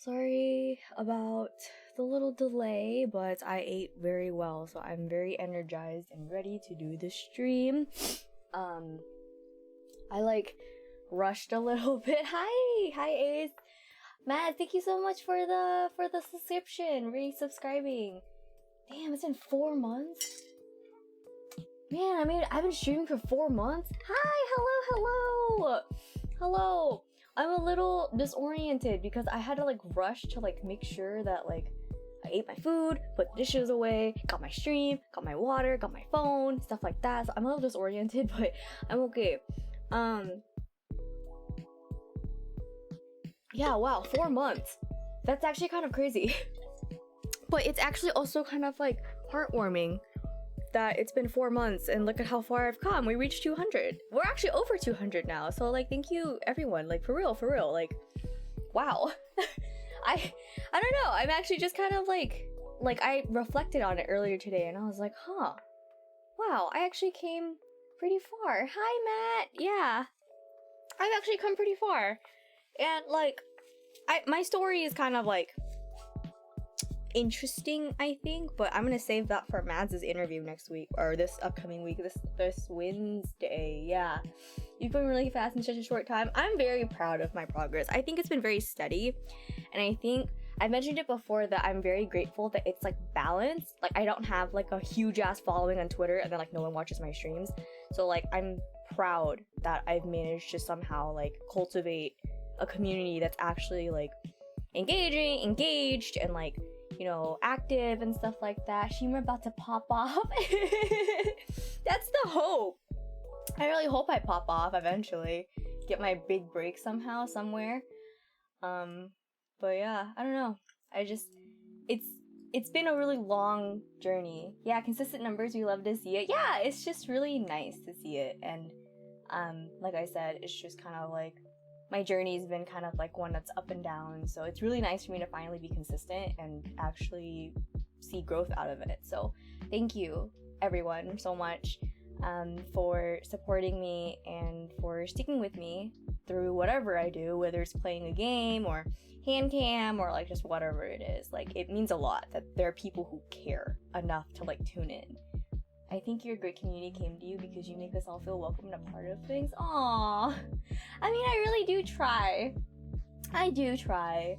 Sorry about the little delay, but I ate very well, so I'm very energized and ready to do the stream. I rushed a little bit. Hi Ace. Matt, thank you so much for the subscription, resubscribing. Damn, it's been 4 months. Man, I've been streaming for 4 months. Hi, hello. I'm a little disoriented because I had to rush to make sure that I ate my food, put dishes away, got my stream, got my water, got my phone, stuff like that. So I'm a little disoriented, but I'm okay. Yeah, wow, 4 months. That's actually kind of crazy. But it's actually also kind of heartwarming that it's been 4 months and look at how far I've come. We reached 200. We're actually over 200 now. So thank you everyone. For real. Wow. I don't know. I'm actually just kind of I reflected on it earlier today and I was like, huh. Wow, I actually came pretty far. Hi Matt. Yeah. I've actually come pretty far. And my story is kind of interesting, I think, but I'm gonna save that for Mads' interview next week, or this upcoming week, this Wednesday. Yeah, you've been really fast in such a short time. I'm very proud of my progress. I think it's been very steady, and I think I mentioned it before that I'm very grateful that it's balanced. I don't have a huge ass following on Twitter and then no one watches my streams. So I'm proud that I've managed to somehow cultivate a community that's actually engaged and active and stuff like that. Shima about to pop off. That's the hope. I really hope I pop off eventually. Get my big break somehow, somewhere. But yeah, I don't know. It's been a really long journey. Yeah, consistent numbers, we love to see it. Yeah, it's just really nice to see it. And like I said, it's just kind of my journey's been kind of one that's up and down, so it's really nice for me to finally be consistent and actually see growth out of it. So thank you everyone so much for supporting me and for sticking with me through whatever I do, whether it's playing a game or hand cam or just whatever it is. It means a lot that there are people who care enough to tune in. I think your great community came to you because you make us all feel welcome and a part of things. Aww. I really do try. I do try.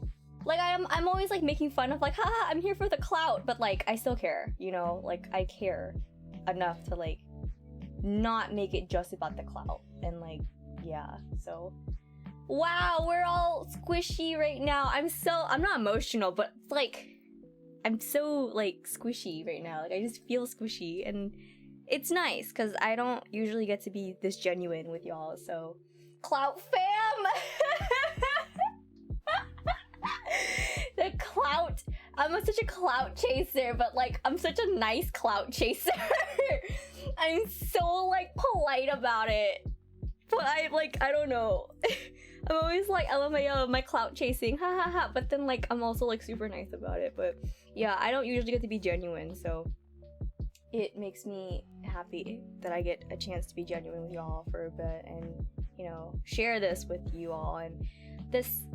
I'm always making fun of haha, I'm here for the clout, but I still care, you know? I care enough to not make it just about the clout. And yeah, so wow, we're all squishy right now. I'm not emotional, but I'm so squishy right now. I just feel squishy, and it's nice because I don't usually get to be this genuine with y'all. So clout fam. The clout. I'm such a clout chaser, but I'm such a nice clout chaser. I'm so polite about it, but I don't know. I'm always LMAO, my clout chasing, ha ha ha. But then I'm also super nice about it. But yeah, I don't usually get to be genuine, so it makes me happy that I get a chance to be genuine with y'all for a bit and share this with you all. And this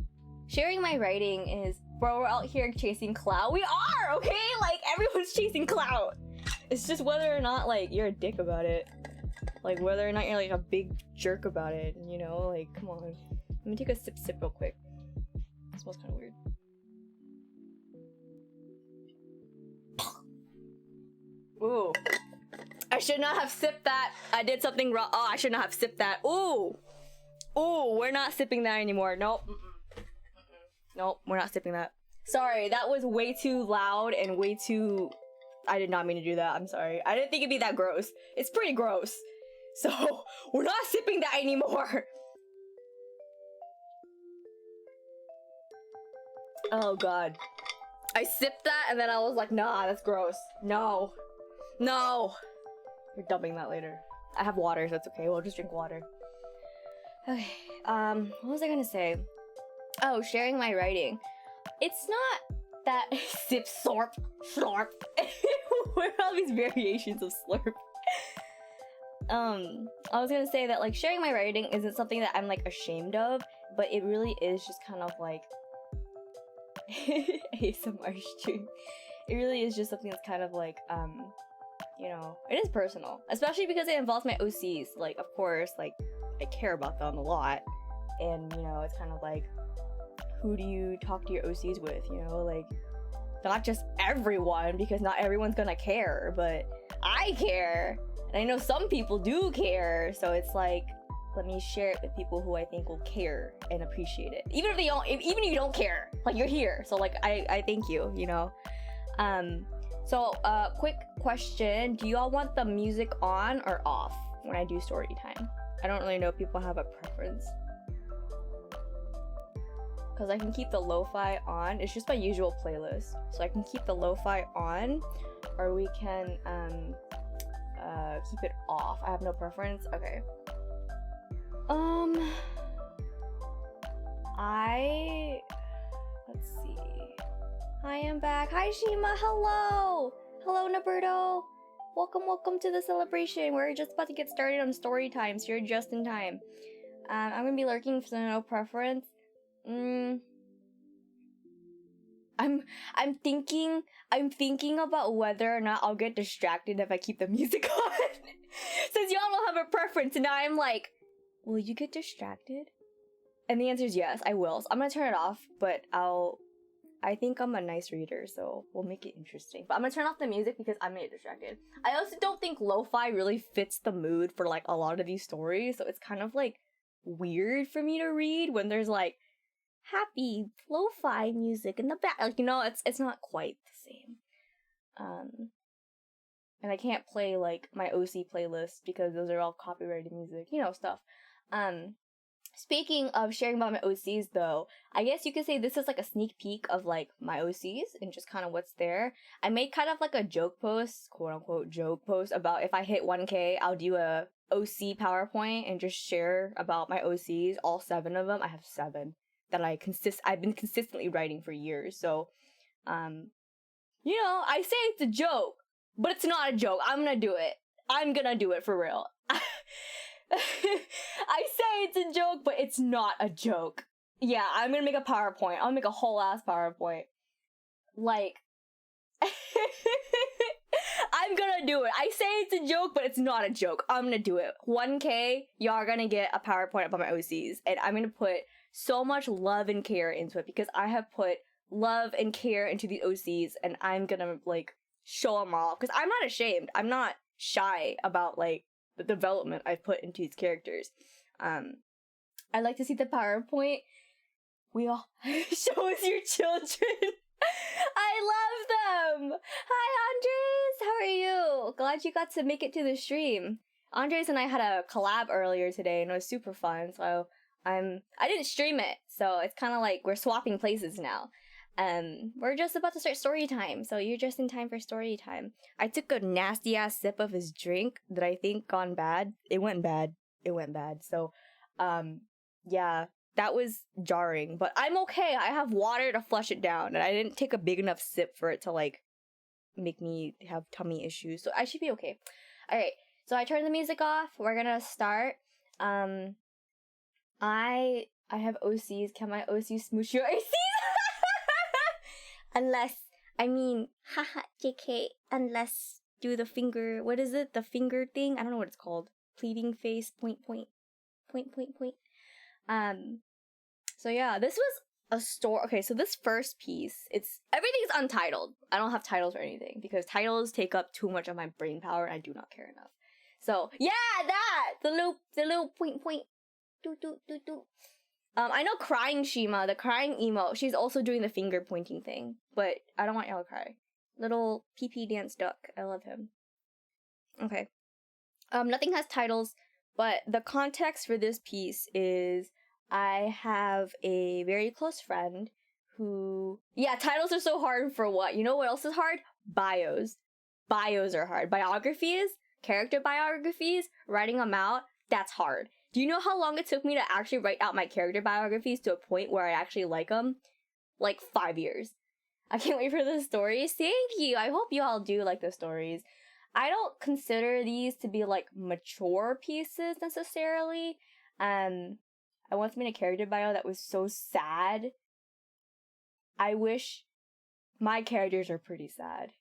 sharing my writing is, bro, we're out here chasing clout. We are, okay? Everyone's chasing clout. It's just whether or not you're a dick about it, whether or not you're a big jerk about it. Come on. Let me take a sip real quick. It smells kind of weird. Ooh. I should not have sipped that. I did something wrong. Oh, I should not have sipped that. Ooh. Ooh, we're not sipping that anymore. Nope. Nope, we're not sipping that. Sorry, that was way too loud and way too... I did not mean to do that. I'm sorry. I didn't think it'd be that gross. It's pretty gross. So, we're not sipping that anymore. Oh god. I sipped that and then I was like, nah, that's gross. No. No. We're dumping that later. I have water, so it's okay. We'll just drink water. Okay. What was I gonna say? Oh, sharing my writing. It's not that sip, slurp, slurp. What are all these variations of slurp? I was gonna say that sharing my writing isn't something that I'm ashamed of, but it really is just kind of ASMR stream. It really is just something that's kind of like, you know, it is personal, especially because it involves my OCs. Like, of course, like, I care about them a lot, and you know, it's kind of like, who do you talk to your OCs with? You know, like, not just everyone, because not everyone's gonna care, but I care, and I know some people do care, so it's like, let me share it with people who I think will care and appreciate it. Even if they don't, even if you don't care, like, you're here, so like, I thank you, you know. So quick question, do you all want the music on or off when I do story time? I don't really know if people have a preference, because I can keep the lo-fi on. It's just my usual playlist, so I can keep the lo-fi on, or we can keep it off. I have no preference. Okay. Let's see. Hi, I'm back. Hi, Shima. Hello. Hello, Naberto. Welcome to the celebration. We're just about to get started on story time, so you're just in time. I'm gonna be lurking for no preference. I'm thinking about whether or not I'll get distracted if I keep the music on. Since y'all don't have a preference, and now I'm like, will you get distracted? And the answer is yes, I will. So I'm gonna turn it off, but I think I'm a nice reader, so we'll make it interesting. But I'm gonna turn off the music because I'm gonna get distracted. I also don't think lo-fi really fits the mood for like a lot of these stories, so it's kind of like weird for me to read when there's like happy lo-fi music in the back. Like, you know, it's not quite the same. And I can't play like my OC playlist because those are all copyrighted music, you know, stuff. Speaking of sharing about my OCs though, I guess you could say this is like a sneak peek of like my OCs and just kind of what's there. I made kind of like a joke post, quote unquote joke post, about if I hit 1K, I'll do a OC PowerPoint and just share about my OCs, all 7 of them. I have 7 that I've been consistently writing for years. So, you know, I say it's a joke, but it's not a joke. I'm gonna do it. I'm gonna do it for real. I say it's a joke, but it's not a joke. Yeah, I'm gonna make a PowerPoint. I'll make a whole ass PowerPoint. Like, I'm gonna do it. I say it's a joke, but it's not a joke. I'm gonna do it. 1K, y'all are gonna get a PowerPoint about my OCs, and I'm gonna put so much love and care into it because I have put love and care into these OCs, and I'm gonna like show them all because I'm not ashamed. I'm not shy about like the development I've put into these characters. I'd like to see the PowerPoint. We all show us your children. I love them. Hi, Andres. How are you? Glad you got to make it to the stream. Andres and I had a collab earlier today, and it was super fun. So I didn't stream it, so it's kind of like we're swapping places now. We're just about to start story time, so you're just in time for story time. I took a nasty ass sip of his drink that I think gone bad. It went bad. So, yeah, that was jarring, but I'm okay. I have water to flush it down, and I didn't take a big enough sip for it to like make me have tummy issues, so I should be okay. All right, so I turned the music off. We're gonna start. I have OCs. Can my OC smoosh your OCs? Unless, I mean, haha, JK, unless do the finger, what is it? The finger thing? I don't know what it's called. Pleading face, point. So yeah, this was a story. Okay, so this first piece, everything's untitled. I don't have titles or anything because titles take up too much of my brain power and I do not care enough. So yeah, the little point. Do. I know crying Shima, the crying emo, she's also doing the finger pointing thing, but I don't want y'all to cry. Little PP dance duck, I love him. Okay. Nothing has titles, but the context for this piece is I have a very close friend who, yeah, titles are so hard for what? You know what else is hard? Bios. Bios are hard. Biographies, character biographies, writing them out, that's hard. Do you know how long it took me to actually write out my character biographies to a point where I actually like them? Like 5 years. I can't wait for the stories. Thank you. I hope you all do like the stories. I don't consider these to be like mature pieces necessarily. I once made a character bio that was so sad I wish my characters are pretty sad.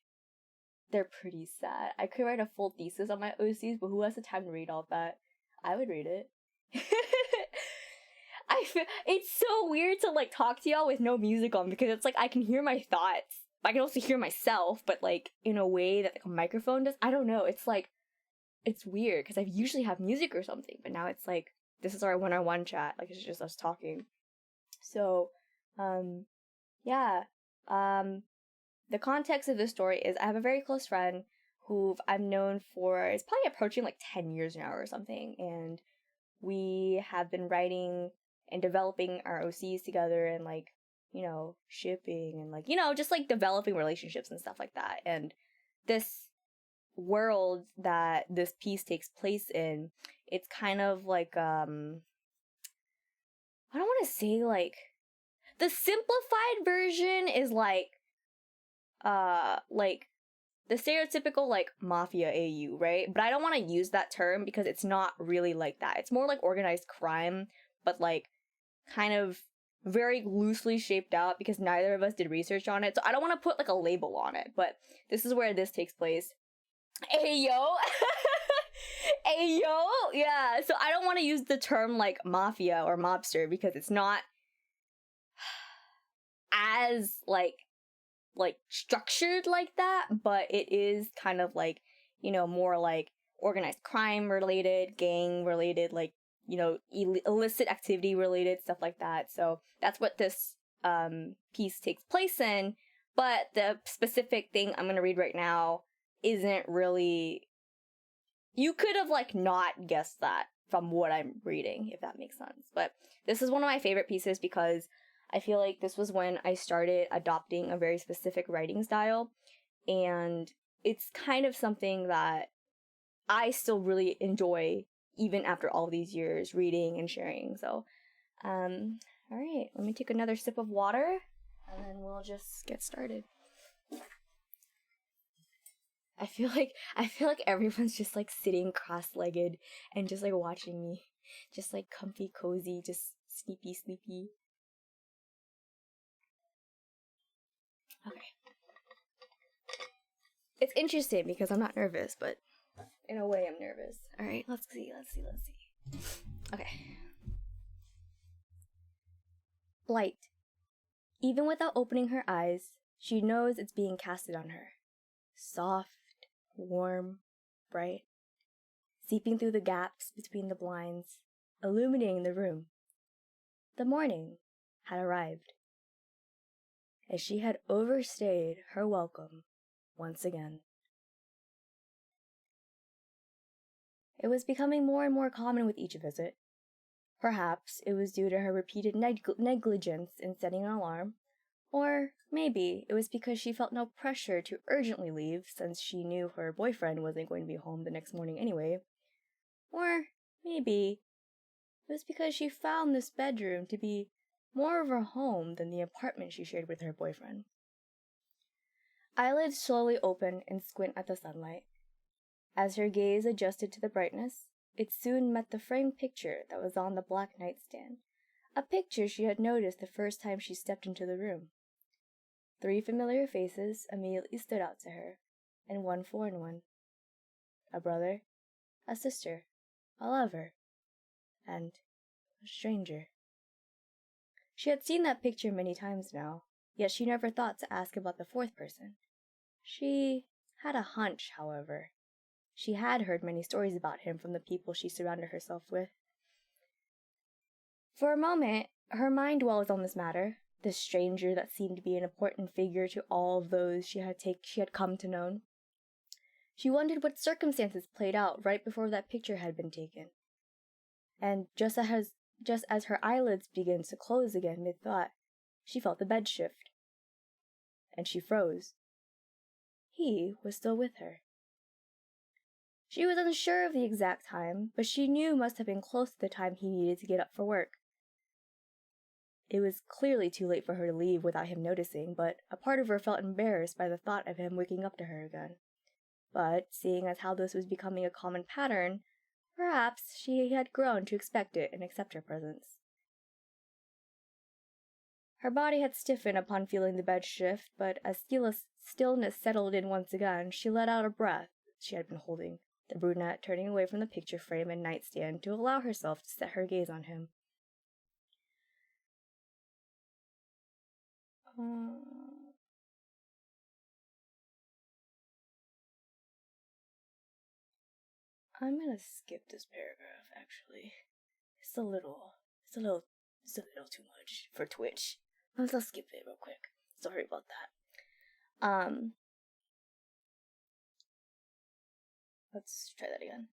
They're pretty sad. I could write a full thesis on my OCs, but who has the time to read all that? I would read it. I feel it's so weird to like talk to y'all with no music on, because it's like I can hear my thoughts. I can also hear myself, but like in a way that like a microphone does. I don't know. It's like it's weird because I usually have music or something, but now it's like this is our one-on-one chat. Like it's just us talking. So, yeah. The context of this story is I have a very close friend who I've known for, it's probably approaching like 10 years now or something, and we have been writing and developing our OCs together and like, you know, shipping and like, you know, just like developing relationships and stuff like that. And this world that this piece takes place in, it's kind of like, I don't want to say like, the simplified version is like the stereotypical like mafia AU, right? But I don't want to use that term because it's not really like that. It's more like organized crime, but like kind of very loosely shaped out because neither of us did research on it. So I don't want to put like a label on it, but this is where this takes place. Ayo. Ayo. Yeah. So I don't want to use the term like mafia or mobster because it's not as like structured like that, but it is kind of like, you know, more like organized crime related, gang related, like, you know, illicit activity related, stuff like that. So that's what this piece takes place in, but the specific thing I'm gonna read right now isn't really, you could have like not guessed that from what I'm reading, if that makes sense. But this is one of my favorite pieces because I feel like this was when I started adopting a very specific writing style, and it's kind of something that I still really enjoy even after all these years reading and sharing. So, all right, let me take another sip of water, and then we'll just get started. I feel like everyone's just like sitting cross-legged and just like watching me, just like comfy, cozy, just sleepy. Okay. It's interesting because I'm not nervous, but in a way I'm nervous. All right, let's see. Okay. Light. Even without opening her eyes, she knows it's being casted on her. Soft, warm, bright, seeping through the gaps between the blinds, illuminating the room. The morning had arrived, as she had overstayed her welcome once again. It was becoming more and more common with each visit. Perhaps it was due to her repeated negligence in setting an alarm, or maybe it was because she felt no pressure to urgently leave since she knew her boyfriend wasn't going to be home the next morning anyway, or maybe it was because she found this bedroom to be more of her home than the apartment she shared with her boyfriend. Eyelids slowly opened and squint at the sunlight. As her gaze adjusted to the brightness, it soon met the framed picture that was on the black nightstand, a picture she had noticed the first time she stepped into the room. 3 familiar faces immediately stood out to her, and one foreign one. A brother, a sister, a lover, and a stranger. She had seen that picture many times now, yet she never thought to ask about the fourth person. She had a hunch, however. She had heard many stories about him from the people she surrounded herself with. For a moment, her mind dwelt on this matter, this stranger that seemed to be an important figure to all of those she had come to know. She wondered what circumstances played out right before that picture had been taken. And just as her eyelids began to close again mid-thought, she felt the bed shift. And she froze. He was still with her. She was unsure of the exact time, but she knew it must have been close to the time he needed to get up for work. It was clearly too late for her to leave without him noticing, but a part of her felt embarrassed by the thought of him waking up to her again. But, seeing as how this was becoming a common pattern, perhaps she had grown to expect it and accept her presence. Her body had stiffened upon feeling the bed shift, but as stillness settled in once again, she let out a breath she had been holding, the brunette turning away from the picture frame and nightstand to allow herself to set her gaze on him. I'm gonna skip this paragraph, actually. It's a little too much for Twitch. Let's skip it real quick. Sorry about that. Let's try that again.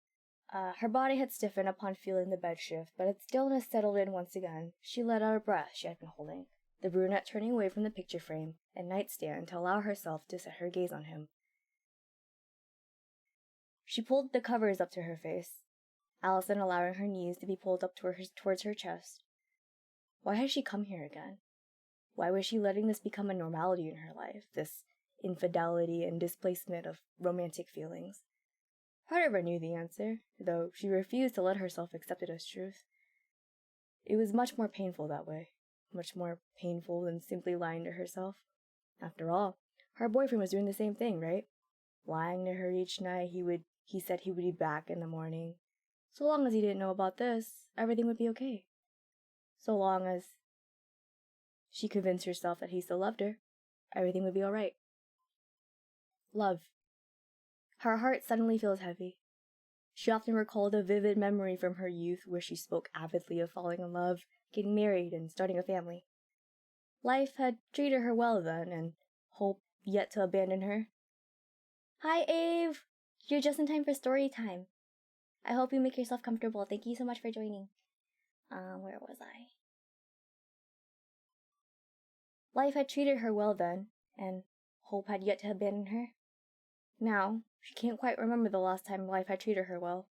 Her body had stiffened upon feeling the bed shift, but as stillness settled in once again, she let out a breath she had been holding, the brunette turning away from the picture frame and nightstand to allow herself to set her gaze on him. She pulled the covers up to her face, Allison allowing her knees to be pulled up towards her chest. Why had she come here again? Why was she letting this become a normality in her life, this infidelity and displacement of romantic feelings? Part of her knew the answer, though she refused to let herself accept it as truth. It was much more painful that way, much more painful than simply lying to herself. After all, her boyfriend was doing the same thing, right? Lying to her each night, he said he would be back in the morning. So long as he didn't know about this, everything would be okay. So long as she convinced herself that he still loved her, everything would be alright. Love. Her heart suddenly feels heavy. She often recalled a vivid memory from her youth where she spoke avidly of falling in love, getting married, and starting a family. Life had treated her well then, and hope yet to abandon her. Hi, Ave! You're just in time for story time. I hope you make yourself comfortable. Thank you so much for joining. Where was I? Life had treated her well then, and hope had yet to abandon her. Now, she can't quite remember the last time life had treated her well.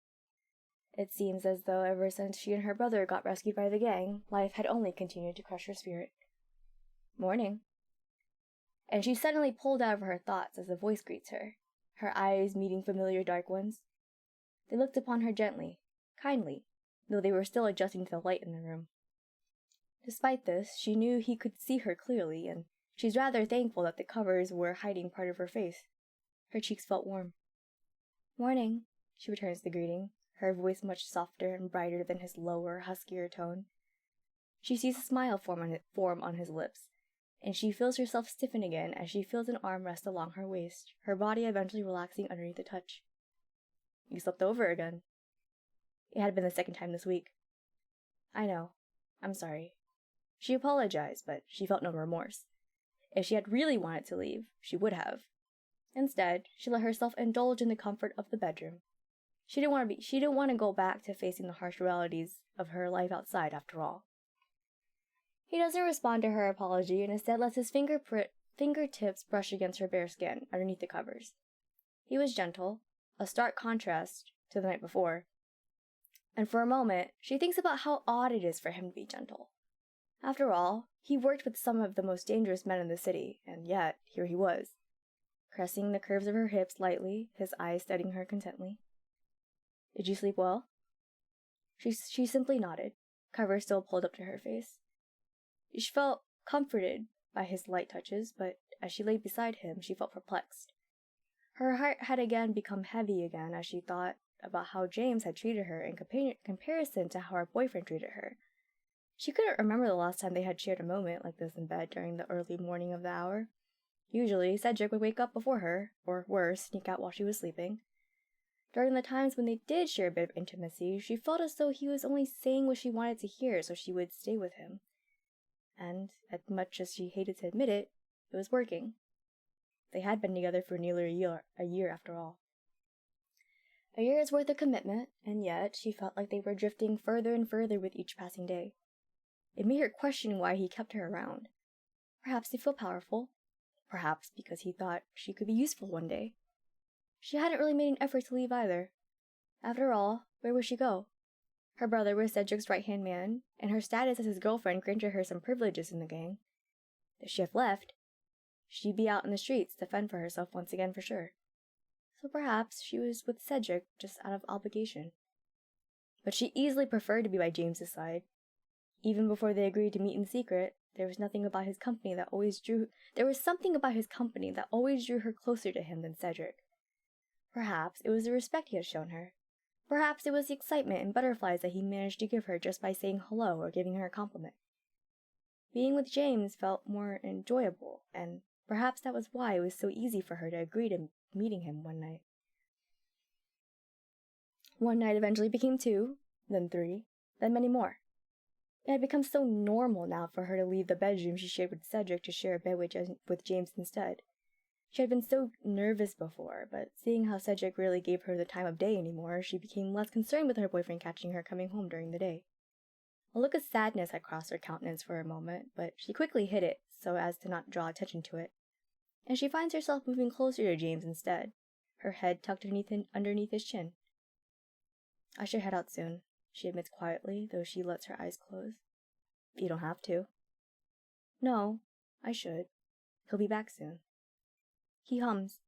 It seems as though ever since she and her brother got rescued by the gang, life had only continued to crush her spirit. Morning. And she's suddenly pulled out of her thoughts as a voice greets her, her eyes meeting familiar dark ones. They looked upon her gently, kindly, though they were still adjusting to the light in the room. Despite this, she knew he could see her clearly, and she's rather thankful that the covers were hiding part of her face. Her cheeks felt warm. Morning, she returns the greeting, her voice much softer and brighter than his lower, huskier tone. She sees a smile form on his lips, and she feels herself stiffen again as she feels an arm rest along her waist, her body eventually relaxing underneath the touch. You slept over again. It had been the second time this week. I know. I'm sorry. She apologized, but she felt no remorse. If she had really wanted to leave, she would have. Instead, she let herself indulge in the comfort of the bedroom. She didn't want to go back to facing the harsh realities of her life outside after all. He doesn't respond to her apology and instead lets his fingertips brush against her bare skin underneath the covers. He was gentle, a stark contrast to the night before. And for a moment, she thinks about how odd it is for him to be gentle. After all, he worked with some of the most dangerous men in the city, and yet, here he was, caressing the curves of her hips lightly, his eyes studying her contently. Did you sleep well? She simply nodded, cover still pulled up to her face. She felt comforted by his light touches, but as she lay beside him, she felt perplexed. Her heart had again become heavy again as she thought about how James had treated her in comparison to how her boyfriend treated her. She couldn't remember the last time they had shared a moment like this in bed during the early morning of the hour. Usually, Cedric would wake up before her, or worse, sneak out while she was sleeping. During the times when they did share a bit of intimacy, she felt as though he was only saying what she wanted to hear so she would stay with him. And, as much as she hated to admit it, it was working. They had been together for nearly a year after all. A year's worth of commitment, and yet she felt like they were drifting further and further with each passing day. It made her question why he kept her around. Perhaps to feel powerful. Perhaps because he thought she could be useful one day. She hadn't really made an effort to leave either. After all, where would she go? Her brother was Cedric's right-hand man, and her status as his girlfriend granted her some privileges in the gang. If she had left, she'd be out in the streets to fend for herself once again for sure. So perhaps she was with Cedric just out of obligation. But she easily preferred to be by James's side. Even before they agreed to meet in secret, There was something about his company that always drew her closer to him than Cedric. Perhaps it was the respect he had shown her. Perhaps it was the excitement and butterflies that he managed to give her just by saying hello or giving her a compliment. Being with James felt more enjoyable, and perhaps that was why it was so easy for her to agree to meeting him one night. One night eventually became 2, then 3, then many more. It had become so normal now for her to leave the bedroom she shared with Cedric to share a bed with James instead. She had been so nervous before, but seeing how Cedric rarely gave her the time of day anymore, she became less concerned with her boyfriend catching her coming home during the day. A look of sadness had crossed her countenance for a moment, but she quickly hid it so as to not draw attention to it, and she finds herself moving closer to James instead, her head tucked underneath his chin. "I should head out soon," she admits quietly, though she lets her eyes close. "You don't have to." "No, I should. He'll be back soon." He hums.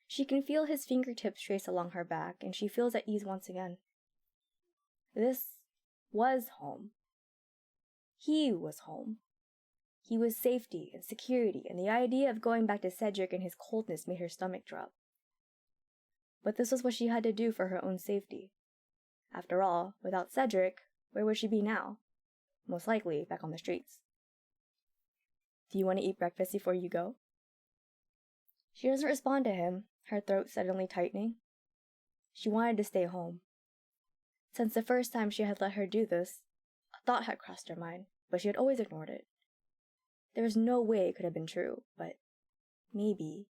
She can feel his fingertips trace along her back, and she feels at ease once again. This was home. He was home. He was safety and security, and the idea of going back to Cedric and his coldness made her stomach drop. But this was what she had to do for her own safety. After all, without Cedric, where would she be now? Most likely back on the streets. "Do you want to eat breakfast before you go?" She doesn't respond to him, her throat suddenly tightening. She wanted to stay home. Since the first time she had let her do this, a thought had crossed her mind, but she had always ignored it. There was no way it could have been true, but maybe,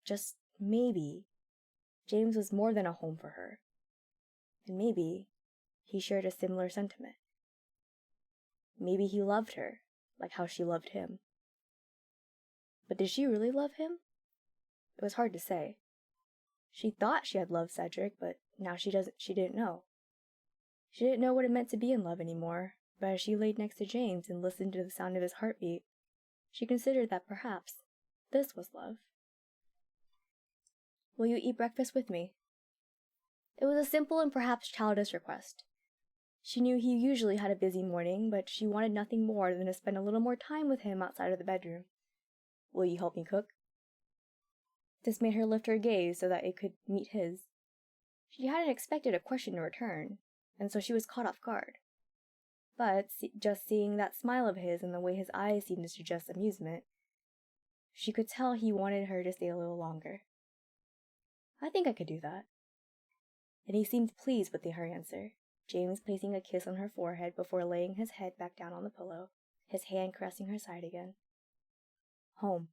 just maybe, James was more than a home for her. And maybe he shared a similar sentiment. Maybe he loved her, like how she loved him. But did she really love him? It was hard to say. She thought she had loved Cedric, but now she didn't know. She didn't know what it meant to be in love anymore, but as she laid next to James and listened to the sound of his heartbeat, she considered that perhaps this was love. "Will you eat breakfast with me?" It was a simple and perhaps childish request. She knew he usually had a busy morning, but she wanted nothing more than to spend a little more time with him outside of the bedroom. "Will you help me cook?" This made her lift her gaze so that it could meet his. She hadn't expected a question in return, and so she was caught off guard. But just seeing that smile of his and the way his eyes seemed to suggest amusement, she could tell he wanted her to stay a little longer. "I think I could do that." And he seemed pleased with her answer, James placing a kiss on her forehead before laying his head back down on the pillow, his hand caressing her side again. Home.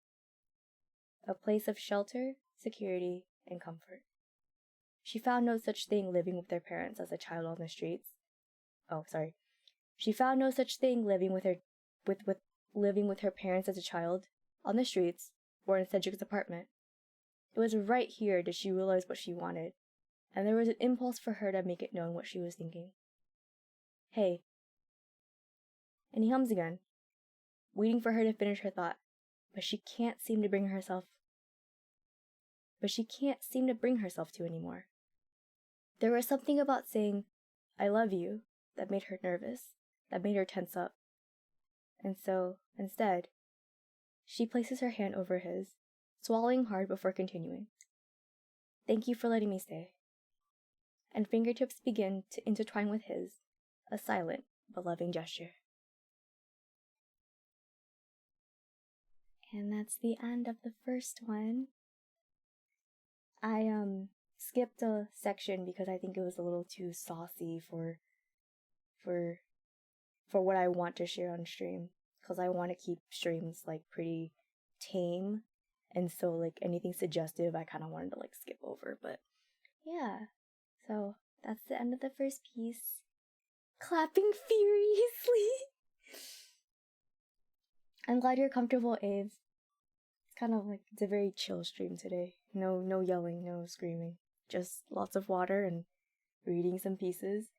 A place of shelter, security, and comfort. She found no such thing living with her parents as a child on the streets. She found no such thing living with her parents as a child, on the streets, or in Cedric's apartment. It was right here that she realized what she wanted, and there was an impulse for her to make it known what she was thinking. "Hey." And he hums again, waiting for her to finish her thought, but she can't seem to bring herself to anymore. There was something about saying, "I love you," that made her nervous, that made her tense up. And so, instead, she places her hand over his, swallowing hard before continuing. "Thank you for letting me stay." And fingertips begin to intertwine with his, a silent but loving gesture. And that's the end of the first one. I skipped a section because I think it was a little too saucy for what I want to share on stream, because I want to keep streams like pretty tame, and so like anything suggestive I kind of wanted to like skip over. But yeah, so that's the end of the first piece. Clapping furiously. I'm glad you're comfortable, Aves. It's kind of like, it's a very chill stream today. No yelling, no screaming. Just lots of water and reading some pieces.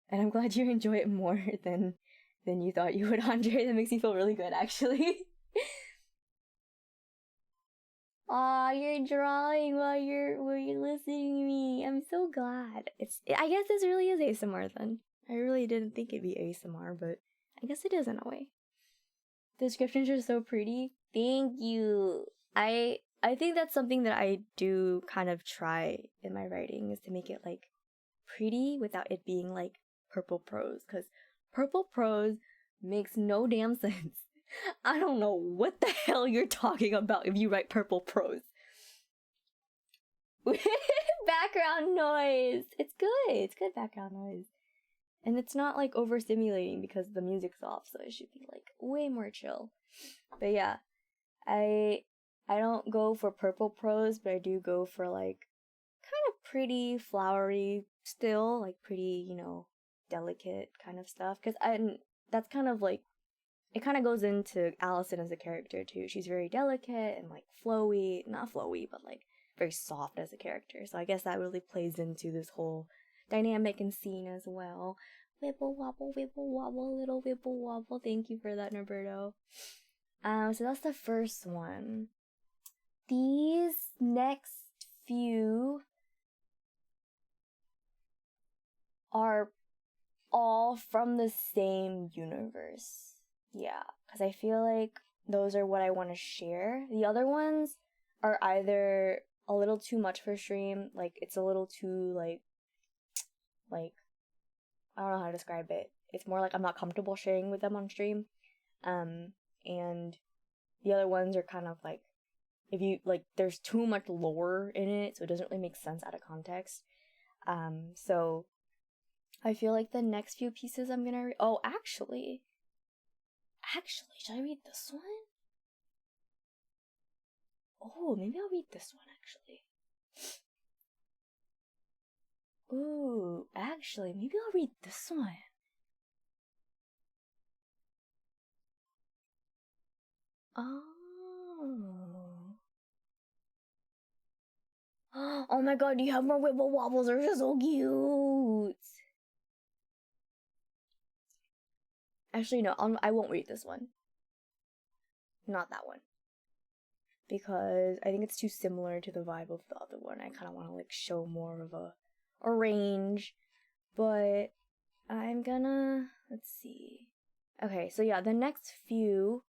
And I'm glad you enjoy it more than you thought you would, Andre. That makes me feel really good, actually. Aw, you're drawing while you're listening to me. I'm so glad. I guess this really is ASMR then. I really didn't think it'd be ASMR, but I guess it is in a way. The descriptions are so pretty. Thank you. I think that's something that I do kind of try in my writing, is to make it like pretty without it being like purple prose, because purple prose makes no damn sense. I don't know what the hell you're talking about if you write purple prose. Background noise. It's good. It's good background noise. And it's not like overstimulating because the music's off, so it should be like way more chill. But yeah, I don't go for purple prose, but I do go for like kind of pretty, flowery, still like pretty, you know, delicate kind of stuff. Because that's kind of like, it kind of goes into Allison as a character too. She's very delicate and like flowy, not flowy, but like very soft as a character. So I guess that really plays into this whole dynamic and scene as well. Wibble wobble, little wibble wobble. Thank you for that, Norberto. So that's the first one. These next few are all from the same universe. Yeah, because I feel like those are what I want to share. The other ones are either a little too much for stream, like it's a little too like I don't know how to describe it. It's more like I'm not comfortable sharing with them on stream. And the other ones are kind of like, if you like, there's too much lore in it, so it doesn't really make sense out of context. So I feel like the next few pieces I'm gonna read. Oh, actually, should I read this one? Oh, maybe I'll read this one actually. Ooh, actually, maybe I'll read this one. Oh. Oh my god, do you have more Wibble Wobbles? They're just so cute. Actually, no, I won't read this one. Not that one. Because I think it's too similar to the vibe of the other one. I kind of want to like show more of a range. But I'm gonna, let's see. Okay, so yeah, the next few,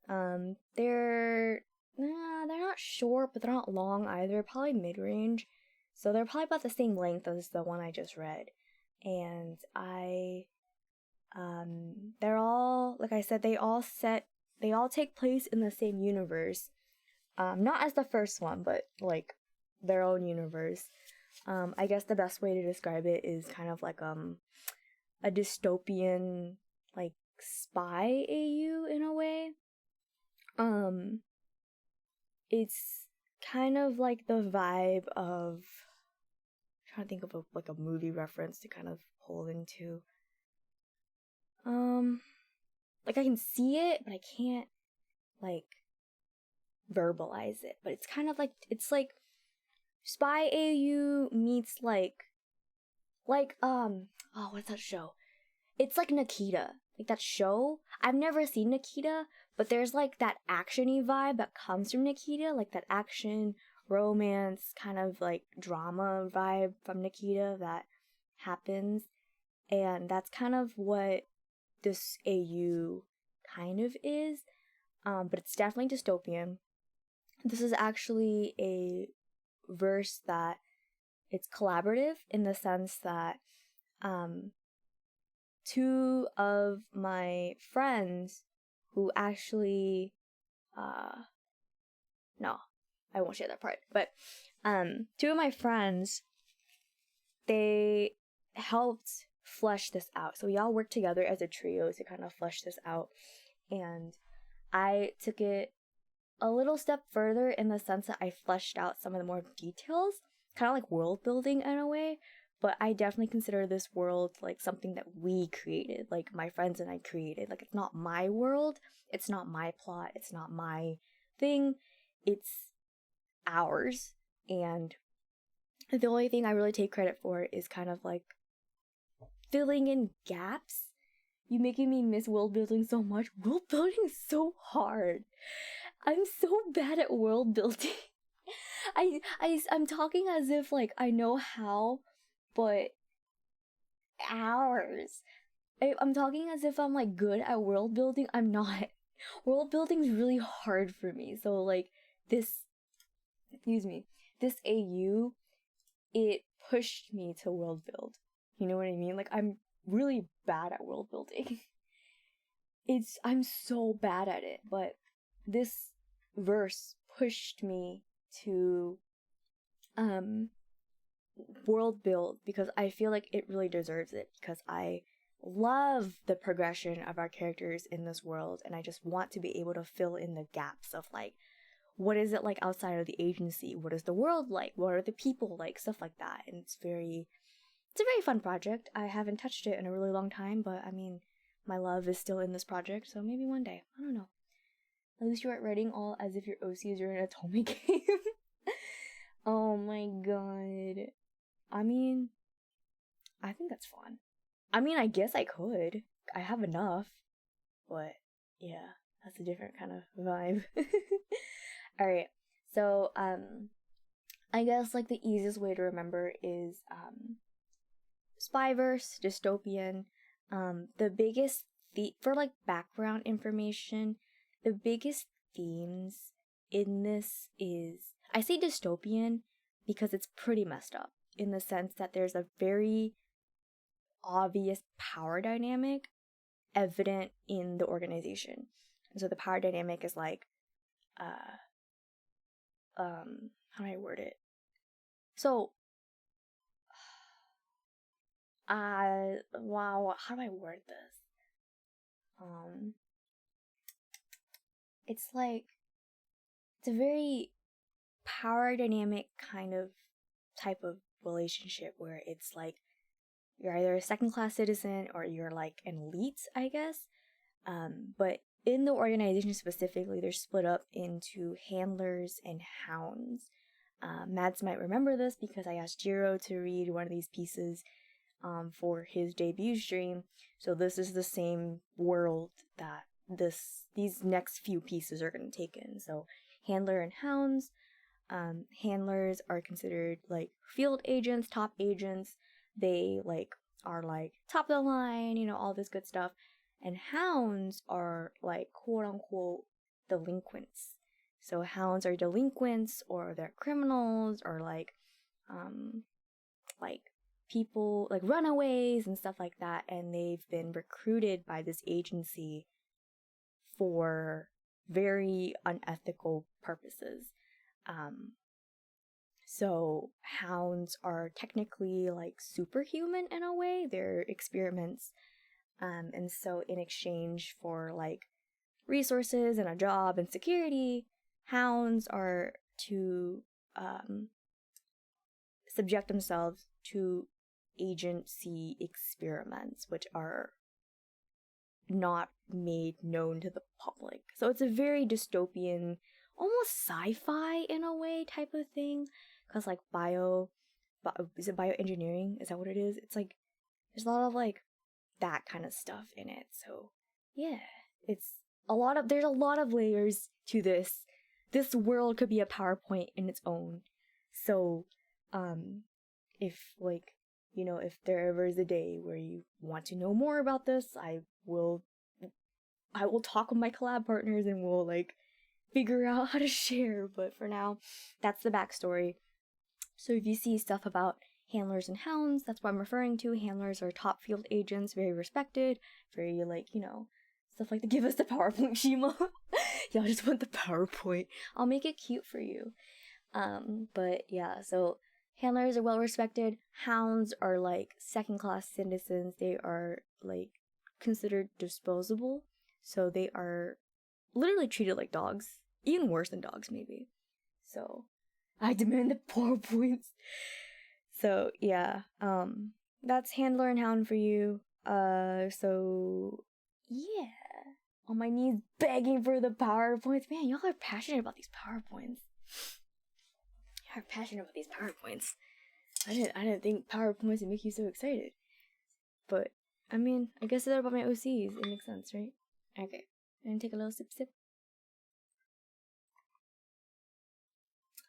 they're not short, but they're not long either. Probably mid-range. So they're probably about the same length as the one I just read. And they're all, like I said, they all take place in the same universe. Not as the first one, but like their own universe. I guess the best way to describe it is kind of like a dystopian like spy AU in a way. It's kind of like the vibe of, I'm trying to think of a movie reference to kind of pull into. Like I can see it, but I can't like verbalize it. But it's kind of like, it's like spy AU meets like oh, what's that show? It's like Nikita. Like that show. I've never seen Nikita, but there's like that action-y vibe that comes from Nikita, like that action, romance, kind of like drama vibe from Nikita that happens. And that's kind of what this AU kind of is. But it's definitely dystopian. This is actually a verse that it's collaborative in the sense that two of my friends who actually no, I won't share that part, but two of my friends, they helped flesh this out. So we all worked together as a trio to kind of flesh this out, and I took it a little step further in the sense that I fleshed out some of the more details, kind of like world building in a way. But I definitely consider this world like something that we created, like my friends and I created. Like it's not my world, it's not my plot, it's not my thing, it's ours. And the only thing I really take credit for is kind of like filling in gaps. You making me miss world building so much. World building is so hard. I'm so bad at world building. I'm talking as if like I know how, but hours. I'm talking as if I'm like good at world building. I'm not. World building's really hard for me. So like this, excuse me, this AU, it pushed me to world build. You know what I mean? Like I'm really bad at world building. I'm so bad at it, but this verse pushed me to world build because I feel like it really deserves it, because I love the progression of our characters in this world, and I just want to be able to fill in the gaps of like, what is it like outside of the agency? What is the world like? What are the people like? Stuff like that. And it's a very fun project. I haven't touched it in a really long time, but I mean, my love is still in this project, so maybe one day. I don't know. At least you aren't writing all as if your OCs are in a Tomy game. Oh my god. I mean, I think that's fun. I mean, I guess I could. I have enough. But, yeah, that's a different kind of vibe. Alright, so, I guess, like, the easiest way to remember is, Spyverse, dystopian. The biggest, for, like, background information, the biggest themes in this is, I say dystopian because it's pretty messed up, in the sense that there's a very obvious power dynamic evident in the organization. And so the power dynamic is like, how do I word it? So, wow, how do I word this? It's like, it's a very power dynamic kind of type of relationship where it's like, you're either a second-class citizen or you're like an elite, I guess. But in the organization specifically, they're split up into handlers and hounds. Mads might remember this because I asked Jiro to read one of these pieces for his debut stream. So this is the same world that these next few pieces are going to take in. So handler and hounds. Handlers are considered like field agents, top agents. They like are like top of the line, you know, all this good stuff. And hounds are like quote unquote delinquents. So hounds are delinquents, or they're criminals, or like people like runaways and stuff like that, and they've been recruited by this agency for very unethical purposes. So hounds are technically like superhuman in a way. They're experiments. And so in exchange for like resources and a job and security, hounds are to subject themselves to agency experiments, which are not made known to the public. So it's a very dystopian, almost sci-fi in a way type of thing. Because like is it bioengineering? Is that what it is? It's like, there's a lot of like that kind of stuff in it. So yeah, there's a lot of layers to this. This world could be a PowerPoint in its own. So, if like, you know, if there ever is a day where you want to know more about this, I will talk with my collab partners and we'll like figure out how to share. But for now, that's the backstory. So if you see stuff about handlers and hounds, that's what I'm referring to. Handlers are top field agents, very respected, very like, you know, stuff like to give us the PowerPoint, Shima. Y'all just want the PowerPoint. I'll make it cute for you. But yeah, so handlers are well respected. Hounds are like second-class citizens. They are like considered disposable. So they are literally treated like dogs. Even worse than dogs, maybe. So I demand the PowerPoints. So yeah, that's handler and hound for you. So yeah, on my knees begging for the PowerPoints. Man, y'all are passionate about these PowerPoints. Y'all are passionate about these PowerPoints. I didn't think PowerPoints would make you so excited. But I mean, I guess they're about my OCs. It makes sense, right? Okay, I'm gonna take a little sip.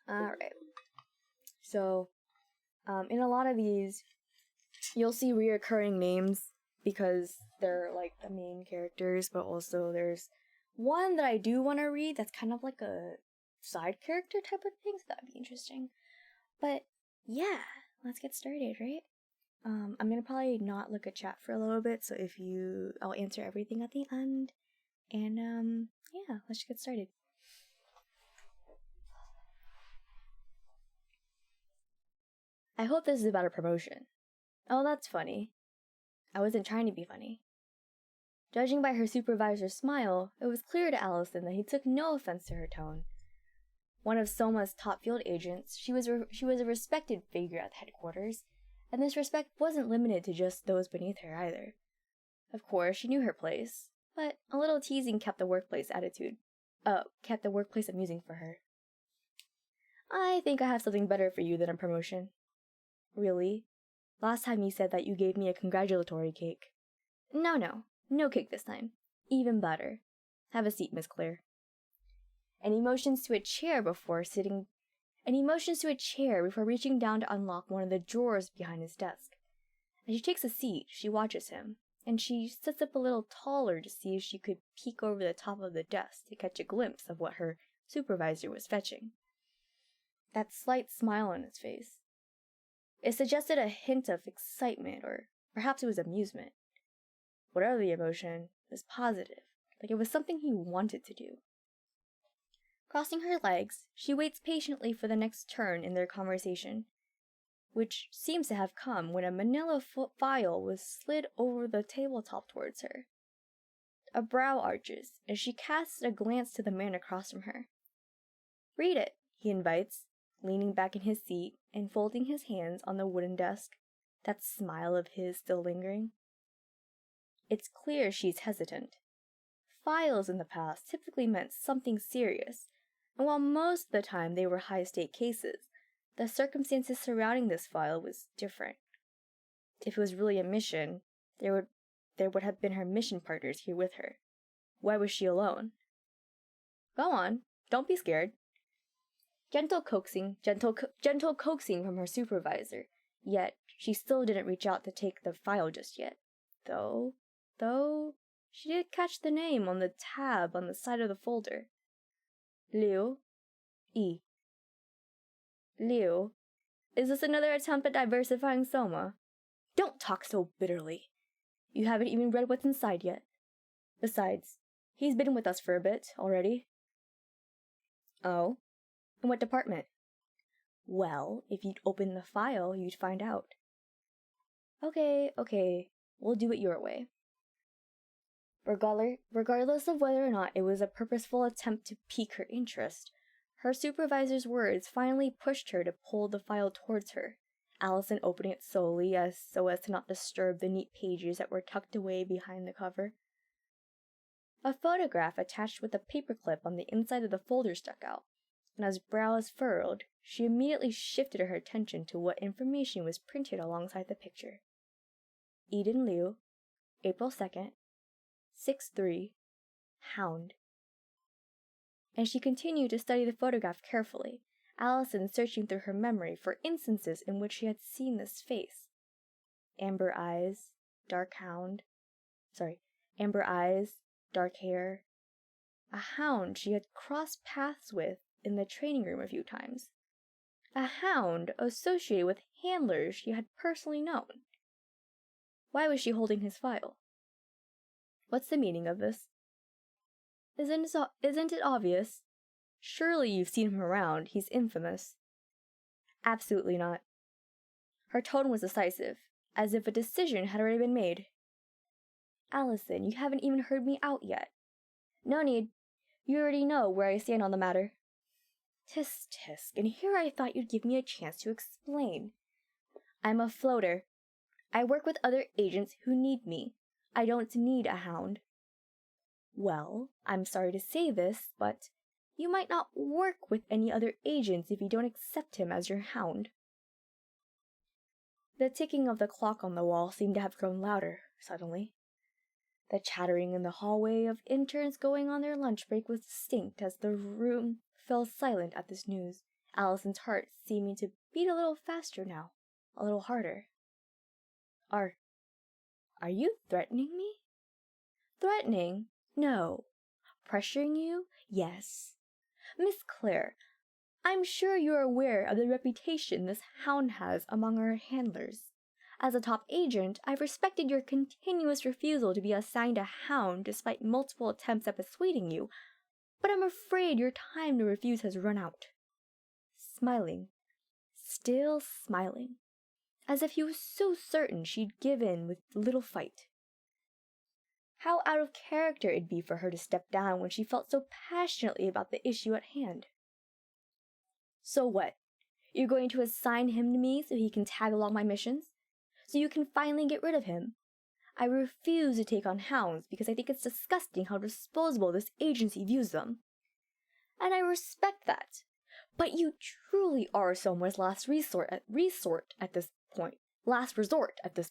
Alright. So, in a lot of these, you'll see reoccurring names because they're like the main characters, but also there's one that I do want to read that's kind of like a side character type of thing, so that'd be interesting. But yeah, let's get started, right? I'm gonna probably not look at chat for a little bit, so I'll answer everything at the end. And yeah, let's get started. I hope this is about a promotion. Oh, that's funny. I wasn't trying to be funny. Judging by her supervisor's smile, it was clear to Allison that he took no offense to her tone. One of Soma's top field agents, she was a respected figure at the headquarters, and this respect wasn't limited to just those beneath her either. Of course, she knew her place, but a little teasing kept the workplace amusing for her. I think I have something better for you than a promotion. Really? Last time you said that you gave me a congratulatory cake. No cake this time. Even better. Have a seat, Miss Claire. And he motions to a chair before reaching down to unlock one of the drawers behind his desk. As she takes a seat, she watches him, and she sits up a little taller to see if she could peek over the top of the desk to catch a glimpse of what her supervisor was fetching. That slight smile on his face. It suggested a hint of excitement, or perhaps it was amusement. Whatever the emotion, it was positive, like it was something he wanted to do. Crossing her legs, she waits patiently for the next turn in their conversation, which seems to have come when a manila file was slid over the tabletop towards her. A brow arches, and she casts a glance to the man across from her. "Read it," he invites, leaning back in his seat and folding his hands on the wooden desk, that smile of his still lingering. It's clear she's hesitant. Files in the past typically meant something serious, and while most of the time they were high-stake cases, the circumstances surrounding this file was different. If it was really a mission, there would have been her mission partners here with her. Why was she alone? Go on, don't be scared. Gentle coaxing from her supervisor, yet she still didn't reach out to take the file just yet. Though, she did catch the name on the tab on the side of the folder. Liu. E. Liu. Is this another attempt at diversifying Soma? Don't talk so bitterly. You haven't even read what's inside yet. Besides, he's been with us for a bit already. Oh? In what department? Well, if you'd open the file, you'd find out. Okay, we'll do it your way. Regardless of whether or not it was a purposeful attempt to pique her interest, her supervisor's words finally pushed her to pull the file towards her, Allison opening it slowly so as to not disturb the neat pages that were tucked away behind the cover. A photograph attached with a paperclip on the inside of the folder stuck out, and as brows furrowed, she immediately shifted her attention to what information was printed alongside the picture. Eden Liu, April 2nd, 6'3", Hound. And she continued to study the photograph carefully, Allison searching through her memory for instances in which she had seen this face. Amber eyes, dark hair. A hound she had crossed paths with in the training room a few times. A hound associated with handlers she had personally known. Why was she holding his file? What's the meaning of this? Isn't it obvious? Surely you've seen him around. He's infamous. Absolutely not. Her tone was decisive, as if a decision had already been made. Allison, you haven't even heard me out yet. No need. You already know where I stand on the matter. Tisk, and here I thought you'd give me a chance to explain. I'm a floater. I work with other agents who need me. I don't need a hound. Well, I'm sorry to say this, but you might not work with any other agents if you don't accept him as your hound. The ticking of the clock on the wall seemed to have grown louder, suddenly. The chattering in the hallway of interns going on their lunch break was distinct as the room fell silent at this news, Allison's heart seeming to beat a little faster now, a little harder. Are you threatening me? Threatening? No. Pressuring you? Yes. Miss Claire, I'm sure you're aware of the reputation this hound has among our handlers. As a top agent, I've respected your continuous refusal to be assigned a hound despite multiple attempts at persuading you, but I'm afraid your time to refuse has run out. Smiling. Still smiling. As if he was so certain she'd give in with little fight. How out of character it'd be for her to step down when she felt so passionately about the issue at hand. So what? You're going to assign him to me so he can tag along my missions? So you can finally get rid of him? I refuse to take on hounds because I think it's disgusting how disposable this agency views them. And I respect that. But you truly are someone's last resort at this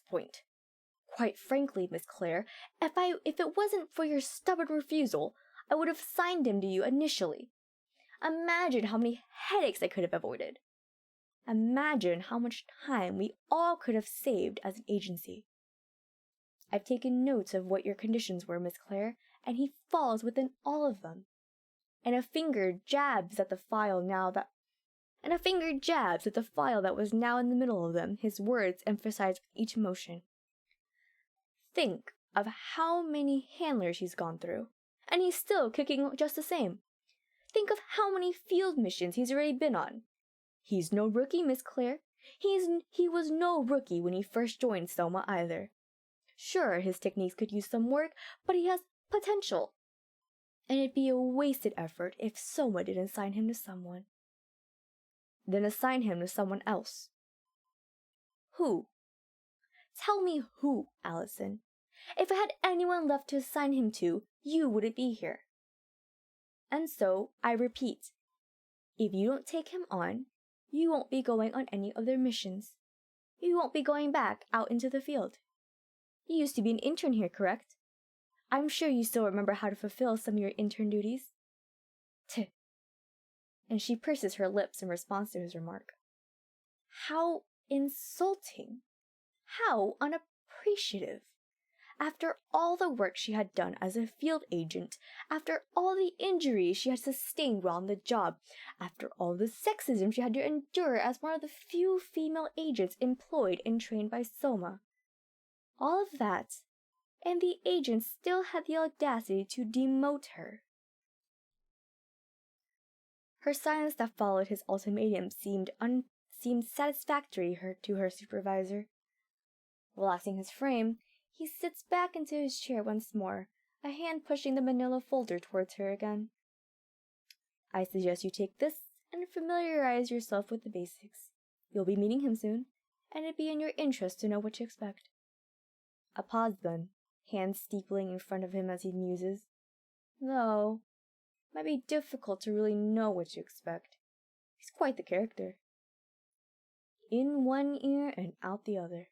point. Quite frankly, Miss Claire, if it wasn't for your stubborn refusal, I would have signed him to you initially. Imagine how many headaches I could have avoided. Imagine how much time we all could have saved as an agency. I've taken notes of what your conditions were, Miss Claire, and he falls within all of them. And a finger jabs at the file that was now in the middle of them, his words emphasized with each motion. Think of how many handlers he's gone through, and he's still kicking just the same. Think of how many field missions he's already been on. He's no rookie, Miss Claire. He was no rookie when he first joined Soma either. Sure, his techniques could use some work, but he has potential. And it'd be a wasted effort if Soma didn't assign him to someone. Then assign him to someone else. Who? Tell me who, Allison. If I had anyone left to assign him to, you wouldn't be here. And so, I repeat, if you don't take him on, you won't be going on any of their missions. You won't be going back out into the field. You used to be an intern here, correct? I'm sure you still remember how to fulfill some of your intern duties. Tch. And she purses her lips in response to his remark. How insulting! How unappreciative! After all the work she had done as a field agent, after all the injuries she had sustained while on the job, after all the sexism she had to endure as one of the few female agents employed and trained by Soma. All of that, and the agent still had the audacity to demote her. Her silence that followed his ultimatum seemed satisfactory to her supervisor. Relaxing his frame, he sits back into his chair once more, a hand pushing the manila folder towards her again. I suggest you take this and familiarize yourself with the basics. You'll be meeting him soon, and it'd be in your interest to know what to expect. A pause then, hands steepling in front of him as he muses. Though, it might be difficult to really know what to expect. He's quite the character. In one ear and out the other.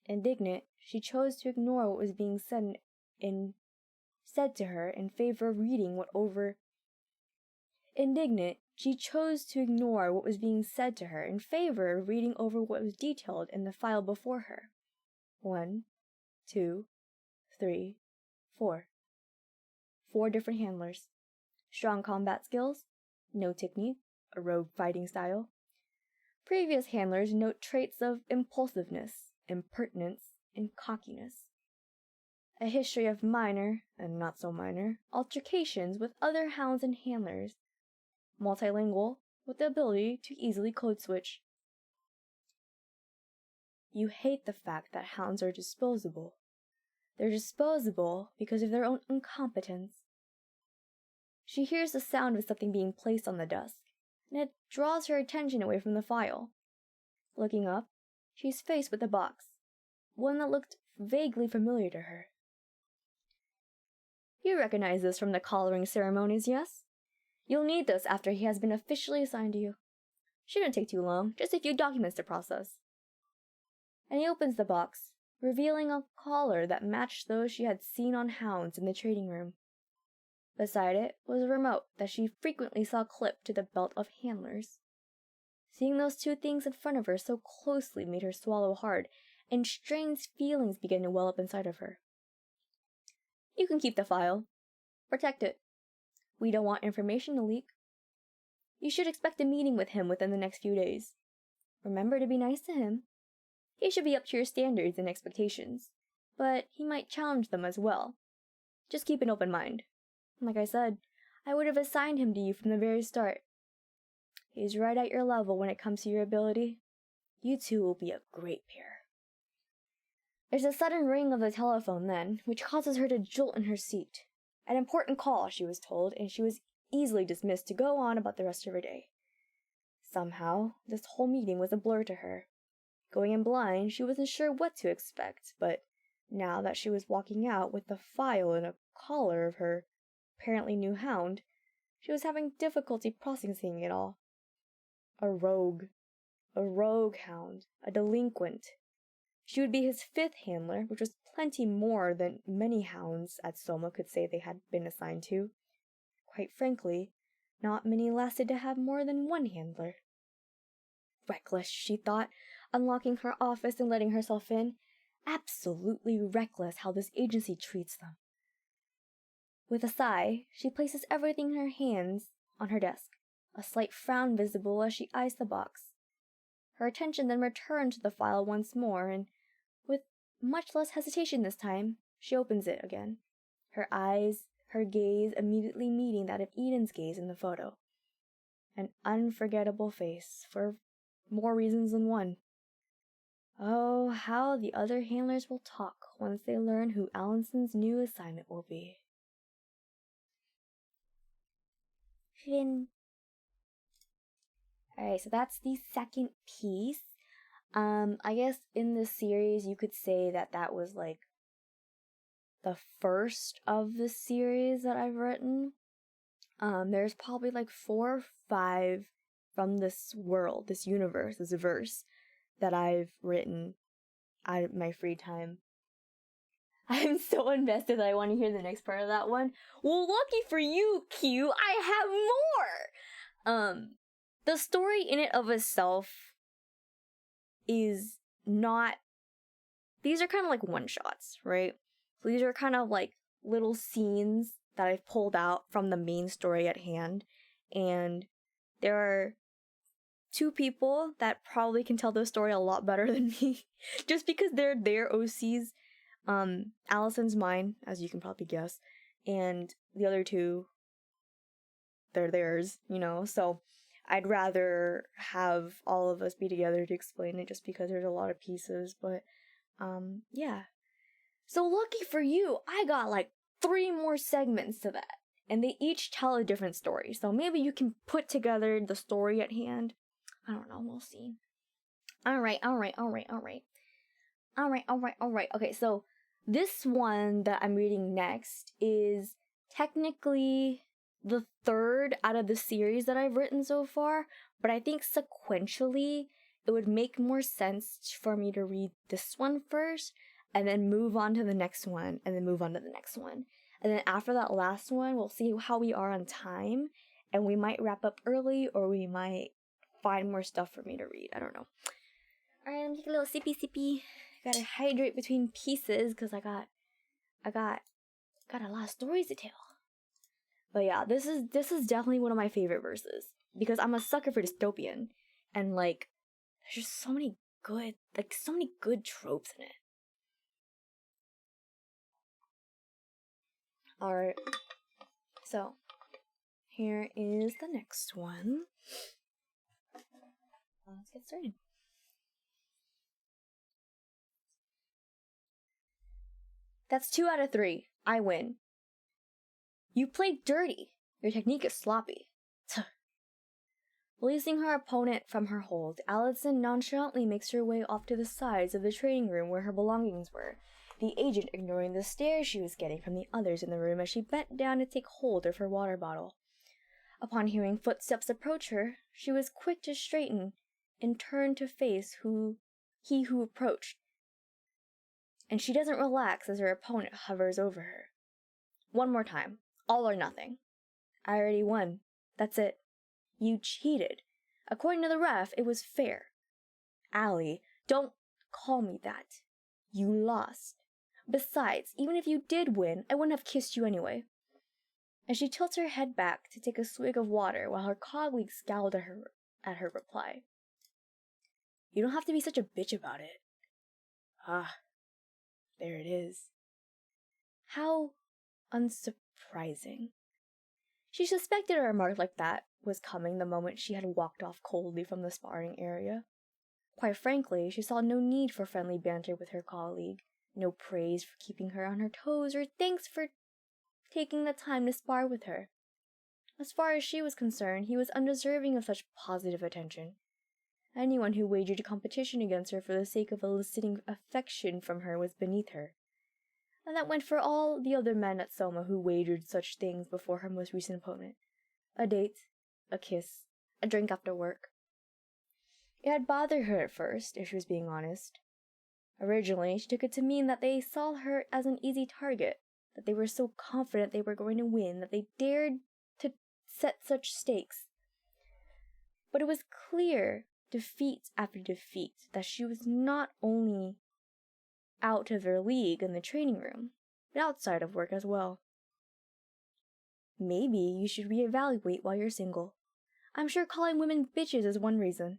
Indignant, she chose to ignore what was being said to her in favor of reading what was detailed in the file before her. 1, 2, 3, 4. 4 different handlers. Strong combat skills, no technique, a rogue fighting style. Previous handlers note traits of impulsiveness, impertinence, and cockiness. A history of minor, and not so minor, altercations with other hounds and handlers. Multilingual, with the ability to easily code switch. You hate the fact that hounds are disposable. They're disposable because of their own incompetence. She hears the sound of something being placed on the desk, and it draws her attention away from the file. Looking up, she's faced with a box, one that looked vaguely familiar to her. You recognize this from the collaring ceremonies, yes? You'll need this after he has been officially assigned to you. Shouldn't take too long, just a few documents to process. And he opens the box, revealing a collar that matched those she had seen on hounds in the trading room. Beside it was a remote that she frequently saw clipped to the belt of handlers. Seeing those two things in front of her so closely made her swallow hard, and strange feelings began to well up inside of her. You can keep the file. Protect it. We don't want information to leak. You should expect a meeting with him within the next few days. Remember to be nice to him. He should be up to your standards and expectations, but he might challenge them as well. Just keep an open mind. Like I said, I would have assigned him to you from the very start. He's right at your level when it comes to your ability. You two will be a great pair. There's a sudden ring of the telephone then, which causes her to jolt in her seat. An important call, she was told, and she was easily dismissed to go on about the rest of her day. Somehow, this whole meeting was a blur to her. Going in blind, she wasn't sure what to expect, but now that she was walking out with the file and a collar of her apparently new hound, she was having difficulty processing it all. A rogue hound, a delinquent. She would be his 5th handler, which was plenty more than many hounds at Soma could say they had been assigned to. Quite frankly, not many lasted to have more than 1 handler. Reckless, she thought, unlocking her office and letting herself in. Absolutely reckless how this agency treats them. With a sigh, she places everything in her hands on her desk, a slight frown visible as she eyes the box. Her attention then returned to the file once more, and with much less hesitation this time, she opens it again. Her gaze immediately meeting that of Eden's gaze in the photo. An unforgettable face, for more reasons than one. Oh, how the other handlers will talk once they learn who Allison's new assignment will be. Finn. Alright, so that's the second piece. I guess in this series you could say that was like the first of the series that I've written. There's probably like 4 or 5 from this world, this universe, this verse that I've written out of my free time. I'm so invested that I want to hear the next part of that one. Well, lucky for you, Q, I have more! The story in it of itself is not... These are kind of like one-shots, right? So these are kind of like little scenes that I've pulled out from the main story at hand. And there are 2 people that probably can tell the story a lot better than me. Just because they're their OCs. Allison's mine, as you can probably guess. And the other 2, they're theirs, you know? So I'd rather have all of us be together to explain it just because there's a lot of pieces. But, yeah. So lucky for you, I got like 3 more segments to that. And they each tell a different story. So maybe you can put together the story at hand. I don't know, we'll see. Alright. Okay, so this one that I'm reading next is technically the 3rd out of the series that I've written so far, but I think sequentially it would make more sense for me to read this one first, and then move on to the next one, and then move on to the next one. And then after that last one, we'll see how we are on time, and we might wrap up early, or we might find more stuff for me to read. I don't know. Alright, I'm gonna take a little sippy. Gotta hydrate between pieces, because I got a lot of stories to tell. But yeah, this is definitely one of my favorite verses, because I'm a sucker for dystopian, and like, there's just so many good tropes in it. Alright, so here is the next one. Let's get started. That's 2 out of 3. I win. You played dirty. Your technique is sloppy. Releasing her opponent from her hold, Allison nonchalantly makes her way off to the sides of the trading room where her belongings were, the agent ignoring the stares she was getting from the others in the room as she bent down to take hold of her water bottle. Upon hearing footsteps approach her, she was quick to straighten and turn to face he who approached. And she doesn't relax as her opponent hovers over her. One more time. All or nothing. I already won. That's it. You cheated. According to the ref, it was fair. Allie, don't call me that. You lost. Besides, even if you did win, I wouldn't have kissed you anyway. And she tilts her head back to take a swig of water while her colleague scowled at her reply. You don't have to be such a bitch about it. Ah, there it is. How unsurprising. She suspected a remark like that was coming the moment she had walked off coldly from the sparring area. Quite frankly, she saw no need for friendly banter with her colleague, no praise for keeping her on her toes, or thanks for taking the time to spar with her. As far as she was concerned, he was undeserving of such positive attention. Anyone who wagered a competition against her for the sake of eliciting affection from her was beneath her. And that went for all the other men at Soma who wagered such things before her most recent opponent. A date, a kiss, a drink after work. It had bothered her at first, if she was being honest. Originally, she took it to mean that they saw her as an easy target, that they were so confident they were going to win that they dared to set such stakes. But it was clear, defeat after defeat, that she was not only out of her league in the training room, but outside of work as well. Maybe you should reevaluate while you're single. I'm sure calling women bitches is one reason.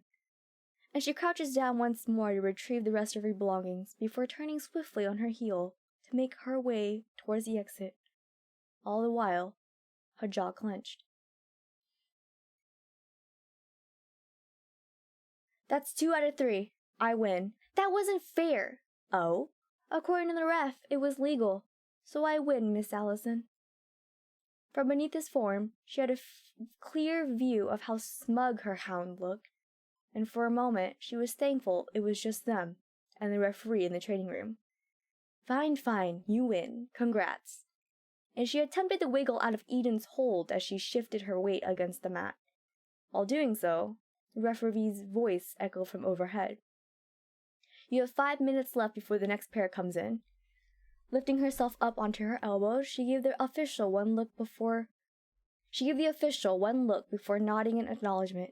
And she crouches down once more to retrieve the rest of her belongings before turning swiftly on her heel to make her way towards the exit. All the while, her jaw clenched. That's 2 out of 3. I win. That wasn't fair. Oh? According to the ref, it was legal. So I win, Miss Allison. From beneath his form, she had a clear view of how smug her hound looked, and for a moment she was thankful it was just them and the referee in the training room. Fine, you win. Congrats. And she attempted to wiggle out of Eden's hold as she shifted her weight against the mat. While doing so, the referee's voice echoed from overhead. You have 5 minutes left before the next pair comes in. Lifting herself up onto her elbows, she gave the official one look before nodding in acknowledgement.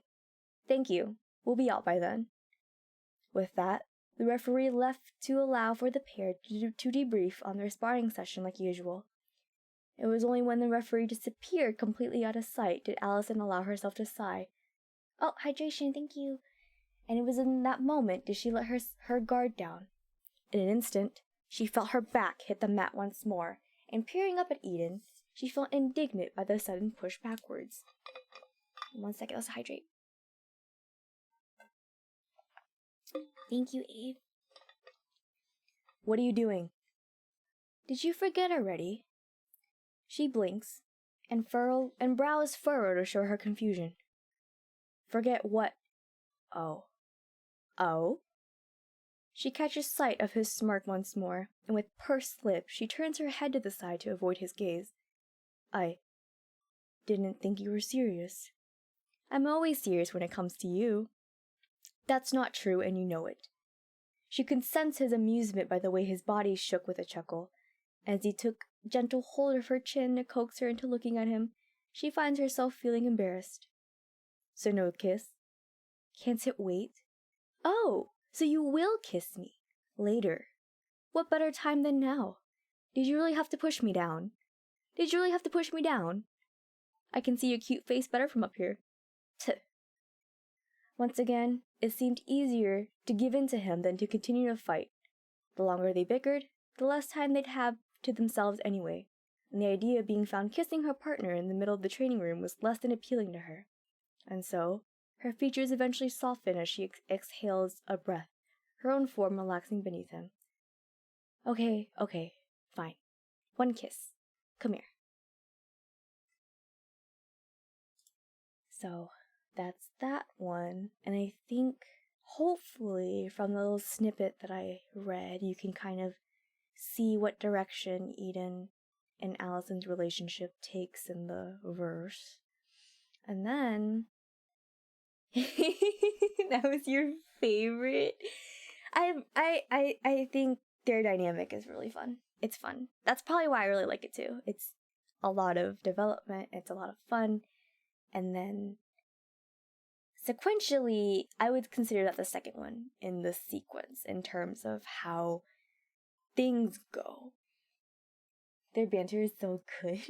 Thank you. We'll be out by then. With that, the referee left to allow for the pair to debrief on their sparring session like usual. It was only when the referee disappeared completely out of sight did Allison allow herself to sigh. Oh, hydration, thank you. And it was in that moment did she let her guard down. In an instant, she felt her back hit the mat once more, and peering up at Eden, she felt indignant by the sudden push backwards. 1 second, let's hydrate. Thank you, Abe. What are you doing? Did you forget already? She blinks, and brows furrow to show her confusion. Forget what? Oh? She catches sight of his smirk once more, and with pursed lips, she turns her head to the side to avoid his gaze. I didn't think you were serious. I'm always serious when it comes to you. That's not true, and you know it. She could sense his amusement by the way his body shook with a chuckle. As he took gentle hold of her chin to coax her into looking at him, she finds herself feeling embarrassed. So no kiss? Can't it wait? Oh, so you will kiss me. Later. What better time than now? Did you really have to push me down? I can see your cute face better from up here. Tuh. Once again, it seemed easier to give in to him than to continue to fight. The longer they bickered, the less time they'd have to themselves anyway, and the idea of being found kissing her partner in the middle of the training room was less than appealing to her. And so, her features eventually soften as she exhales a breath, her own form relaxing beneath him. Okay, fine. 1 kiss. Come here. So, that's that one, and I think, hopefully, from the little snippet that I read, you can kind of see what direction Eden and Allison's relationship takes in the verse. And then... That was your favorite? I think their dynamic is really fun. It's fun. That's probably why I really like it too. It's a lot of development, it's a lot of fun, and then sequentially, I would consider that the second one in the sequence in terms of how things go. Their banter is so good.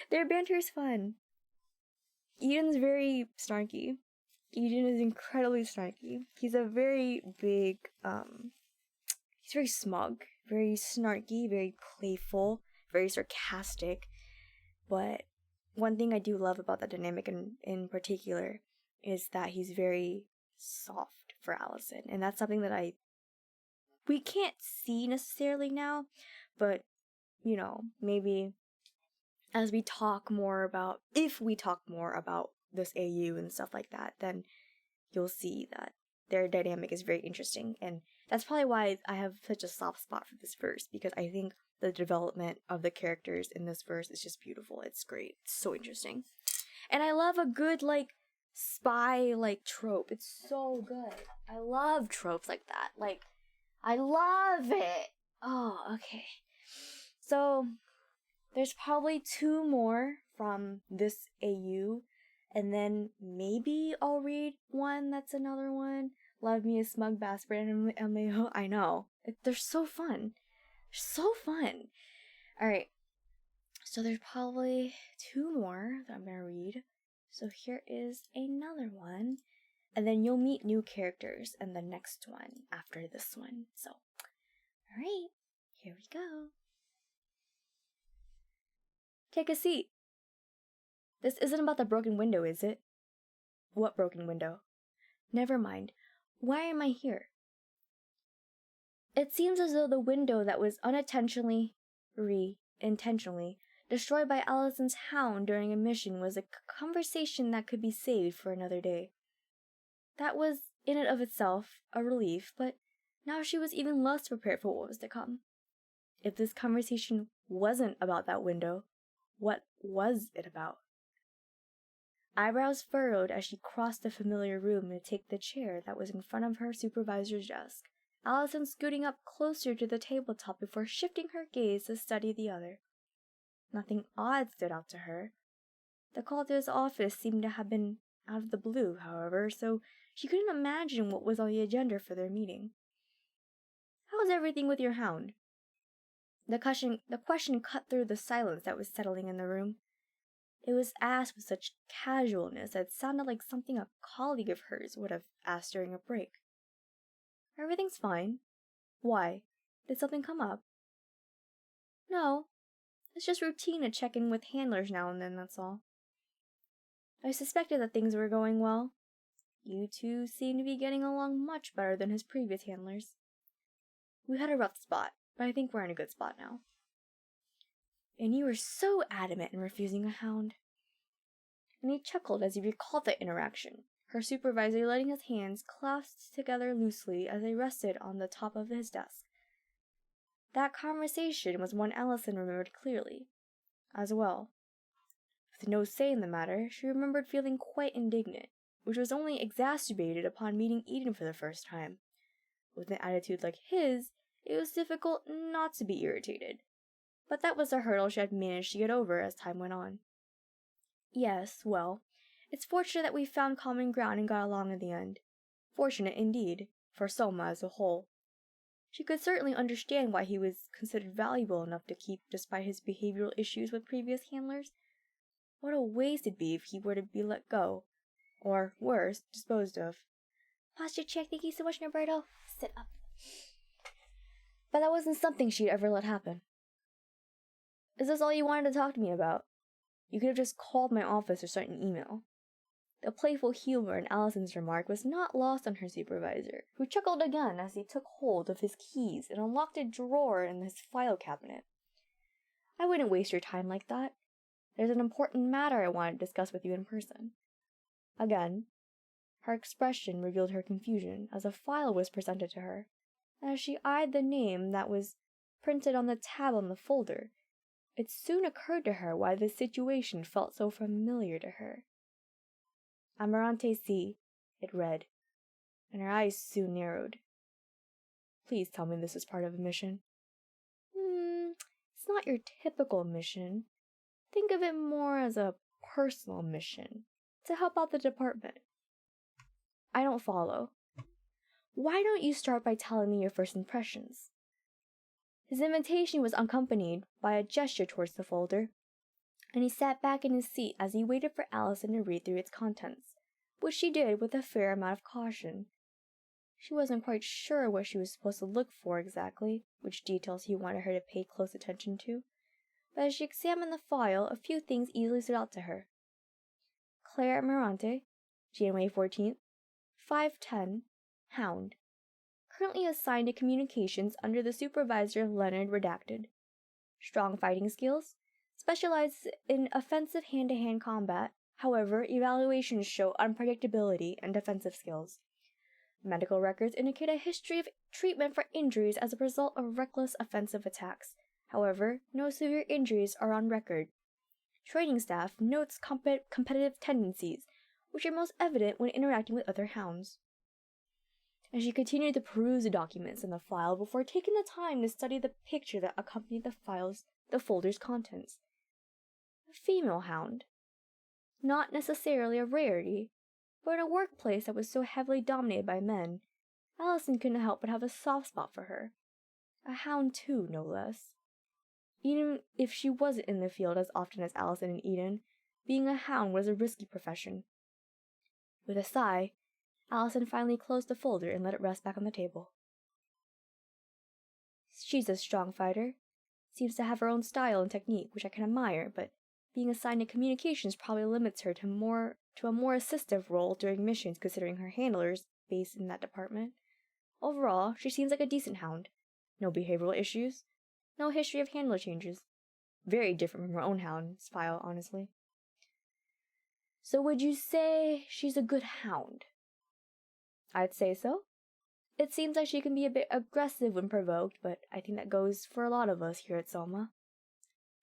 Their banter is fun. Eden's very snarky. Eden is incredibly snarky. He's a very big, he's very smug, very snarky, very playful, very sarcastic. But one thing I do love about that dynamic in particular is that he's very soft for Allison. And that's something that we can't see necessarily now, but, you know, maybe as we talk more about, if we talk more about this AU and stuff like that, then you'll see that their dynamic is very interesting. And that's probably why I have such a soft spot for this verse, because I think the development of the characters in this verse is just beautiful. It's great. It's so interesting. And I love a good, like, spy, like, trope. It's so good. I love tropes like that. Like, I love it. Oh, okay. So, there's probably 2 more from this AU, and then maybe I'll read one that's another one. Love Me a Smug Bastard and LMAO. I know. They're so fun. They're so fun. Alright. So there's probably 2 more that I'm going to read. So here is another one. And then you'll meet new characters in the next one after this one. So, alright. Here we go. Take a seat. This isn't about the broken window, is it? What broken window? Never mind. Why am I here? It seems as though the window that was intentionally destroyed by Allison's hound during a mission was a conversation that could be saved for another day. That was, in and of itself, a relief, but now she was even less prepared for what was to come. If this conversation wasn't about that window, what was it about? Eyebrows furrowed as she crossed the familiar room to take the chair that was in front of her supervisor's desk, Allison scooting up closer to the tabletop before shifting her gaze to study the other. Nothing odd stood out to her. The call to his office seemed to have been out of the blue, however, so she couldn't imagine what was on the agenda for their meeting. "How's everything with your hound?" The question cut through the silence that was settling in the room. It was asked with such casualness that it sounded like something a colleague of hers would have asked during a break. "Everything's fine." "Why? Did something come up?" "No. It's just routine to check in with handlers now and then, that's all." "I suspected that things were going well. You two seem to be getting along much better than his previous handlers." "We had a rough spot, but I think we're in a good spot now." "And you were so adamant in refusing a hound." And he chuckled as he recalled the interaction, her supervisor letting his hands clasped together loosely as they rested on the top of his desk. That conversation was one Allison remembered clearly. As well. With no say in the matter, she remembered feeling quite indignant, which was only exacerbated upon meeting Eden for the first time. With an attitude like his, it was difficult not to be irritated. But that was a hurdle she had managed to get over as time went on. "Yes, well, it's fortunate that we found common ground and got along in the end. Fortunate indeed, for Soma as a whole. She could certainly understand why he was considered valuable enough to keep despite his behavioral issues with previous handlers. What a waste it'd be if he were to be let go, or, worse, disposed of." "Posture check, thank you so much, Norberto. Sit up." But that wasn't something she'd ever let happen. "Is this all you wanted to talk to me about? You could have just called my office or sent an email." The playful humor in Allison's remark was not lost on her supervisor, who chuckled again as he took hold of his keys and unlocked a drawer in his file cabinet. "I wouldn't waste your time like that. There's an important matter I want to discuss with you in person." Again, her expression revealed her confusion as a file was presented to her, and as she eyed the name that was printed on the tab on the folder, it soon occurred to her why this situation felt so familiar to her. "Amarante C," it read, and her eyes soon narrowed. "Please tell me this is part of a mission." It's not your typical mission. Think of it more as a personal mission, to help out the department." I don't follow. Why don't you start by telling me your first impressions? His invitation was accompanied by a gesture towards the folder, and he sat back in his seat as he waited for Allison to read through its contents, which she did with a fair amount of caution. She wasn't quite sure what she was supposed to look for exactly, which details he wanted her to pay close attention to, but as she examined the file, a few things easily stood out to her. Claire Mirante, January 14th, 5:10, Hound. Currently assigned to communications under the supervisor Leonard Redacted. Strong fighting skills. Specializes in offensive hand-to-hand combat. However, evaluations show unpredictability and defensive skills. Medical records indicate a history of treatment for injuries as a result of reckless offensive attacks. However, no severe injuries are on record. Training staff notes competitive tendencies, which are most evident when interacting with other hounds. As she continued to peruse the documents in the file before taking the time to study the picture that accompanied the folder's contents. A female hound. Not necessarily a rarity, but in a workplace that was so heavily dominated by men, Allison couldn't help but have a soft spot for her. A hound too, no less. Even if she wasn't in the field as often as Allison and Eden, being a hound was a risky profession. With a sigh, Allison finally closed the folder and let it rest back on the table. She's a strong fighter. Seems to have her own style and technique, which I can admire, but being assigned to communications probably limits her to a more assistive role during missions considering her handlers based in that department. Overall, she seems like a decent hound. No behavioral issues. No history of handler changes. Very different from her own hound's file, honestly. So would you say she's a good hound? I'd say so. It seems like she can be a bit aggressive when provoked, but I think that goes for a lot of us here at Selma.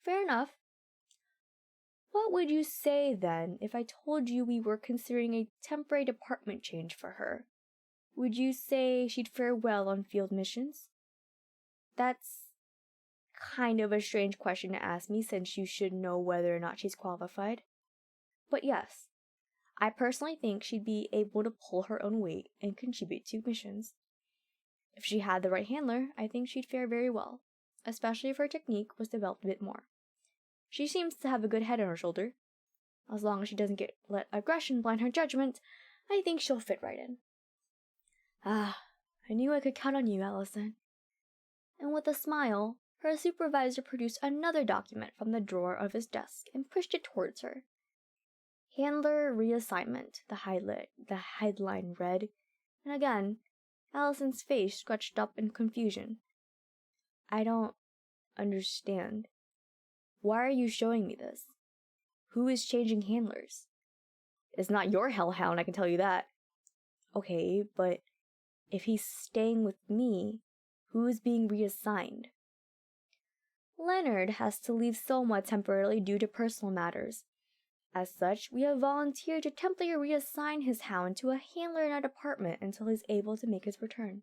Fair enough. What would you say, then, if I told you we were considering a temporary department change for her? Would you say she'd fare well on field missions? That's kind of a strange question to ask me, since you should know whether or not she's qualified. But yes, I personally think she'd be able to pull her own weight and contribute to missions. If she had the right handler, I think she'd fare very well, especially if her technique was developed a bit more. She seems to have a good head on her shoulder. As long as she doesn't let aggression blind her judgment, I think she'll fit right in. I knew I could count on you, Allison. And with a smile, her supervisor produced another document from the drawer of his desk and pushed it towards her. Handler reassignment, the headline read, and again, Allison's face scratched up in confusion. I don't understand. Why are you showing me this? Who is changing handlers? It's not your hellhound, I can tell you that. Okay, but if he's staying with me, who is being reassigned? Leonard has to leave Selma temporarily due to personal matters. As such, we have volunteered to temporarily reassign his hound to a handler in our department until he's able to make his return.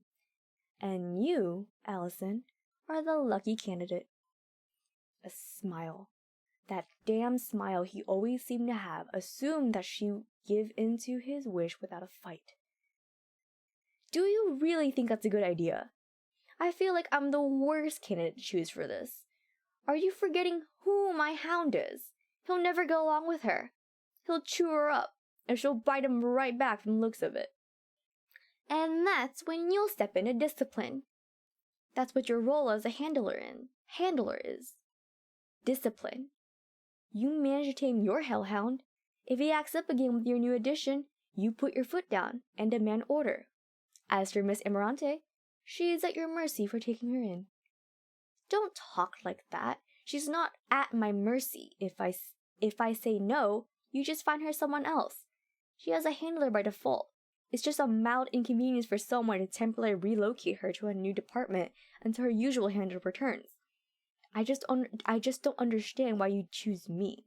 And you, Allison, are the lucky candidate. A smile. That damn smile he always seemed to have assumed that she'd give in to his wish without a fight. Do you really think that's a good idea? I feel like I'm the worst candidate to choose for this. Are you forgetting who my hound is? He'll never go along with her. He'll chew her up, and she'll bite him right back from the looks of it. And that's when you'll step in to discipline. That's what your role as a handler is. Discipline. You manage to tame your hellhound. If he acts up again with your new addition, you put your foot down and demand order. As for Miss Emerante, she is at your mercy for taking her in. Don't talk like that. She's not at my mercy. If I say no, you just find her someone else. She has a handler by default. It's just a mild inconvenience for someone to temporarily relocate her to a new department until her usual handler returns. I just don't understand why you choose me.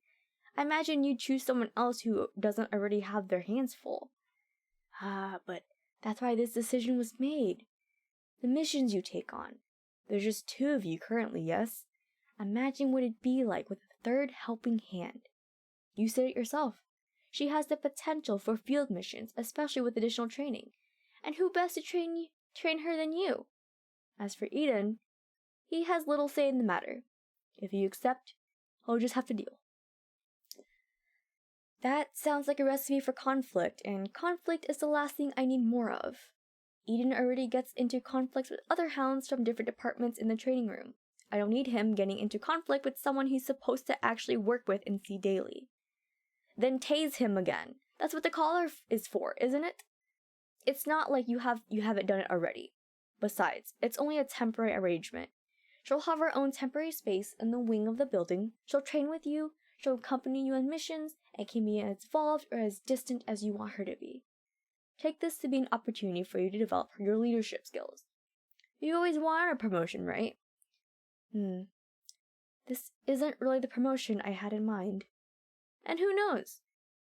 I imagine you choose someone else who doesn't already have their hands full. But that's why this decision was made. The missions you take on. There's just 2 of you currently, yes? Imagine what it'd be like with a 3rd helping hand. You said it yourself. She has the potential for field missions, especially with additional training. And who best to train her than you? As for Eden, he has little say in the matter. If you accept, he'll just have to deal. That sounds like a recipe for conflict, and conflict is the last thing I need more of. Eden already gets into conflicts with other hounds from different departments in the training room. I don't need him getting into conflict with someone he's supposed to actually work with and see daily. Then tase him again. That's what the collar is for, isn't it? It's not like you haven't done it already. Besides, it's only a temporary arrangement. She'll have her own temporary space in the wing of the building. She'll train with you, she'll accompany you on missions, and can be as involved or as distant as you want her to be. Take this to be an opportunity for you to develop your leadership skills. You always wanted a promotion, right? This isn't really the promotion I had in mind. And who knows?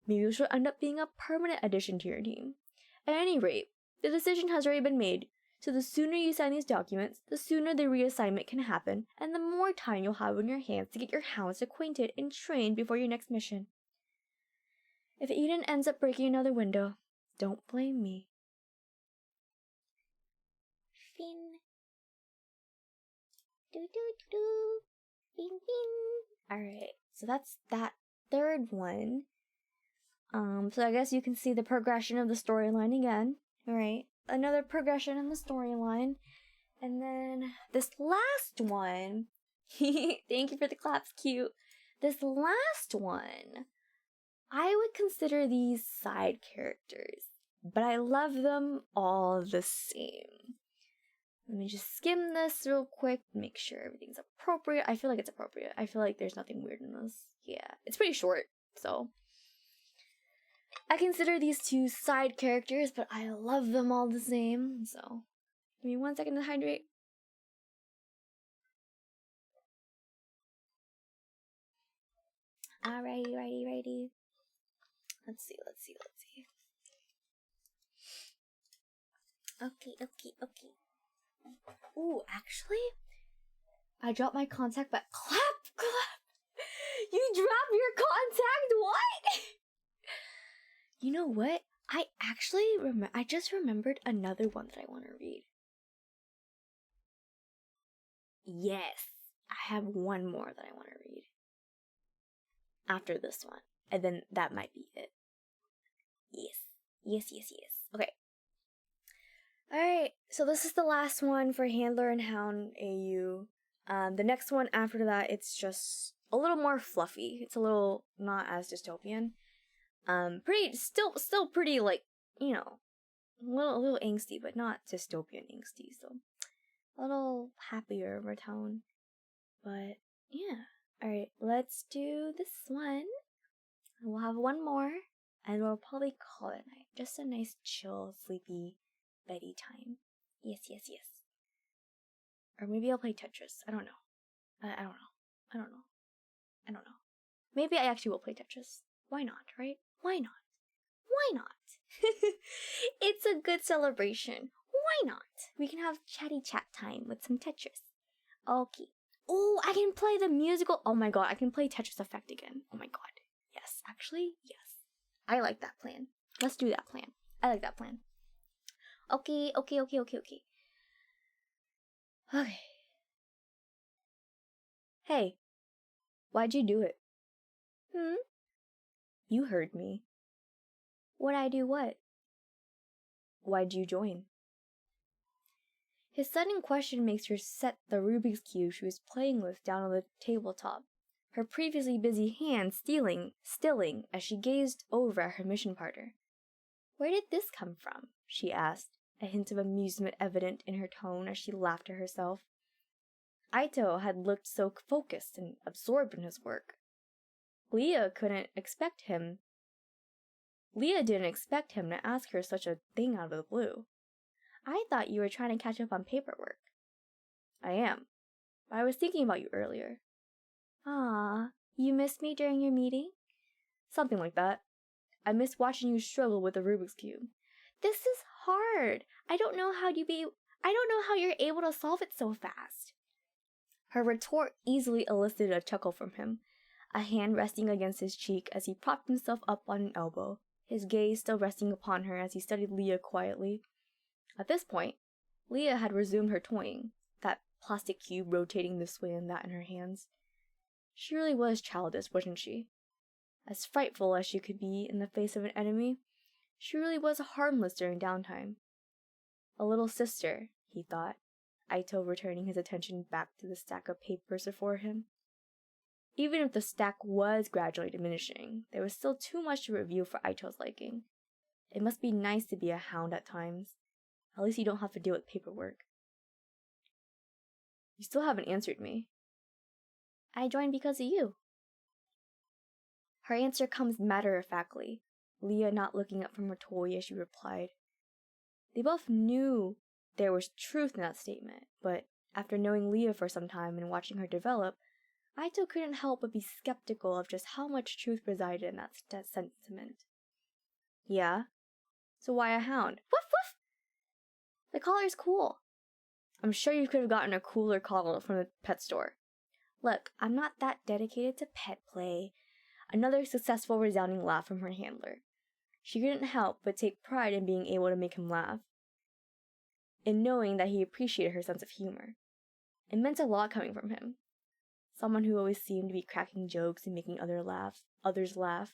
Maybe she'll end up being a permanent addition to your team. At any rate, the decision has already been made, so the sooner you sign these documents, the sooner the reassignment can happen, and the more time you'll have on your hands to get your hounds acquainted and trained before your next mission. If Eden ends up breaking another window, don't blame me. Fin. Do do do. Fin fin. Alright, so that's that third one. So I guess you can see the progression of the storyline again. Alright, another progression in the storyline. And then this last one, thank you for the claps, cute. This last one, I would consider these side characters, but I love them all the same. Let me just skim this real quick, make sure everything's appropriate. I feel like it's appropriate. I feel like there's nothing weird in this. Yeah, it's pretty short, so I consider these two side characters, but I love them all the same, so give me 1 second to hydrate. Righty. Let's see. Okay. Ooh, actually, I dropped my contact, but clap! You dropped your contact? What? You know what? I actually I just remembered another one that I want to read. Yes, I have one more that I want to read. After this one. And then that might be it. Yes. Okay. Alright, so this is the last one for Handler and Hound AU. The next one after that, it's just a little more fluffy. It's a little not as dystopian. Still pretty, like, you know, a little angsty, but not dystopian angsty, so a little happier of a tone. But yeah. Alright, let's do this one. We'll have one more, and we'll probably call it night. Just a nice, chill, sleepy beddy time. Yes. Or maybe I'll play Tetris. I don't know. I don't know. Maybe I actually will play Tetris. Why not, right? Why not? It's a good celebration. Why not? We can have chatty chat time with some Tetris. Okay. Oh, I can play the musical. Oh my god, I can play Tetris Effect again. Oh my god. Yes, actually, yes. I like that plan. Let's do that plan. I like that plan. Okay. Hey, why'd you do it? You heard me. What'd I do what? Why'd you join? His sudden question makes her set the Rubik's Cube she was playing with down on the tabletop, her previously busy hand stilling as she gazed over at her mission partner. Where did this come from? She asked, a hint of amusement evident in her tone as she laughed to herself. Aito had looked so focused and absorbed in his work. Leah didn't expect him to ask her such a thing out of the blue. I thought you were trying to catch up on paperwork. I am. I was thinking about you earlier. Ah, you missed me during your meeting? Something like that. I missed watching you struggle with the Rubik's Cube. This is hard. I don't know how you're able to solve it so fast. Her retort easily elicited a chuckle from him. a hand resting against his cheek as he propped himself up on an elbow, his gaze still resting upon her as he studied Leah quietly. At this point, Leah had resumed her toying, that plastic cube rotating this way and that in her hands. She really was childish, wasn't she? As frightful as she could be in the face of an enemy, she really was harmless during downtime. A little sister, he thought, Aito returning his attention back to the stack of papers before him. Even if the stack was gradually diminishing, there was still too much to review for Aito's liking. It must be nice to be a hound at times. At least you don't have to deal with paperwork. You still haven't answered me. I joined because of you. Her answer comes matter-of-factly, Leah not looking up from her toy as she replied. They both knew there was truth in that statement, but after knowing Leah for some time and watching her develop, Aito couldn't help but be skeptical of just how much truth resided in that sentiment. Yeah? So why a hound? Woof woof! The collar's cool. I'm sure you could have gotten a cooler collar from the pet store. Look, I'm not that dedicated to pet play. Another successful resounding laugh from her handler. She couldn't help but take pride in being able to make him laugh, in knowing that he appreciated her sense of humor. It meant a lot coming from him. Someone who always seemed to be cracking jokes and making others laugh.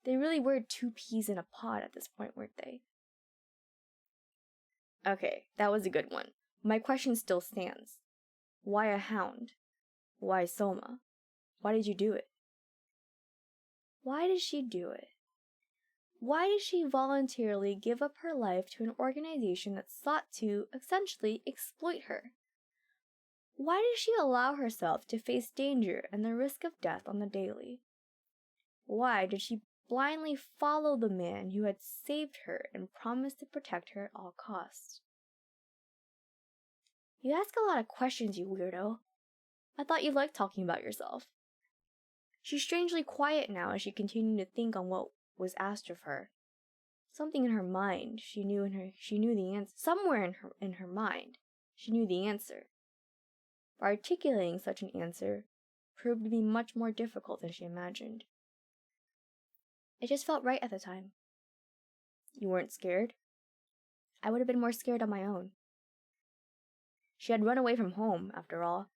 They really were two peas in a pod at this point, weren't they? Okay, that was a good one. My question still stands. Why a hound? Why Soma? Why did you do it? Why did she do it? Why did she voluntarily give up her life to an organization that sought to, essentially, exploit her? Why did she allow herself to face danger and the risk of death on the daily? Why did she blindly follow the man who had saved her and promised to protect her at all costs? You ask a lot of questions, you weirdo. I thought you liked talking about yourself. She's strangely quiet now as she continued to think on what was asked of her. Something in her mind, she knew the answer. Somewhere in her mind, she knew the answer. But articulating such an answer proved to be much more difficult than she imagined. It just felt right at the time. You weren't scared? I would have been more scared on my own. She had run away from home, after all.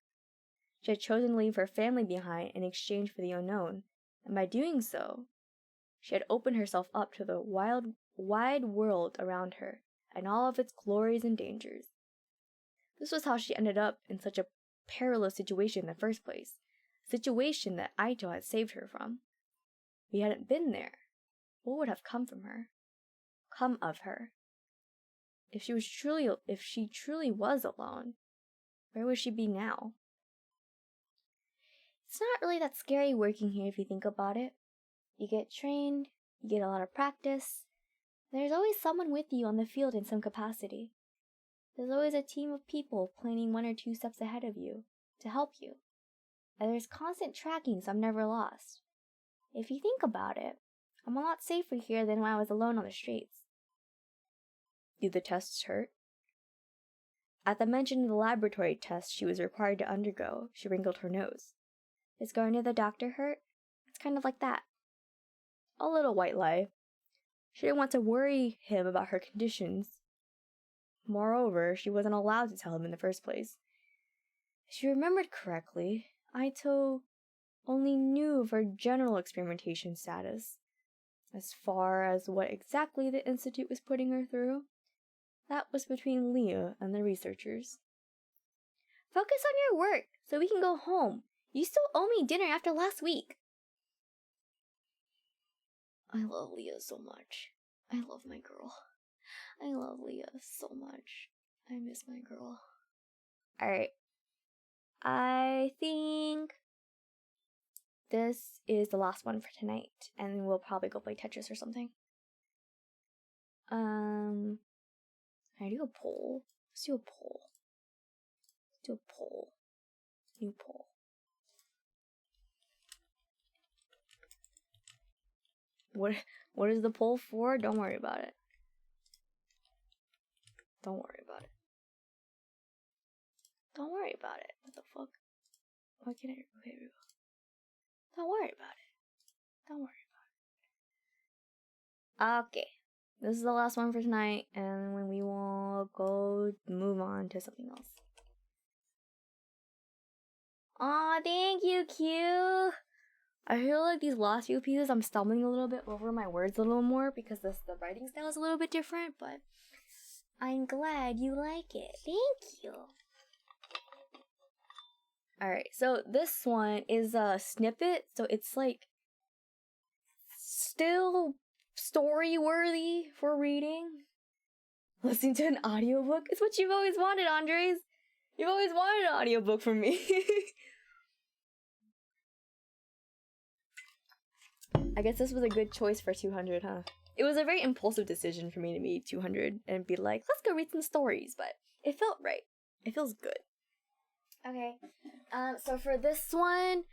She had chosen to leave her family behind in exchange for the unknown, and by doing so, she had opened herself up to the wide world around her, and all of its glories and dangers. This was how she ended up in such a perilous situation in the first place, a situation that Aito had saved her from. If he hadn't been there, what would have come of her? If she truly was alone, where would she be now? It's not really that scary working here if you think about it. You get trained, you get a lot of practice. There's always someone with you on the field in some capacity. There's always a team of people planning 1 or 2 steps ahead of you to help you. And there's constant tracking, so I'm never lost. If you think about it, I'm a lot safer here than when I was alone on the streets. Do the tests hurt? At the mention of the laboratory tests she was required to undergo, she wrinkled her nose. Is going to the doctor hurt? It's kind of like that. A little white lie. She didn't want to worry him about her conditions. Moreover, she wasn't allowed to tell him in the first place. If she remembered correctly, Aito only knew of her general experimentation status. As far as what exactly the Institute was putting her through, that was between Leah and the researchers. Focus on your work, so we can go home. You still owe me dinner after last week. I love Leah so much. I love my girl. I love Leah so much. I miss my girl. Alright. I think this is the last one for tonight, and we'll probably go play Tetris or something. Can I do a poll? Let's do a poll. Let's do a poll. New poll. What is the poll for? Don't worry about it. Don't worry about it. Don't worry about it. What the fuck? Why can't I? Okay, here we go. Don't worry about it. Don't worry about it. Okay. This is the last one for tonight, and when we will go move on to something else. Aw, thank you, Q. I feel like these last few pieces, I'm stumbling a little bit over my words a little more because the writing style is a little bit different, but I'm glad you like it. Thank you. Alright, so this one is a snippet, so it's like still story-worthy for reading. Listening to an audiobook is what you've always wanted, Andres. You've always wanted an audiobook from me. I guess this was a good choice for 200, huh? It was a very impulsive decision for me to meet 200 and be like, let's go read some stories, but it felt right. It feels good. Okay. So for this one,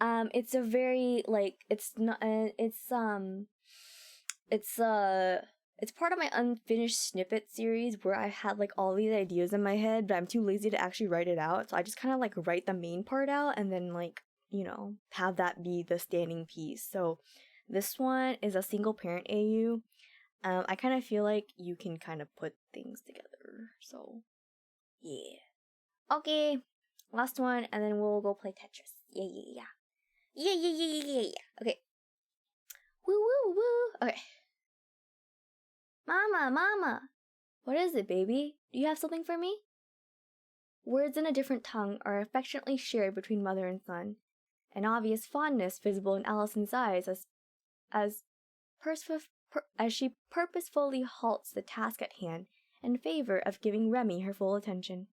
it's a very, like, it's part of my unfinished snippet series where I had like all these ideas in my head, but I'm too lazy to actually write it out. So I just kind of like write the main part out and then like, you know, have that be the standing piece. So this one is a single parent AU. I kind of feel like you can kind of put things together. So yeah. Okay. Last one, and then we'll go play Tetris. Yeah. Okay. Woo. Okay. Mama. What is it, baby? Do you have something for me? Words in a different tongue are affectionately shared between mother and son, an obvious fondness visible in Allison's eyes as she purposefully halts the task at hand in favor of giving Remy her full attention.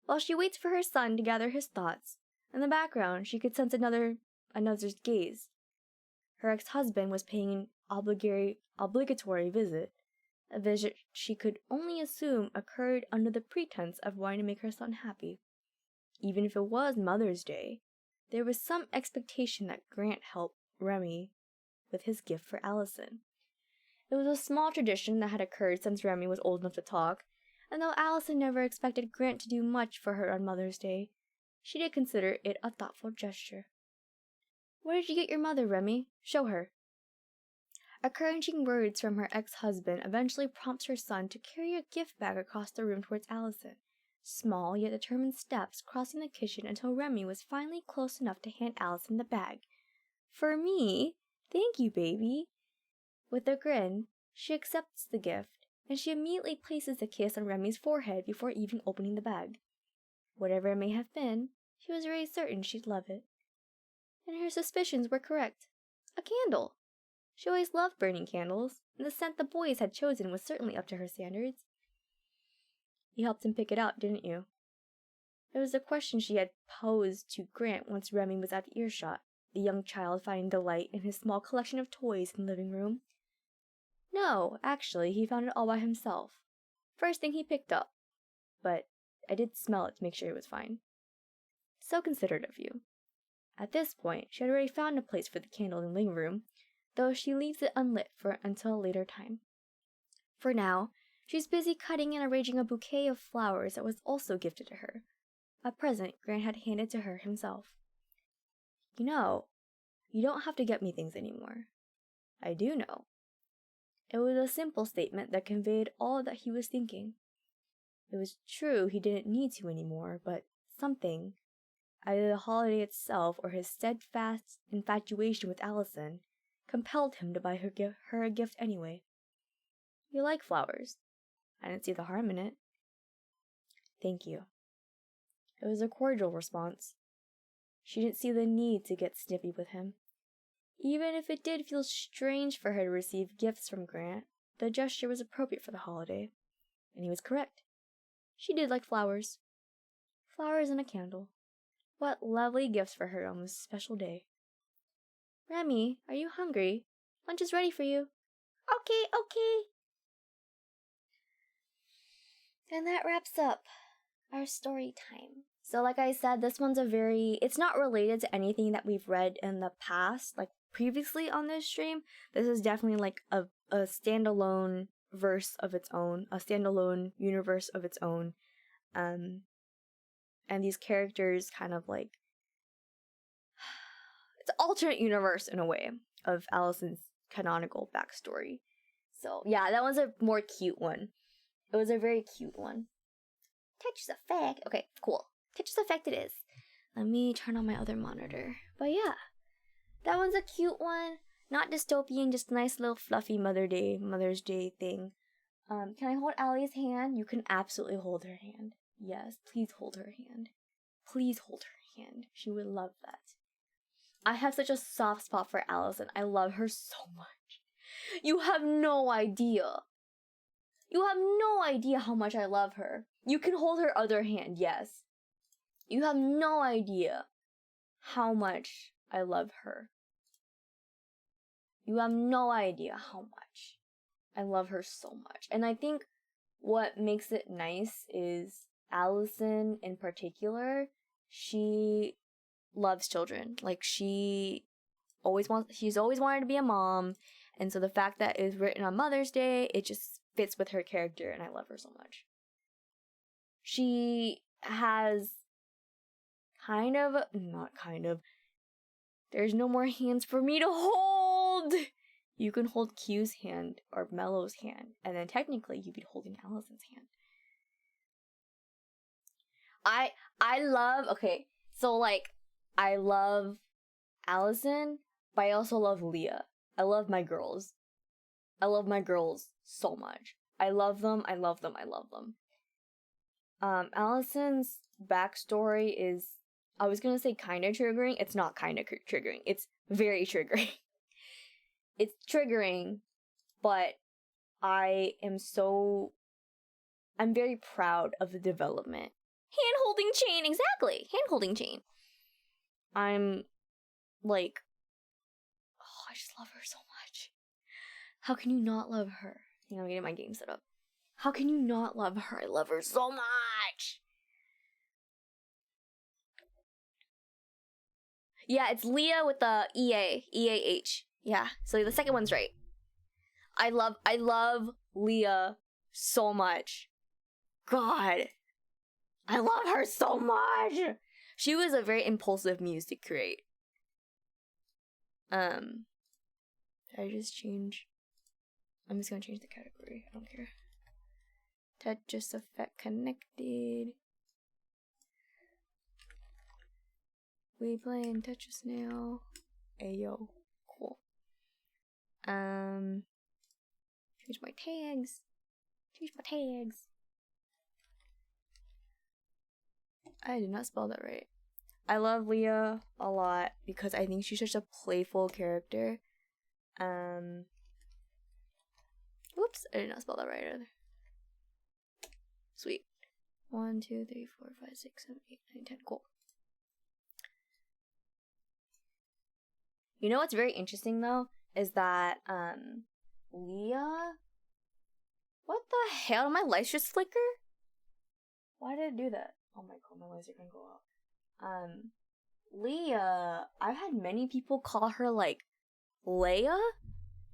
While she waits for her son to gather his thoughts, in the background she could sense another's gaze. Her ex-husband was paying an obligatory visit, a visit she could only assume occurred under the pretense of wanting to make her son happy. Even if it was Mother's Day, there was some expectation that Grant help Remy with his gift for Allison. It was a small tradition that had occurred since Remy was old enough to talk, and though Allison never expected Grant to do much for her on Mother's Day, she did consider it a thoughtful gesture. Where did you get your mother, Remy? Show her. Encouraging words from her ex-husband eventually prompts her son to carry a gift bag across the room towards Allison, small yet determined steps crossing the kitchen until Remy was finally close enough to hand Allison the bag. For me? Thank you, baby. With a grin, she accepts the gift, and she immediately places a kiss on Remy's forehead before even opening the bag. Whatever it may have been, she was very certain she'd love it. And her suspicions were correct. A candle! She always loved burning candles, and the scent the boys had chosen was certainly up to her standards. You helped him pick it out, didn't you? It was a question she had posed to Grant once Remy was out of earshot, the young child finding delight in his small collection of toys in the living room. No, actually, he found it all by himself. First thing he picked up. But I did smell it to make sure it was fine. So considerate of you. At this point, she had already found a place for the candle in the living room, though she leaves it unlit until a later time. For now, she's busy cutting and arranging a bouquet of flowers that was also gifted to her, a present Grant had handed to her himself. You know, you don't have to get me things anymore. I do know. It was a simple statement that conveyed all that he was thinking. It was true he didn't need to anymore, but something, either the holiday itself or his steadfast infatuation with Allison, compelled him to buy her a gift anyway. You like flowers. I didn't see the harm in it. Thank you. It was a cordial response. She didn't see the need to get snippy with him. Even if it did feel strange for her to receive gifts from Grant, the gesture was appropriate for the holiday. And he was correct. She did like flowers. Flowers and a candle. What lovely gifts for her on this special day. Remy, are you hungry? Lunch is ready for you. Okay. And that wraps up our story time. So like I said, this one's it's not related to anything that we've read in the past, like previously on this stream. This is definitely like a standalone verse of its own, a standalone universe of its own. And these characters kind of like, it's alternate universe in a way of Allison's canonical backstory. So yeah, that was a more cute one. It was a very cute one. Tetris Effect. Okay, cool. Tetris Effect it is. Let me turn on my other monitor. But yeah, that one's a cute one. Not dystopian, just a nice little fluffy Mother's Day thing. Can I hold Allie's hand? You can absolutely hold her hand. Yes, please hold her hand. Please hold her hand. She would love that. I have such a soft spot for Allison. I love her so much. You have no idea. You have no idea how much I love her. You can hold her other hand, yes. You have no idea how much I love her. You have no idea how much. I love her so much. And I think what makes it nice is Allison in particular, she loves children. Like she's always wanted to be a mom. And so the fact that it's written on Mother's Day, it just fits with her character and I love her so much. She has there's no more hands for me to hold. You can hold Q's hand or Mellow's hand, and then technically you'd be holding Allison's hand. I love Allison, but I also love Leah. I love my girls. I love my girls so much. I love them. Allison's backstory is, I was gonna say kinda triggering. It's not kinda triggering. It's very triggering. It's triggering, but I'm very proud of the development. Hand-holding chain, exactly. Hand-holding chain. I'm like, oh, I just love her so much. How can you not love her? I'm getting my game set up. How can you not love her? I love her so much. Yeah, it's Leah with the E-A-H. Yeah, so the second one's right. I love Leah so much. God. I love her so much. She was a very impulsive muse to create. Did I just change? I'm just gonna change the category. I don't care. Tetris Effect connected. We playing Tetris now. Ayo. Cool. Change my tags. I did not spell that right. I love Leah a lot because I think she's such a playful character. Whoops, I did not spell that right either. Sweet. 1, 2, 3, 4, 5, 6, 7, 8, 9, 10. Cool. You know what's very interesting though is that Leah. What the hell? Did my lights just flicker? Why did it do that? Oh my god, my lights are gonna go out. Leah, I've had many people call her like Leia,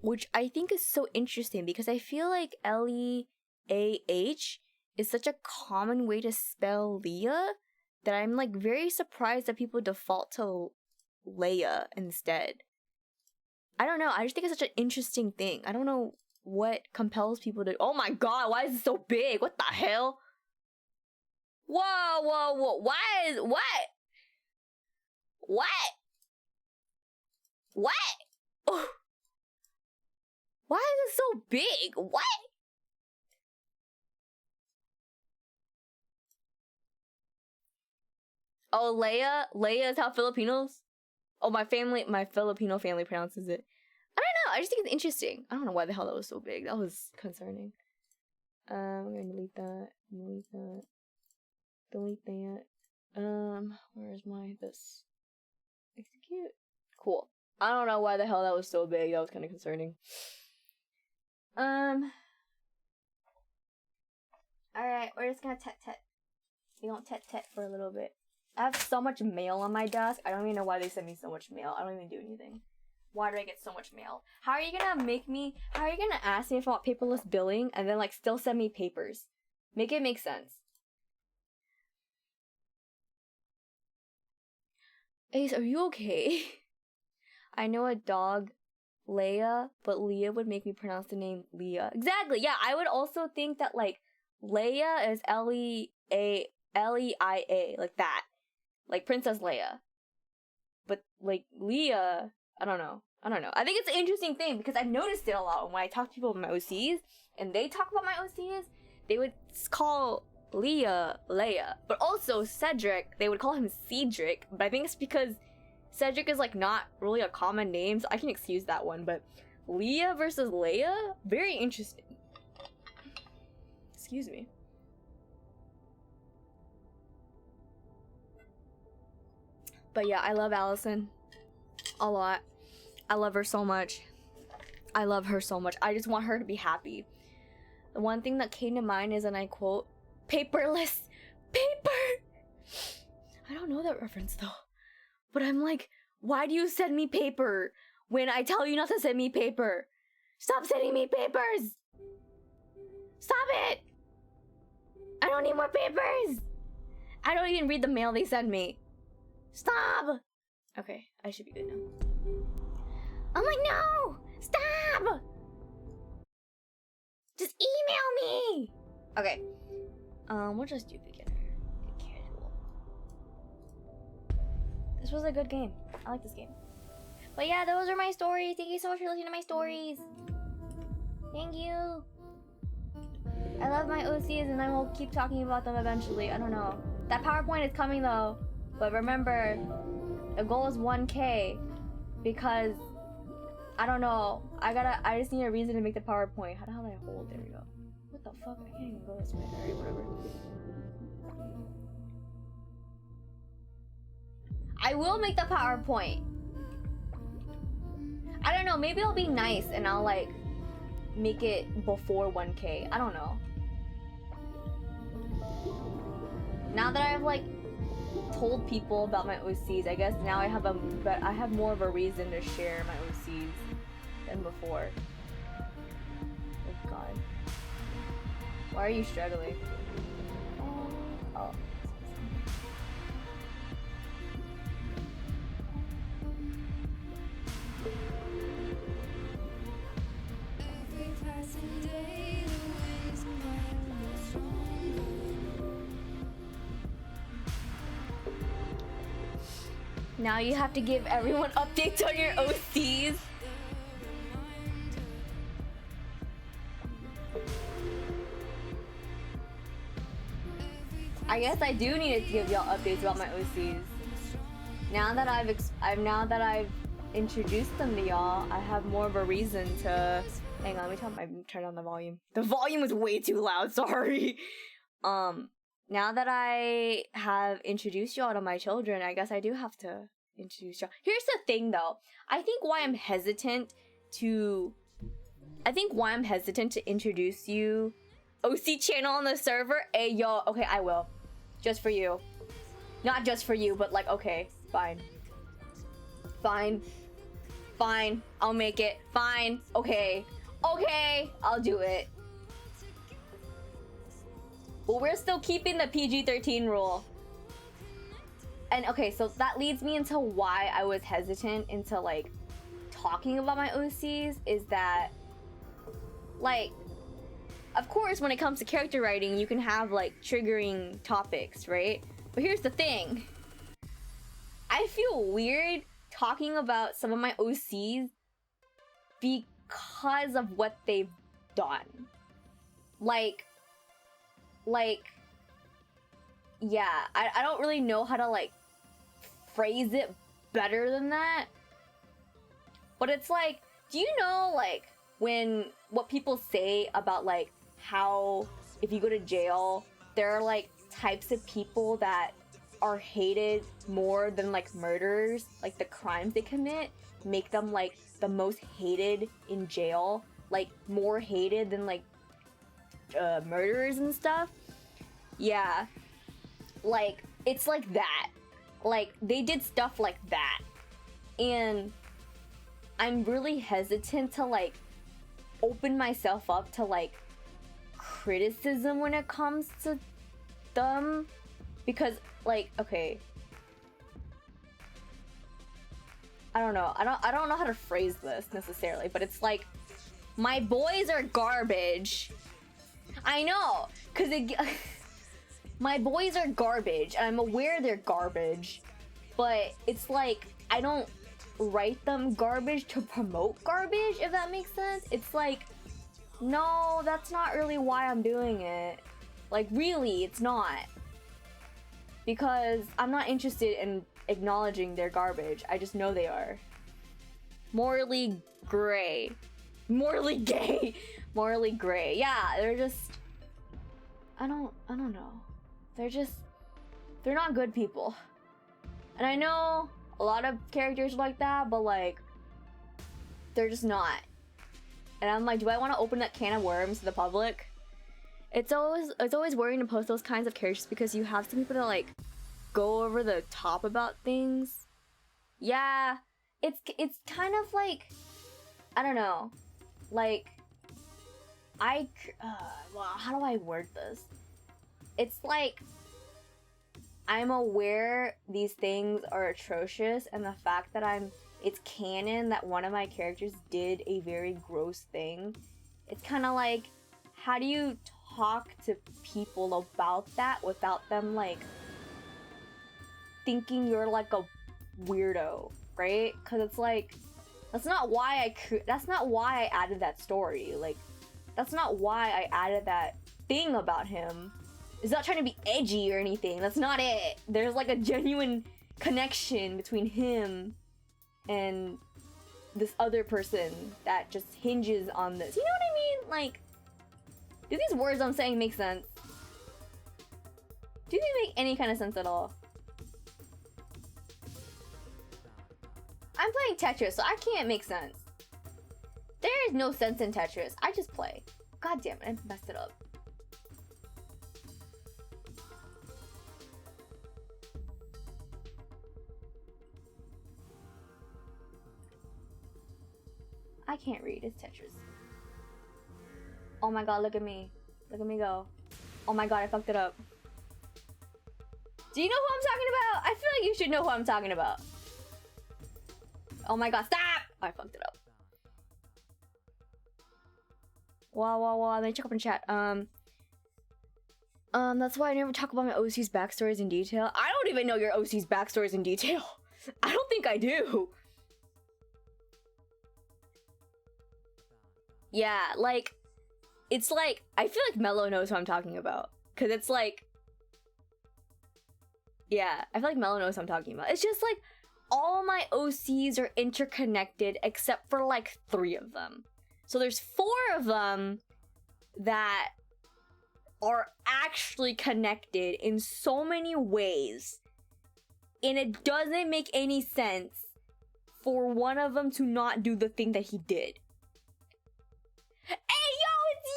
which I think is so interesting because I feel like Leah is such a common way to spell Leah that I'm like very surprised that people default to Leia instead. I don't know, I just think it's such an interesting thing. I don't know what compels people to. Oh my god, why is it so big? What the hell? Whoa. What? Oh. Why is it so big? What? Oh, Leia is how Filipinos. Oh, my Filipino family pronounces it. I don't know. I just think it's interesting. I don't know why the hell that was so big. That was concerning. I'm gonna delete that. Delete that. Where's this? Execute. Cool. I don't know why the hell that was so big. That was kind of concerning. Alright, we're just gonna tet. We don't tet for a little bit. I have so much mail on my desk. I don't even know why they send me so much mail. I don't even do anything. Why do I get so much mail? How are you gonna ask me if I want paperless billing and then like still send me papers? Make it make sense. Ace, are you okay? I know a dog, Leia, but Leah would make me pronounce the name Leah. Exactly. Yeah, I would also think that like Leia is Leia, like that, like Princess Leia. But like Leah, I don't know. I think it's an interesting thing because I've noticed it a lot when I talk to people about my OCs and they talk about my OCs. They would call Leah Leia, but also Cedric, they would call him Cedric. But I think it's because Cedric is like not really a common name, so I can excuse that one. But Leah versus Leia, very interesting. Excuse me. But yeah, I love Allison a lot. I love her so much. I love her so much. I just want her to be happy. The one thing that came to mind is, and I quote, paperless paper. I don't know that reference though. But I'm like, why do you send me paper when I tell you not to send me paper? Stop sending me papers. Stop it. I don't need more papers. I don't even read the mail they send me. Stop. Okay, I should be good now. I'm like, no! Stop! Just email me! Okay. We'll just do beginner. Casual. This was a good game. I like this game. But yeah, those are my stories. Thank you so much for listening to my stories. Thank you. I love my OCs and I will keep talking about them eventually. I don't know. That PowerPoint is coming though. But remember, the goal is 1K. Because I don't know. I just need a reason to make the PowerPoint. How the hell did I hold? There we go. What the fuck? I can't even go this way. Alright, whatever. I will make the PowerPoint. I don't know. Maybe I'll be nice and I'll like make it before 1K. I don't know. Now that I've like told people about my OCs, I guess now I have more of a reason to share my OCs than before. Oh god. Why are you struggling? Oh. Now you have to give everyone updates on your OCs. I guess I do need to give y'all updates about my OCs. Now that I've introduced them to y'all, I have more of a reason to. Hang on, let me turn down the volume. The volume was way too loud. Sorry. Now that I have introduced y'all to my children, I guess I do have to introduce y'all. Here's the thing though. I think why I'm hesitant to introduce you OC channel on the server. Hey yo, okay, I will. Just for you. Not just for you, but like, okay, fine. Fine. Fine. I'll make it. Fine. Okay. Okay, I'll do it. But we're still keeping the PG-13 rule. And okay, so that leads me into why I was hesitant into like talking about my OCs is that like, of course, when it comes to character writing, you can have like triggering topics, right? But here's the thing. I feel weird talking about some of my OCs because of what they've done. Like, yeah, I don't really know how to like phrase it better than that. But it's like, do you know like what people say about like how if you go to jail, there are like types of people that are hated more than like murderers, like the crimes they commit make them like the most hated in jail, like more hated than like murderers and stuff. Yeah, like it's like that, like they did stuff like that, and I'm really hesitant to like open myself up to like criticism when it comes to them, because like, okay, I don't know. I don't know how to phrase this necessarily, but it's like my boys are garbage. I know, cause my boys are garbage, and I'm aware they're garbage, but it's like I don't write them garbage to promote garbage, if that makes sense. It's like, no, that's not really why I'm doing it. Like, really, it's not. Because I'm not interested in acknowledging their garbage. I just know they are. Morally gray. Morally gay. Morally gray. Yeah, they're just... I don't know. They're not good people. And I know a lot of characters like that, but like, they're just not. And I'm like, do I want to open that can of worms to the public? It's always worrying to post those kinds of characters because you have some people that like go over the top about things. Yeah, it's kind of like, I don't know, like well, how do I word this? It's like, I'm aware these things are atrocious, and the fact that it's canon that one of my characters did a very gross thing. It's kind of like, how do you talk to people about that without them like thinking you're like a weirdo, right? Because it's like, that's not why I added that story. Like, that's not why I added that thing about him. It's not trying to be edgy or anything. That's not it. There's like a genuine connection between him and this other person that just hinges on this. You know what I mean? Like, do these words I'm saying make sense? Do they make any kind of sense at all? I'm playing Tetris, so I can't make sense. There is no sense in Tetris. I just play. God damn it, I messed it up. I can't read, it's Tetris. Oh my god, look at me. Look at me go. Oh my god, I fucked it up. Do you know who I'm talking about? I feel like you should know who I'm talking about. Oh my god, stop! Oh, I fucked it up. Wow, let me check up in chat. That's why I never talk about my OC's backstories in detail. I don't even know your OC's backstories in detail. I don't think I do. Yeah, like, it's like, I feel like Mello knows who I'm talking about. Cause it's like, yeah, I feel like Mello knows what I'm talking about. It's just like, all my OCs are interconnected except for like 3 of them. So there's 4 of them that are actually connected in so many ways. And it doesn't make any sense for one of them to not do the thing that he did. Hey, yo, it's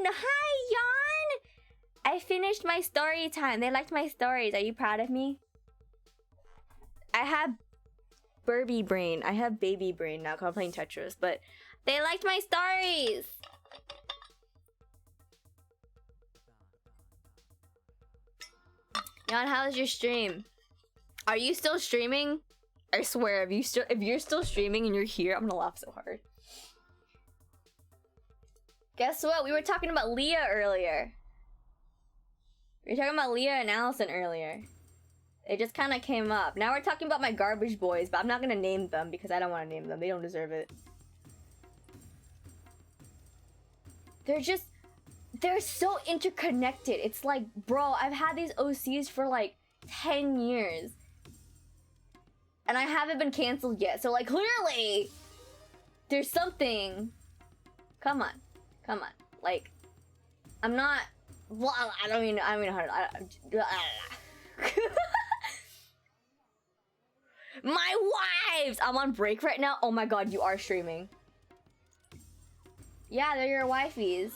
Yon! Hi, Yon! I finished my story time. They liked my stories. Are you proud of me? I have Birdie brain. I have baby brain now because I'm playing Tetris, but they liked my stories! Yon, how's your stream? Are you still streaming? I swear, if you're still streaming and you're here, I'm gonna laugh so hard. Guess what? We were talking about Leah earlier. We were talking about Leah and Allison earlier. It just kind of came up. Now we're talking about my garbage boys, but I'm not gonna name them because I don't want to name them. They don't deserve it. They're so interconnected. It's like, bro, I've had these OCs for like 10 years. And I haven't been canceled yet. So like, clearly, there's something. Come on. Like, I'm not, well, I don't even know how to, my wives! I'm on break right now. Oh my god, you are streaming. Yeah, they're your wifeys.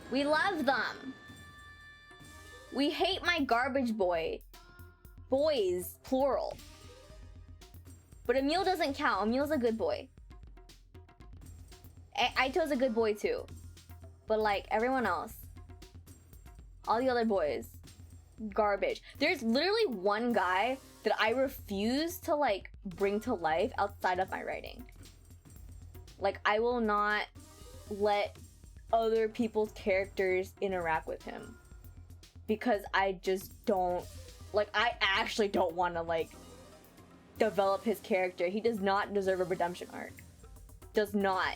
We love them. We hate my garbage boy. Boys, plural. But Emil doesn't count. Emil's a good boy. Aito's a good boy too. But like, everyone else. All the other boys. Garbage. There's literally one guy that I refuse to like bring to life outside of my writing. Like, I will not let other people's characters interact with him because I just don't, like, I actually don't want to like develop his character. He does not deserve a redemption arc. Does not.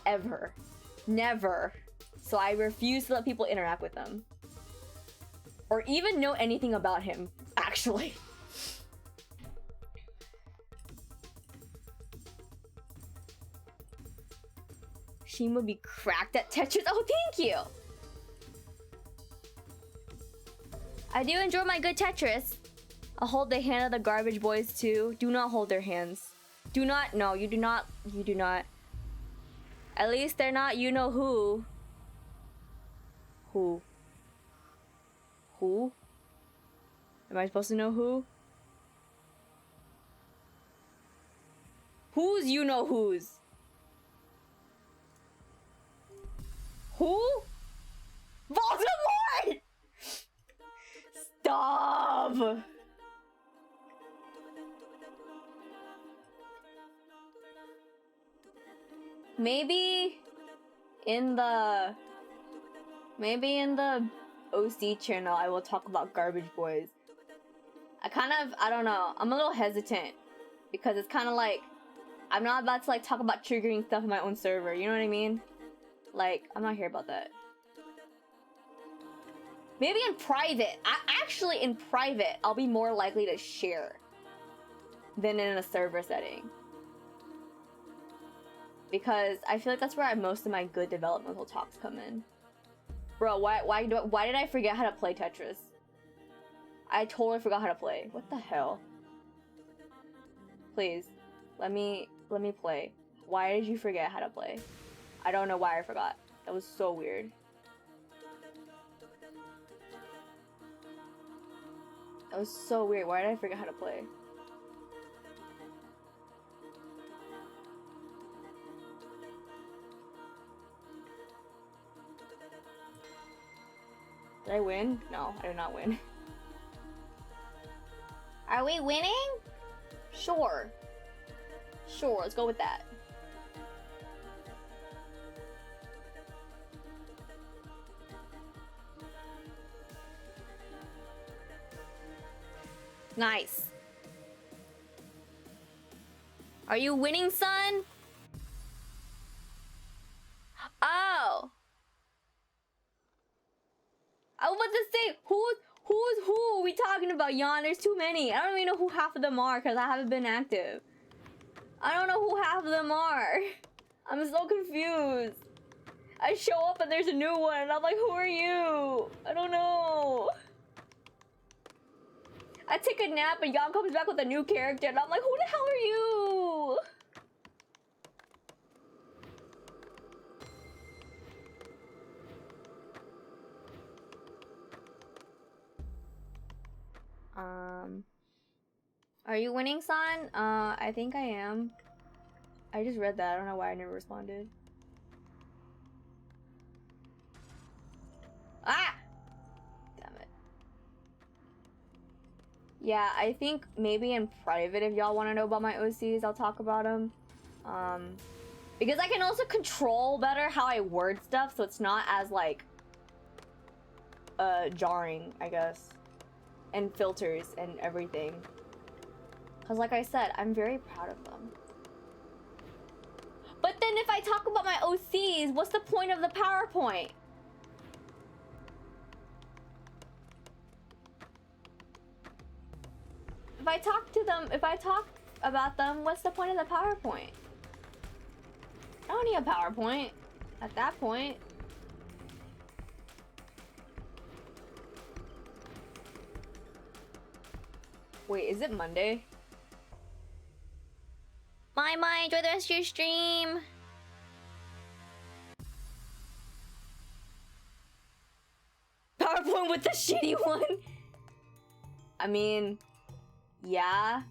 Ever. Never. So I refuse to let people interact with him. Or even know anything about him, actually. Shima be cracked at Tetris. Oh, thank you! I do enjoy my good Tetris. I'll hold the hand of the garbage boys too. Do not hold their hands. Do not. No, you do not. You do not. At least they're not you know who. Who? Who? Am I supposed to know who? Who's you know who's? Who? Voldemort! Stop! Maybe in the OC channel I will talk about Garbage Boys. I don't know. I'm a little hesitant because it's kind of like I'm not about to like talk about triggering stuff in my own server. You know what I mean? Like, I'm not here about that. Maybe in private. Actually, in private, I'll be more likely to share than in a server setting. Because I feel like that's where most of my good developmental talks come in. Bro, why did I forget how to play Tetris? I totally forgot how to play. What the hell? Please, let me play. Why did you forget how to play? I don't know why I forgot. That was so weird. That was so weird. Why did I forget how to play? Did I win? No, I did not win. Are we winning? Sure. Sure, let's go with that. Nice. Are you winning, son? Oh. I was about to say, who's who are we talking about, Jan? There's too many. I don't even know who half of them are because I haven't been active. I don't know who half of them are. I'm so confused. I show up and there's a new one and I'm like, who are you? I don't know. I take a nap and Jan comes back with a new character and I'm like, who the hell are you? Are you winning, son? I think I am. I just read that. I don't know why I never responded. Ah! Damn it. Yeah, I think maybe in private, if y'all want to know about my OCs, I'll talk about them. Because I can also control better how I word stuff, so it's not as, like, jarring, I guess. And filters and everything. Because like I said, I'm very proud of them. But then if I talk about my OCs, what's the point of the PowerPoint? If I talk about them, what's the point of the PowerPoint? I don't need a PowerPoint at that point. Wait, is it Monday? Bye, enjoy the rest of your stream. PowerPoint with the shitty one. I mean, yeah.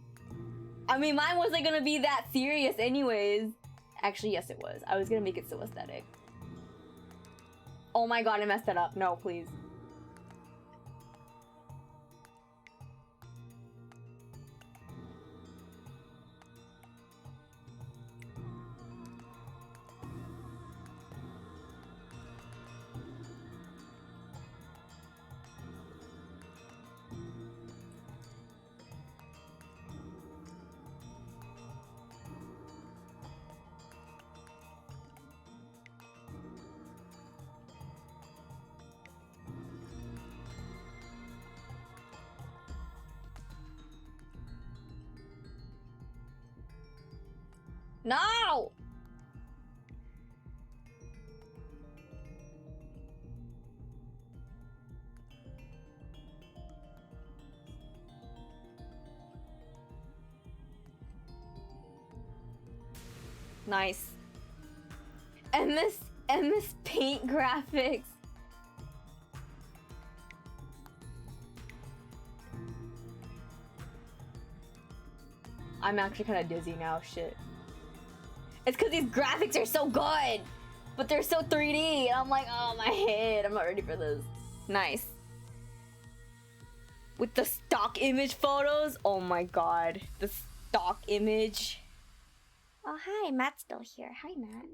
I mean, mine wasn't gonna be that serious anyways. Actually, yes it was. I was gonna make it so aesthetic. Oh my god, I messed that up. No, please. No! Nice. MS Paint graphics. I'm actually kind of dizzy now, shit. It's because these graphics are so good, but they're so 3D, and I'm like, oh, my head, I'm not ready for this. Nice. With the stock image photos, oh my god, the stock image. Oh, hi, Matt's still here. Hi, Matt.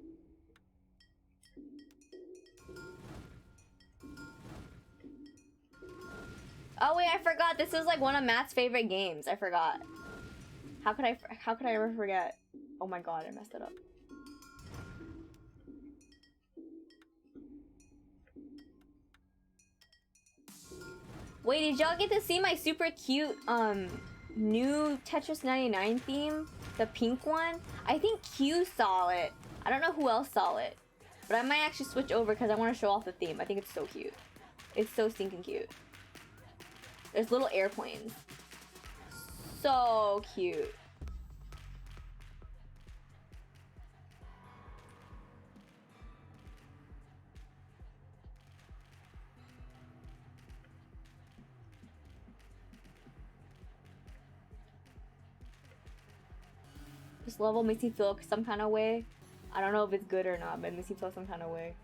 Oh wait, I forgot. This is like one of Matt's favorite games. I forgot. How could I ever forget? Oh my god, I messed it up. Wait, did y'all get to see my super cute new Tetris 99 theme? The pink one? I think Q saw it. I don't know who else saw it. But I might actually switch over because I want to show off the theme. I think it's so cute. It's so stinking cute. There's little airplanes. So cute. This level makes me feel some kind of way. I don't know if it's good or not, but it makes me feel some kind of way.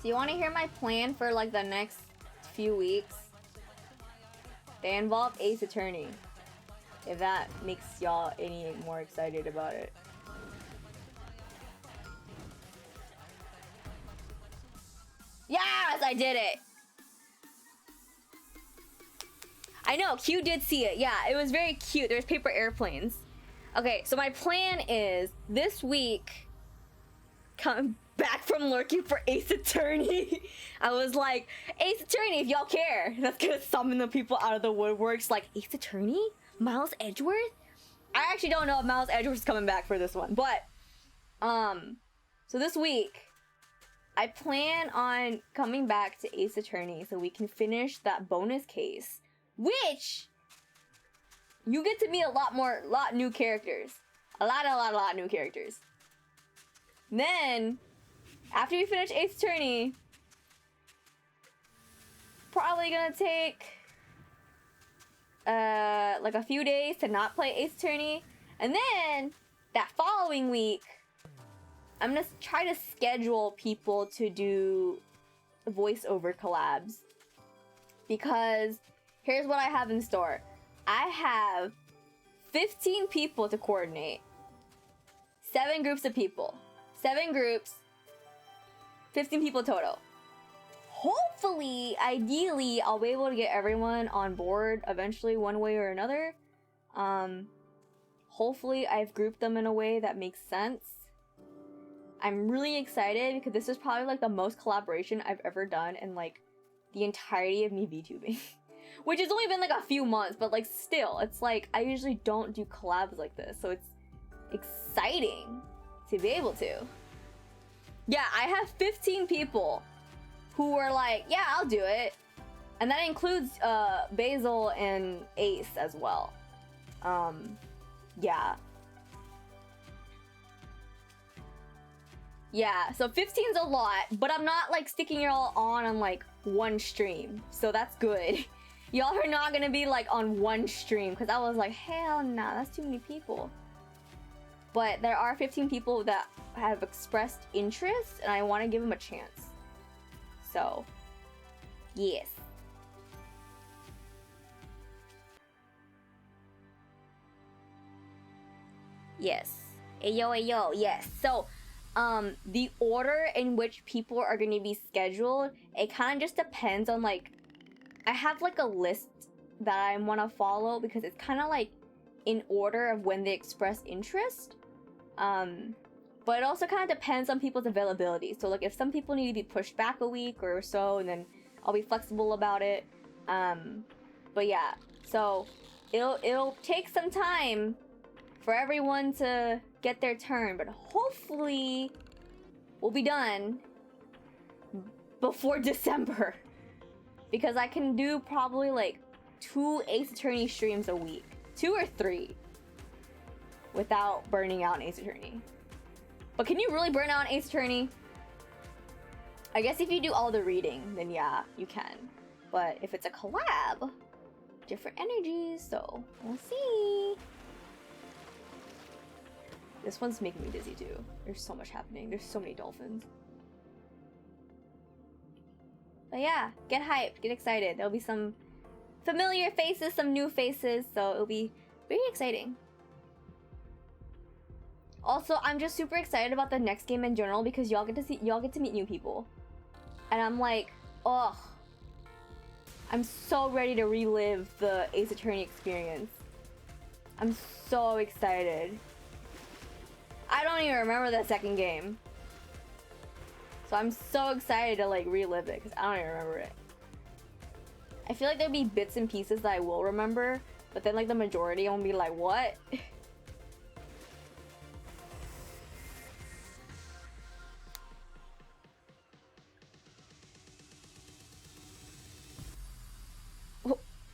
So you want to hear my plan for like the next few weeks? They involve Ace Attorney. If that makes y'all any more excited about it. Yes, I did it! I know, Q did see it. Yeah, it was very cute. There's paper airplanes. Okay, so my plan is this week, coming back from lurking for Ace Attorney. I was like, Ace Attorney, if y'all care. That's gonna summon the people out of the woodworks. Like, Ace Attorney? Miles Edgeworth? I actually don't know if Miles Edgeworth is coming back for this one, but so this week I plan on coming back to Ace Attorney so we can finish that bonus case, which you get to meet a lot new characters. A lot new characters. Then, after we finish Ace Attorney, probably gonna take like a few days to not play Ace Attorney, and then that following week I'm gonna try to schedule people to do voiceover collabs, because here's what I have in store. I have 15 people to coordinate. 7 groups of people. 7 groups. 15 people total. Hopefully, ideally, I'll be able to get everyone on board eventually, one way or another. Hopefully, I've grouped them in a way that makes sense. I'm really excited because this is probably like the most collaboration I've ever done in like the entirety of me VTubing. Which has only been like a few months, but like still, it's like I usually don't do collabs like this, so it's exciting to be able to. Yeah, I have 15 people who were like, yeah, I'll do it. And that includes Basil and Ace as well. Yeah. Yeah, so 15's a lot, but I'm not like sticking y'all on like one stream, so that's good. Y'all are not gonna be like on one stream, because I was like, hell nah, that's too many people. But there are 15 people that have expressed interest, and I want to give them a chance. So, yes. Yes. Ayo, yes. So, the order in which people are going to be scheduled, it kind of just depends on like, I have like a list that I want to follow because it's kind of like in order of when they express interest. But But it also kind of depends on people's availability. So like if some people need to be pushed back a week or so, and then I'll be flexible about it. But yeah, so it'll take some time for everyone to get their turn, but hopefully we'll be done before December. Because I can do probably like 2 Ace Attorney streams a week. 2 or 3. Without burning out an Ace Attorney. But can you really burn out an Ace Attorney? I guess if you do all the reading, then yeah, you can. But if it's a collab, different energies, so we'll see. This one's making me dizzy too. There's so much happening. There's so many dolphins. But yeah, get hyped, get excited. There'll be some familiar faces, some new faces, so it'll be very exciting. Also, I'm just super excited about the next game in general because y'all get to meet new people. And I'm like, ugh. I'm so ready to relive the Ace Attorney experience. I'm so excited. I don't even remember the second game. So I'm so excited to like relive it because I don't even remember it. I feel like there'll be bits and pieces that I will remember, but then like the majority won't be like, what?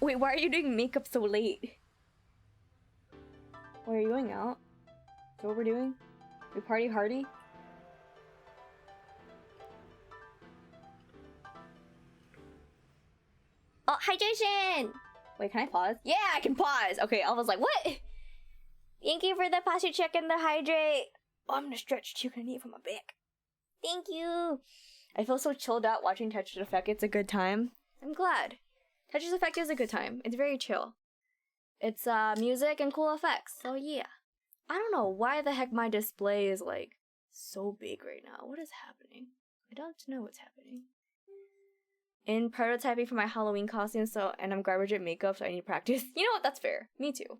Wait, why are you doing makeup so late? Why are you going out? Is that what we're doing? We party hardy? Oh, hydration! Wait, can I pause? Yeah, I can pause! Okay, I was like, what? Thank you for the posture check and the hydrate. Oh, I'm gonna stretch too, I need it for my back. Thank you! I feel so chilled out watching Tetris Effect. It's a good time. I'm glad. Tetris Effect is a good time. It's very chill. It's music and cool effects, so yeah. I don't know why the heck my display is like so big right now. What is happening? I don't know what's happening. In prototyping for my Halloween costume, and I'm garbage at makeup, so I need practice. You know what? That's fair. Me too.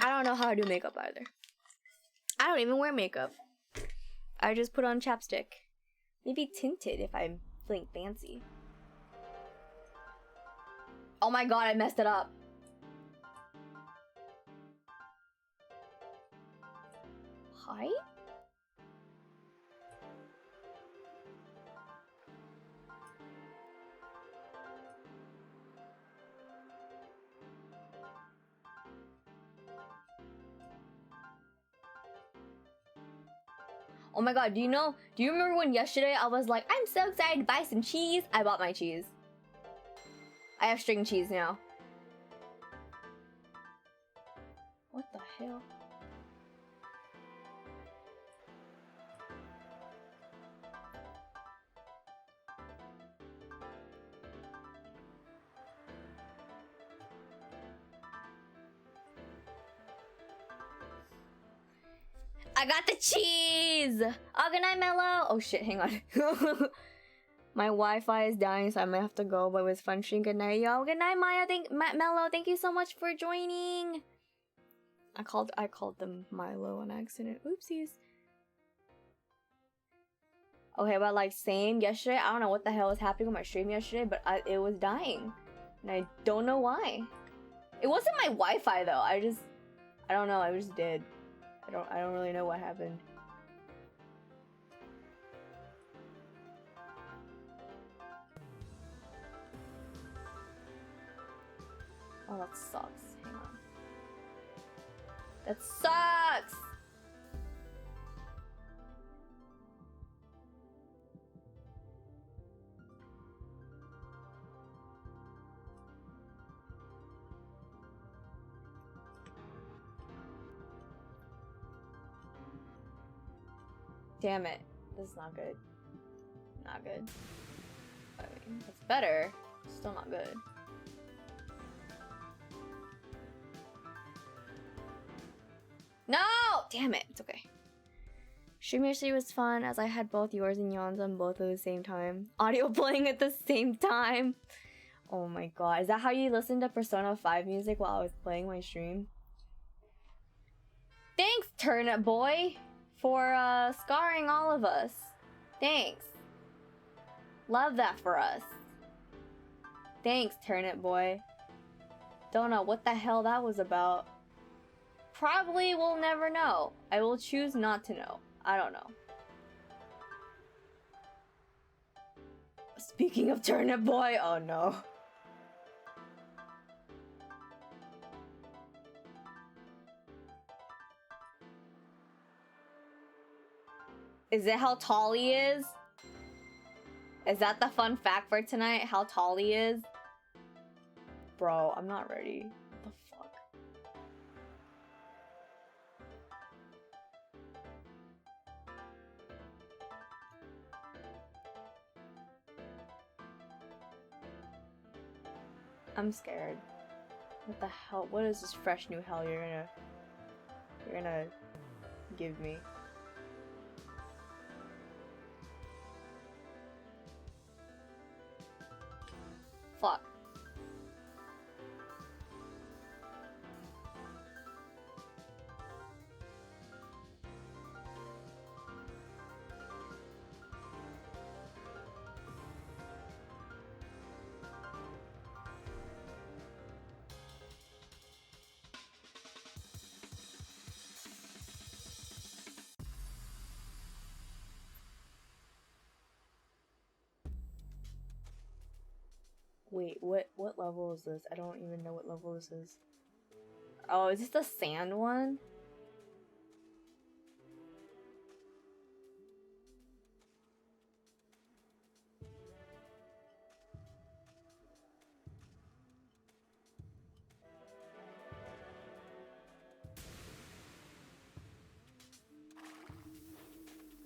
I don't know how to do makeup either. I don't even wear makeup. I just put on chapstick. Maybe tinted if I'm feeling fancy. Oh my god, I messed it up. Hi? Oh my god, do you remember when yesterday I was like, I'm so excited to buy some cheese? I bought my cheese. I have string cheese now. What the hell? I got the cheese! Oh, good night, Mello! Oh shit, hang on. My Wi-Fi is dying, so I might have to go, but it was fun stream. Good night, y'all. Good night, Maya. Mello, thank you so much for joining. I called them Milo on accident. Oopsies. Okay, but like same yesterday, I don't know what the hell was happening with my stream yesterday, but it was dying. And I don't know why. It wasn't my Wi-Fi though. I don't know, I just did. I don't really know what happened. Oh, that sucks. Hang on. That sucks! Damn it. This is not good. Not good. I mean, it's better. Still not good. No! Damn it. It's okay. Stream yesterday was fun as I had both yours and Yawns on both at the same time. Audio playing at the same time. Oh my god. Is that how you listened to Persona 5 music while I was playing my stream? Thanks, Turnip Boy, for scarring all of us. Thanks. Love that for us. Thanks, Turnip Boy. Don't know what the hell that was about. Probably will never know. I will choose not to know. I don't know. Speaking of Turnip Boy, oh no. Is it how tall he is? Is that the fun fact for tonight? How tall he is? Bro, I'm not ready. What the fuck? I'm scared. What the hell? What is this fresh new hell you're gonna give me? Fuck. Wait, what level is this? I don't even know what level this is. Oh, is this the sand one?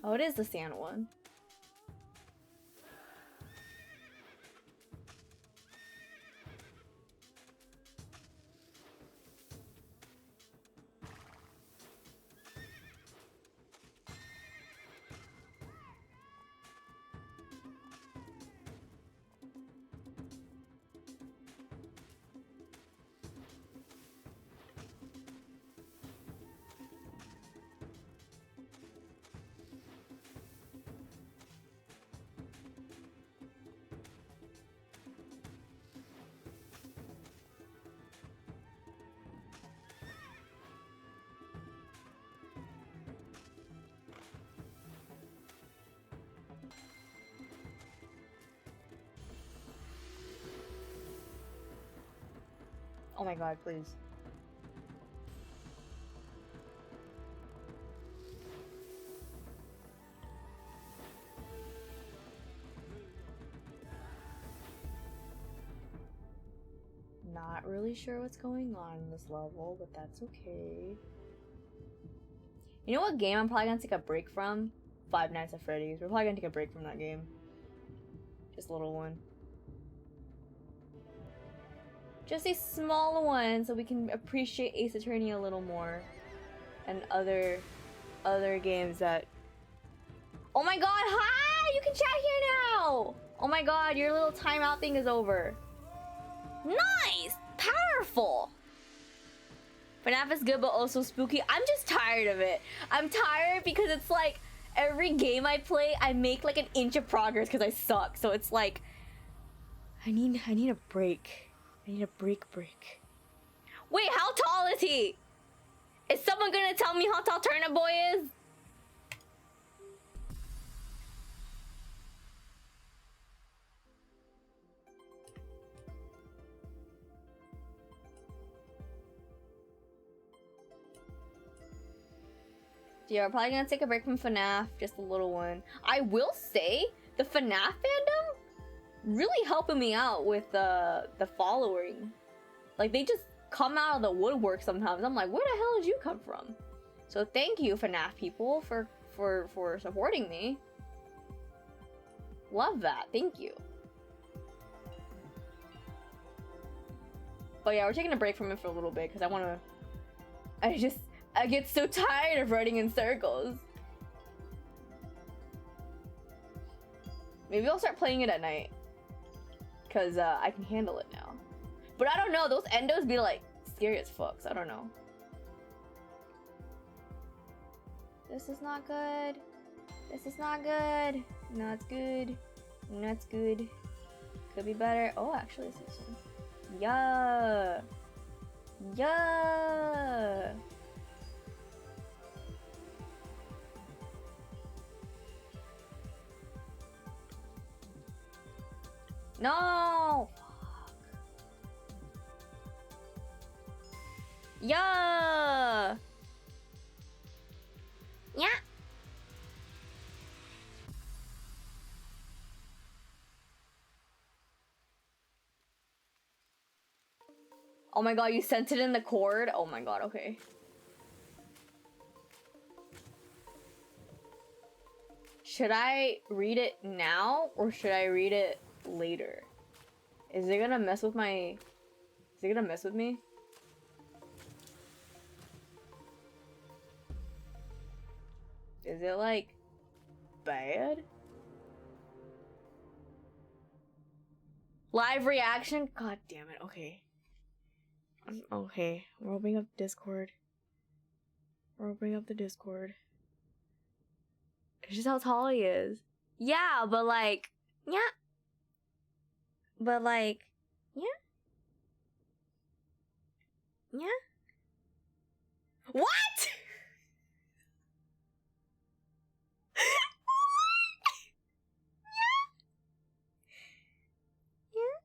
Oh, it is the sand one. Oh my god, please. Not really sure what's going on in this level, but that's okay. You know what game I'm probably gonna take a break from? Five Nights at Freddy's. We're probably gonna take a break from that game. Just a little one. Just a small one so we can appreciate Ace Attorney a little more. And other games that... Oh my god, hi! You can chat here now! Oh my god, your little timeout thing is over. Nice! Powerful! FNAF is good but also spooky. I'm just tired of it. I'm tired because it's like every game I play, I make like an inch of progress because I suck. So it's like I need a break. I need a break. Wait, how tall is he? Is someone gonna tell me how tall Turnip Boy is? Yeah, we're probably gonna take a break from FNAF, just a little one. I will say, the FNAF fandom really helping me out with the following. Like, they just come out of the woodwork sometimes. I'm like, where the hell did you come from? So thank you, FNAF people, for supporting me. Love that. Thank you. But yeah, we're taking a break from it for a little bit because I get so tired of running in circles. Maybe I'll start playing it at night. Because I can handle it now. But I don't know, those endos be like scary as fuck, so I don't know. This is not good. This is not good. No, it's good. No, it's good. Could be better. Oh, actually, this is one. Yeah. Yeah. No. Yeah. Yeah. Oh my god, you sent it in the cord? Oh my god, okay. Should I read it now or should I read it later? Is it gonna mess with my... Is it gonna mess with me? Is it like... bad? Live reaction? God damn it, okay. Okay, we're opening up Discord. We're opening up the Discord. It's just how tall he is. Yeah, but like... Yeah. But like... Yeah? Yeah? What?! Yeah?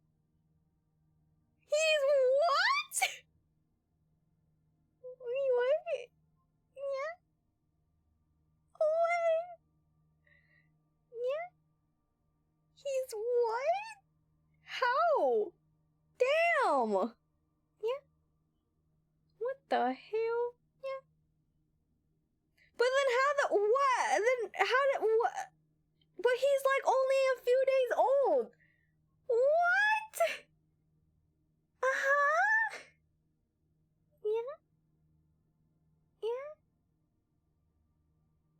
He's what?! Wait, what? Yeah? What? Yeah? He's what? How? Damn! Yeah? What the hell? Yeah? But then how the what? Then how did what? But he's like only a few days old. What? Uh-huh. Yeah. Yeah.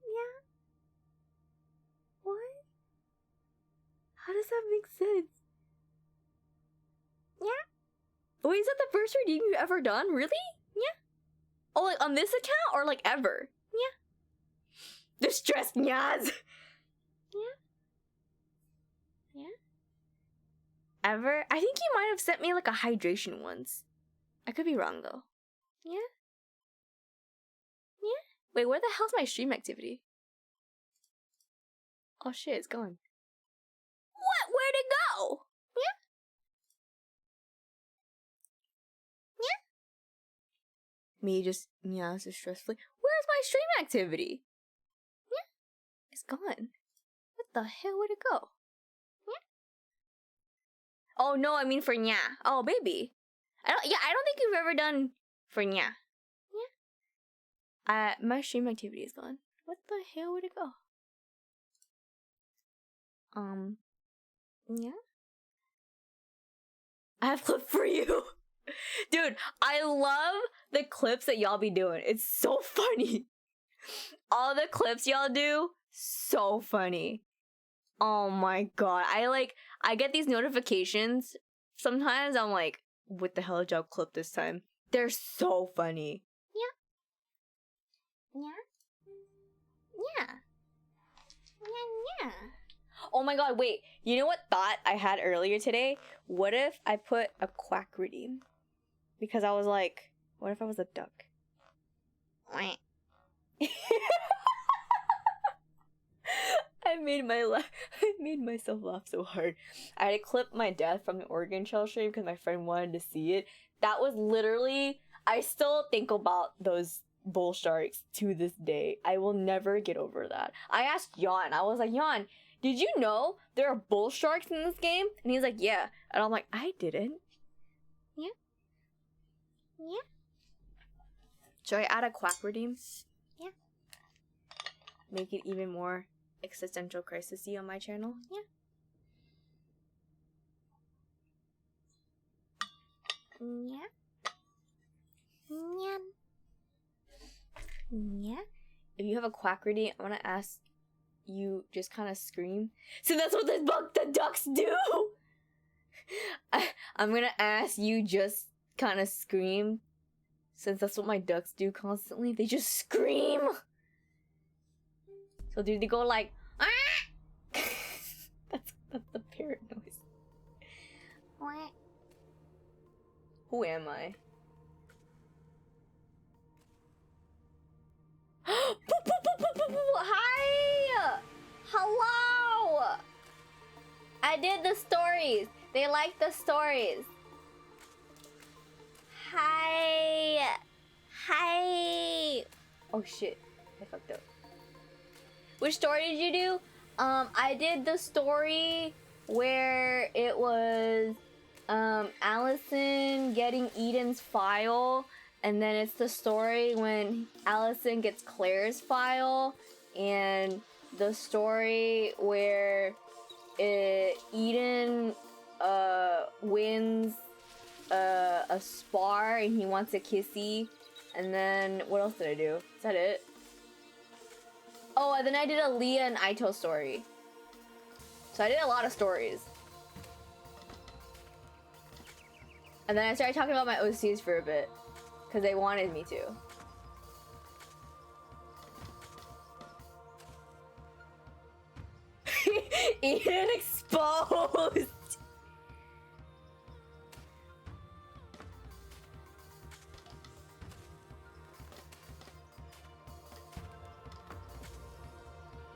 Yeah. What? How does that make sense? Yeah. Wait, is that the first redeem you've ever done? Really? Yeah. Oh, like on this account or like ever? Yeah. Distressed nyaz. Yeah. Yeah. Ever? I think you might have sent me like a hydration once. I could be wrong though. Yeah? Yeah? Wait, where the hell's my stream activity? Oh shit, it's gone. What? Where'd it go? Yeah? Yeah? Me just, yeah, this is stressfully. Where's my stream activity? Yeah? It's gone. What the hell? Where'd it go? Yeah? Oh no, I mean for nya. Oh baby. I don't think you've ever done for nya. Yeah? My stream activity is gone. What the hell? Where'd it go? Yeah? I have a clip for you. Dude, I love the clips that y'all be doing. It's so funny. All the clips y'all do, so funny. Oh my god. I get these notifications. Sometimes I'm like, what the hell did y'all clip this time? They're so funny. Yeah. Yeah. Yeah. Yeah, yeah. Oh my god, wait. You know what thought I had earlier today? What if I put a quack redeem? Because I was like, what if I was a duck? I made myself laugh so hard. I had to clip my death from the Oregon Trail stream because my friend wanted to see it. That was literally... I still think about those bull sharks to this day. I will never get over that. I asked Jan. I was like, Jan, did you know there are bull sharks in this game? And he's like, yeah. And I'm like, I didn't. Yeah. Yeah. Should I add a quack redeem? Yeah. Make it even more existential crisis-y on my channel? Yeah. Yeah. Yeah. Yeah. If you have a quack redeem, I want to ask you just kind of scream. So that's what the ducks do! I'm gonna ask you just kind of scream. Since that's what my ducks do constantly. They just scream! So do they go like, ah? that's the parrot noise. What? Who am I? Hi! Hello! I did the stories. They like the stories. Hi! Hi! Oh shit. I fucked up. Which story did you do? I did the story where it was Allison getting Eden's file, and then it's the story when Allison gets Claire's file, and the story where Eden wins a spar and he wants a kissy, and then what else did I do? Is that it? Oh, and then I did a Leah and Aito story. So I did a lot of stories. And then I started talking about my OCs for a bit, because they wanted me to. Eden exposed!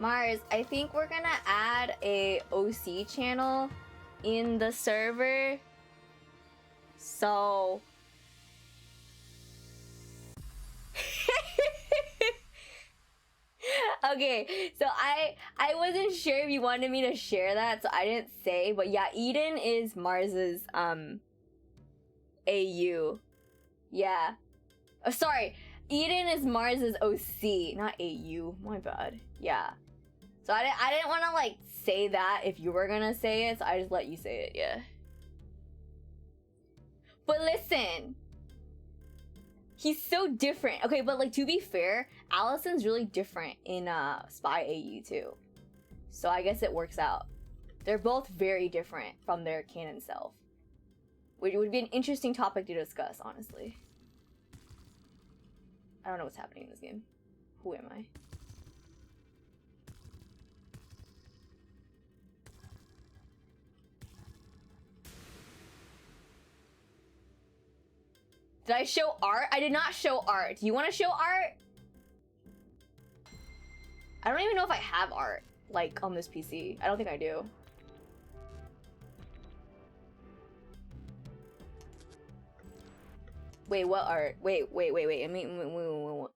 Mars, I think we're gonna add a OC channel in the server. So... Okay, so I wasn't sure if you wanted me to share that, so I didn't say, but yeah, Eden is Mars's AU. Yeah. Oh, sorry. Eden is Mars's OC, not AU. My bad. Yeah. So I didn't want to like say that if you were gonna say it, so I just let you say it. Yeah. But listen, he's so different. Okay, but like to be fair, Allison's really different in Spy AU too. So I guess it works out. They're both very different from their canon self, which would be an interesting topic to discuss, honestly. I don't know what's happening in this game. Who am I? Did I show art? I did not show art. Do you want to show art? I don't even know if I have art, like, on this PC. I don't think I do. Wait, what art? Wait. I mean, wait.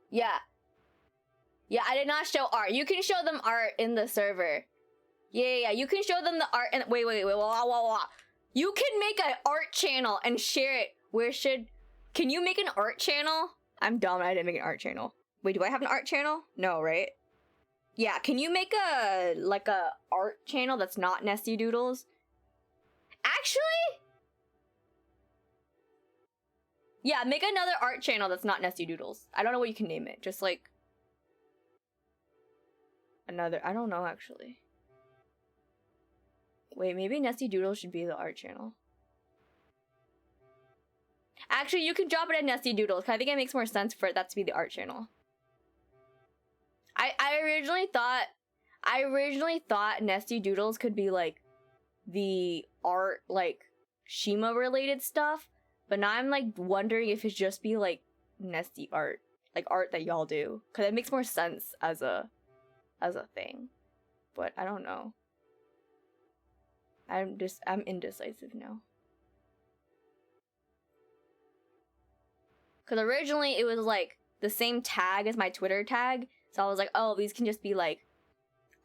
Yeah. Yeah, I did not show art. You can show them art in the server. Yeah. You can show them the art and wait. Wah. You can make an art channel and share it. Can you make an art channel? I'm dumb, I didn't make an art channel. Wait, do I have an art channel? No, right? Yeah, can you make a art channel that's not Nesty Doodles? Actually? Yeah, make another art channel that's not Nesty Doodles. I don't know what you can name it. Just like another, I don't know actually. Wait, maybe Nesty Doodles should be the art channel. Actually, you can drop it at Nesty Doodles, because I think it makes more sense for that to be the art channel. I originally thought Nesty Doodles could be like the art, like Shima related stuff, but now I'm like wondering if it should just be like Nesty art, like art that y'all do, because it makes more sense as a thing. But I don't know. I'm indecisive now. Because originally it was like the same tag as my Twitter tag. So I was like, oh, these can just be like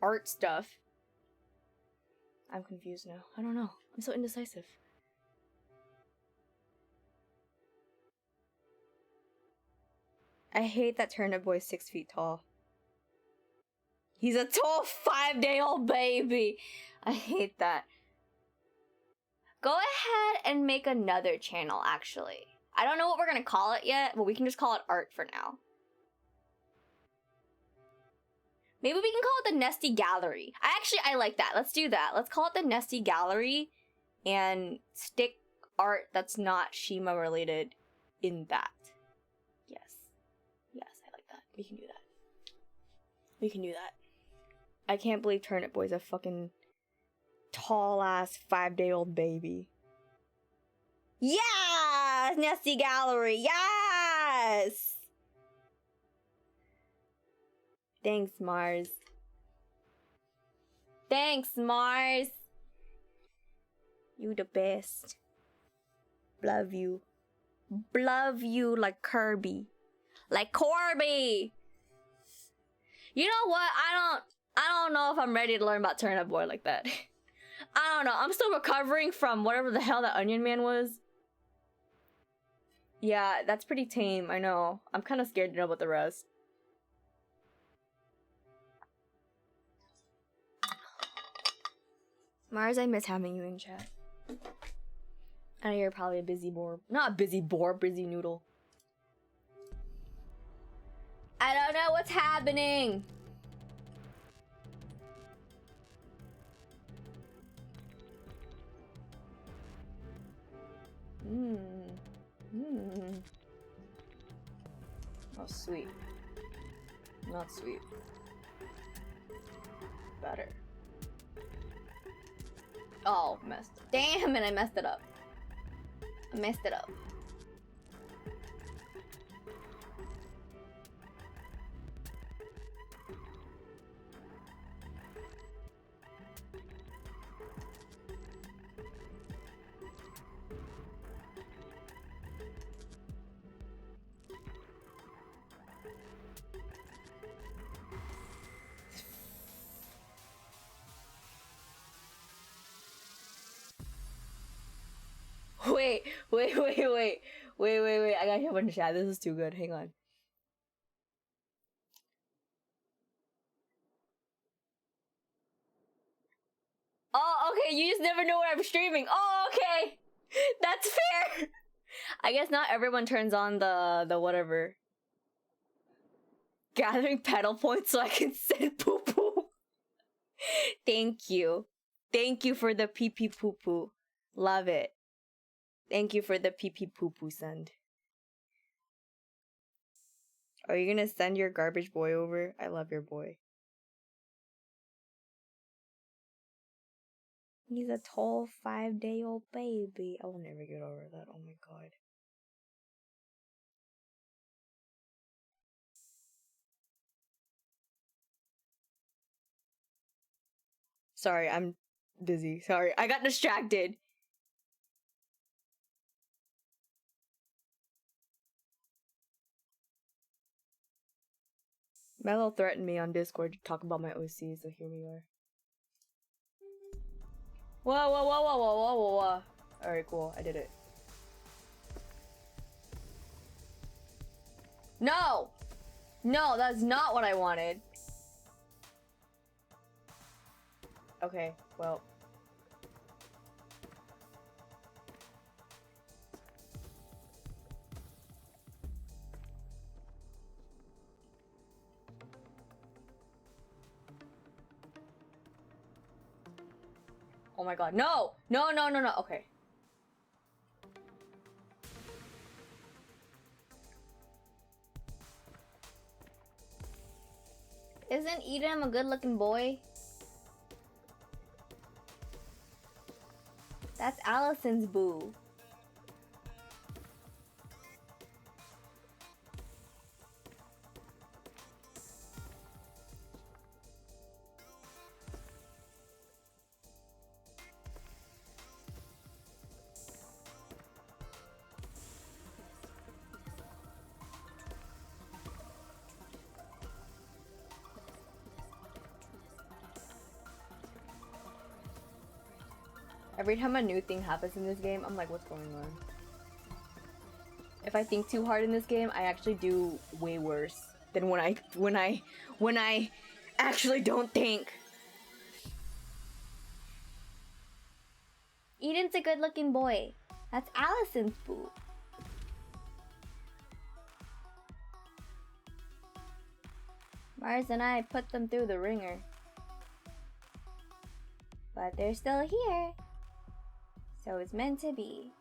art stuff. I'm confused now. I don't know. I'm so indecisive. I hate that Turnip Boy's 6 feet tall. He's a tall 5-day-old baby. I hate that. Go ahead and make another channel, actually. I don't know what we're gonna call it yet, but we can just call it art for now. Maybe we can call it the Nesty Gallery. I like that. Let's do that. Let's call it the Nesty Gallery and stick art that's not Shima related in that. Yes, I like that. We can do that. We can do that. I can't believe Turnip Boy's a fucking tall-ass 5-day-old baby. Yes! Nasty Gallery! Yes! Thanks, Mars. Thanks, Mars! You the best. Love you. Love you like Kirby. Like Corby! You know what? I don't know if I'm ready to learn about Turnip Boy like that. I don't know. I'm still recovering from whatever the hell that Onion Man was. Yeah, that's pretty tame, I know. I'm kind of scared to know about the rest. Mars, I miss having you in chat. I know you're probably a busy boar. Not a busy boar, busy noodle. I don't know what's happening. Oh, sweet. Not sweet. Better. Oh, messed up. Damn it, I messed it up. I messed it up. Wait. I gotta open the chat. This is too good. Hang on. Oh, okay. You just never know when I'm streaming. Oh, okay. That's fair. I guess not everyone turns on the whatever. Gathering pedal points so I can send poo poo. Thank you. Thank you for the pee pee poo poo. Love it. Thank you for the pee pee poo poo send. Are you gonna send your garbage boy over? I love your boy. He's a tall 5-day-old baby. I will never get over that. Oh my god. Sorry, I'm dizzy. Sorry, I got distracted. Mello threatened me on Discord to talk about my OC, so here we are. Whoa. Alright, cool. I did it. No! No, that's not what I wanted. Okay, well. Oh my god, no! No. Okay. Isn't Edom a good-looking boy? That's Allison's boo. Every time a new thing happens in this game, I'm like, what's going on? If I think too hard in this game, I actually do way worse than when I actually don't think. Eden's a good-looking boy. That's Allison's boo. Mars and I put them through the ringer. But they're still here. So it's meant to be.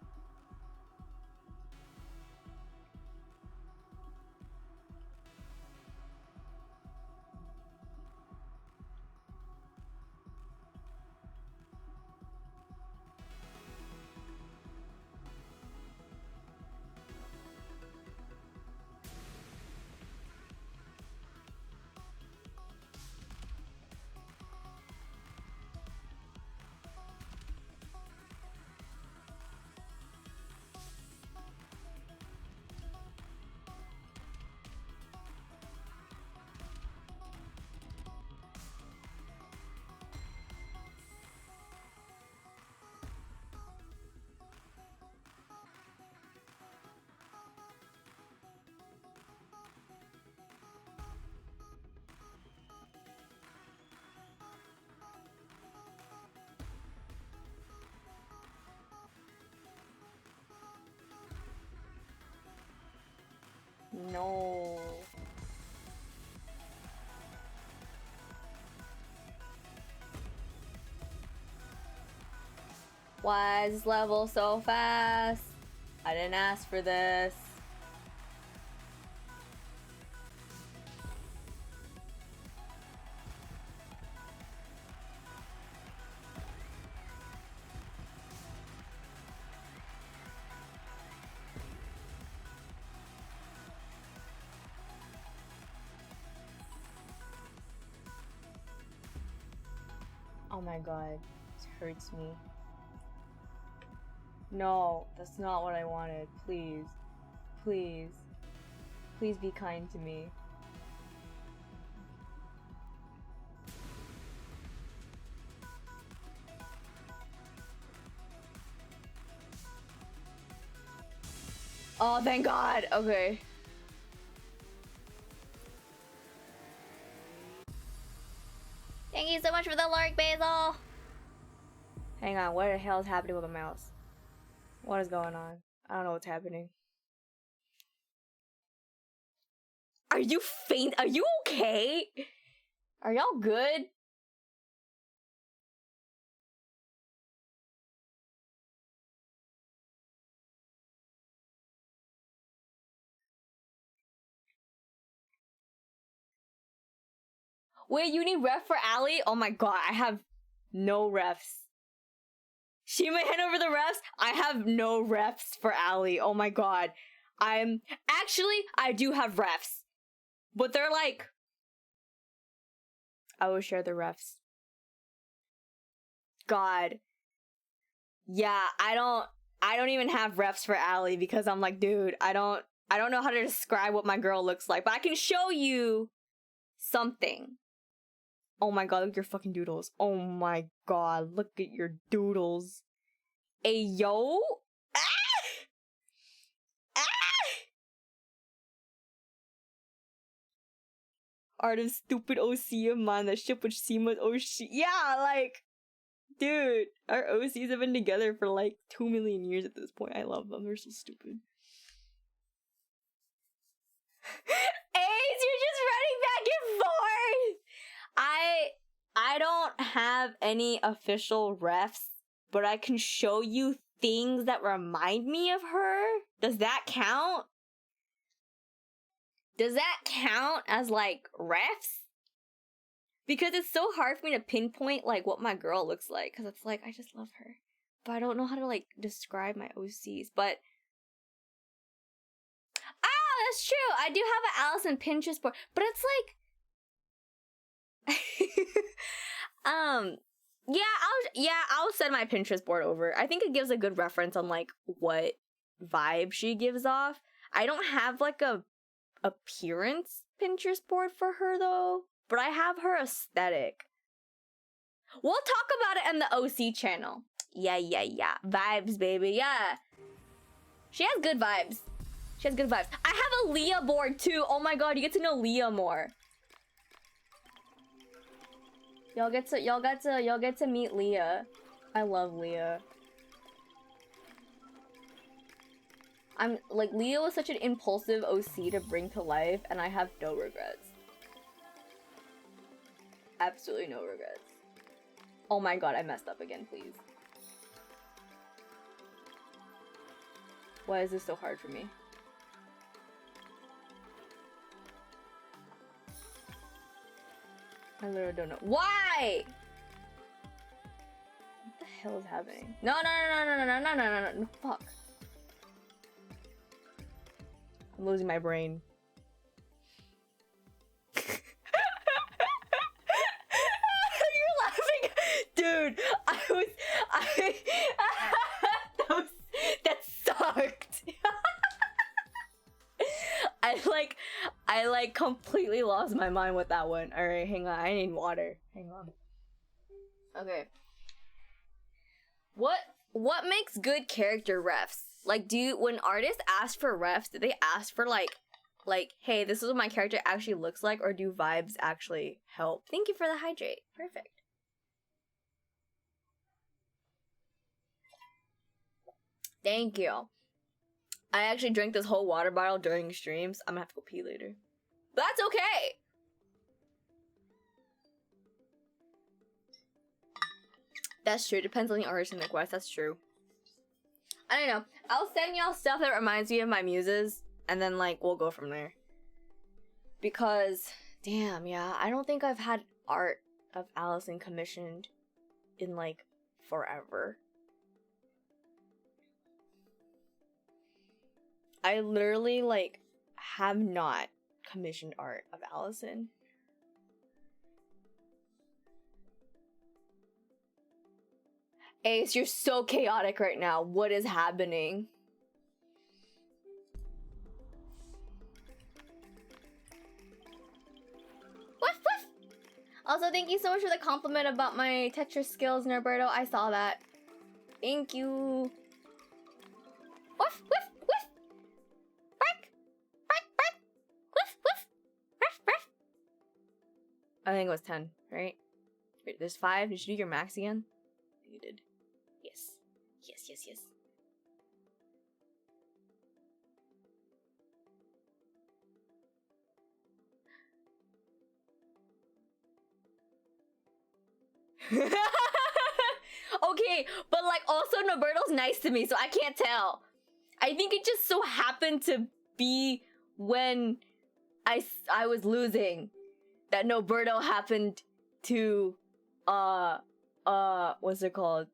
no. Why is this level so fast? I didn't ask for this. Oh my god, this hurts me. No, that's not what I wanted. Please. Please. Please be kind to me. Oh, thank God. Okay. Thank you so much for the lurk, Basil. Hang on, what the hell is happening with the mouse? What is going on? I don't know what's happening. Are you faint? Are you okay? Are y'all good? Wait, you need ref for Ali? Oh my god, I have no refs. Shima hand over the refs? I have no refs for Ali. Oh my god. I do have refs. But they're like... I will share the refs. God. Yeah, I don't even have refs for Ali because I'm like, dude, I don't know how to describe what my girl looks like, but I can show you something. Oh my god, look at your fucking doodles. Oh my god, look at your doodles. Ayo? Ah! Ah! Art of stupid OC, man, that shit with Shima's OC. Yeah, like, dude, our OCs have been together for like 2 million years at this point. I love them, they're so stupid. Ace, you're just running back and forth! I don't have any official refs, but I can show you things that remind me of her. Does that count? Does that count as like refs? Because it's so hard for me to pinpoint like what my girl looks like, because it's like I just love her, but I don't know how to like describe my OCs. But that's true. I do have an Allison Pinterest board, but it's like I'll send my Pinterest board over. I think it gives a good reference on like what vibe she gives off. I don't have like a appearance Pinterest board for her though, but I have her aesthetic. We'll talk about it in the OC channel. Yeah. Vibes, baby, yeah. She has good vibes. I have a Leah board too. Oh my god, you get to know Leah more. Y'all get to meet Leah. I love Leah. I'm like, Leah was such an impulsive OC to bring to life, and I have no regrets. Absolutely no regrets. Oh my god, I messed up again, please. Why is this so hard for me? I literally don't know. Why? What the hell is happening? No, fuck. I'm losing my brain. You're laughing? Dude, that sucked. I like completely lost my mind with that one. Alright, hang on. I need water. Hang on. Okay. What makes good character refs? Like, when artists ask for refs, do they ask for like, hey, this is what my character actually looks like, or do vibes actually help? Thank you for the hydrate. Perfect. Thank you. I actually drank this whole water bottle during streams. I'm gonna have to go pee later. But that's okay! That's true. Depends on the artist and the quest. That's true. I don't know. I'll send y'all stuff that reminds me of my muses, and then, like, we'll go from there. Because, damn, yeah, I don't think I've had art of Allison commissioned in, like, forever. I literally, like, have not commissioned art of Allison. Ace, you're so chaotic right now. What is happening? Woof, woof. Also, thank you so much for the compliment about my texture skills, Norberto. I saw that. Thank you. Woof, woof, woof. Bark, bark, bark. Woof, woof. Ruff, ruff. I think it was 10, right? Wait, there's 5. Did you do your max again? You did. Yes. Yes, yes, yes. Okay, but like also Noberto's nice to me, so I can't tell. I think it just so happened to be when I was losing that Noberto happened to what's it called?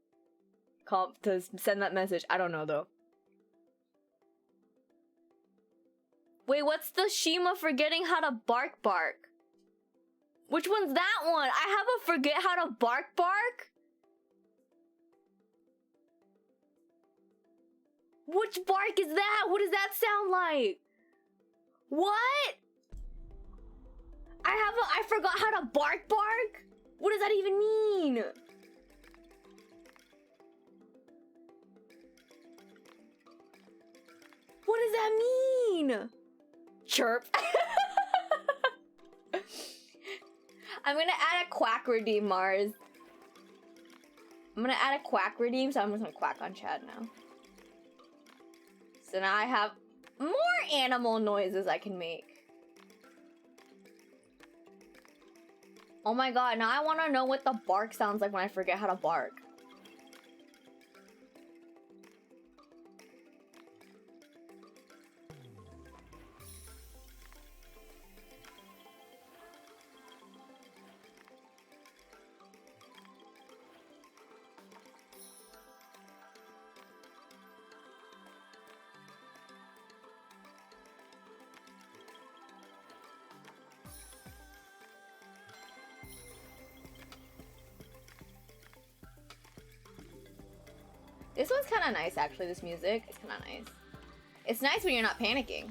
To send that message. I don't know though. Wait, what's the Shima forgetting how to bark? Which one's that one? I have a forget how to bark? Which bark is that? What does that sound like? What? I forgot how to bark? What does that even mean? What does that mean? Chirp. I'm gonna add a quack redeem, Mars. I'm gonna add a quack redeem, so I'm just gonna quack on Chad now. So now I have more animal noises I can make. Oh my god, now I wanna know what the bark sounds like when I forget how to bark. This one's kind of nice, actually, this music. It's kind of nice. It's nice when you're not panicking.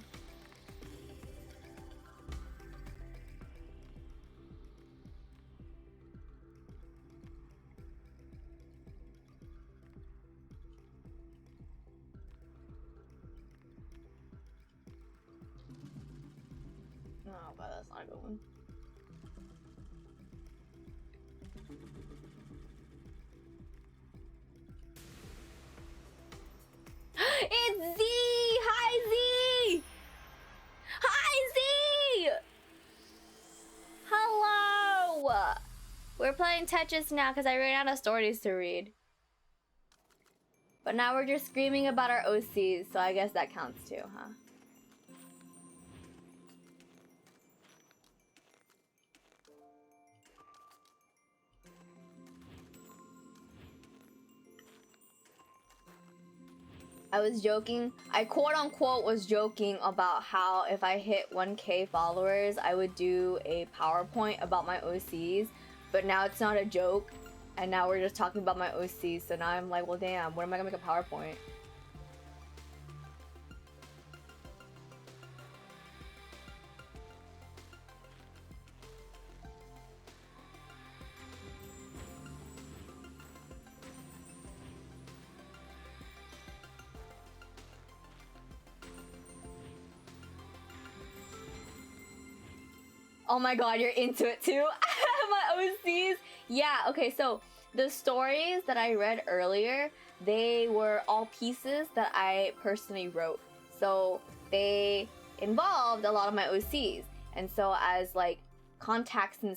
Oh, god, that's not a good one. It's Z! Hi, Z! Hi, Z! Hello! We're playing Tetris now because I ran out of stories to read. But now we're just screaming about our OCs, so I guess that counts too, huh? I was joking. I quote-unquote was joking about how if I hit 1K followers, I would do a PowerPoint about my OCs. But now it's not a joke, and now we're just talking about my OCs. So now I'm like, well, damn, what am I gonna make a PowerPoint? Oh my god, you're into it too? My OCs? Yeah, okay, so the stories that I read earlier, they were all pieces that I personally wrote. So they involved a lot of my OCs. And so as like context and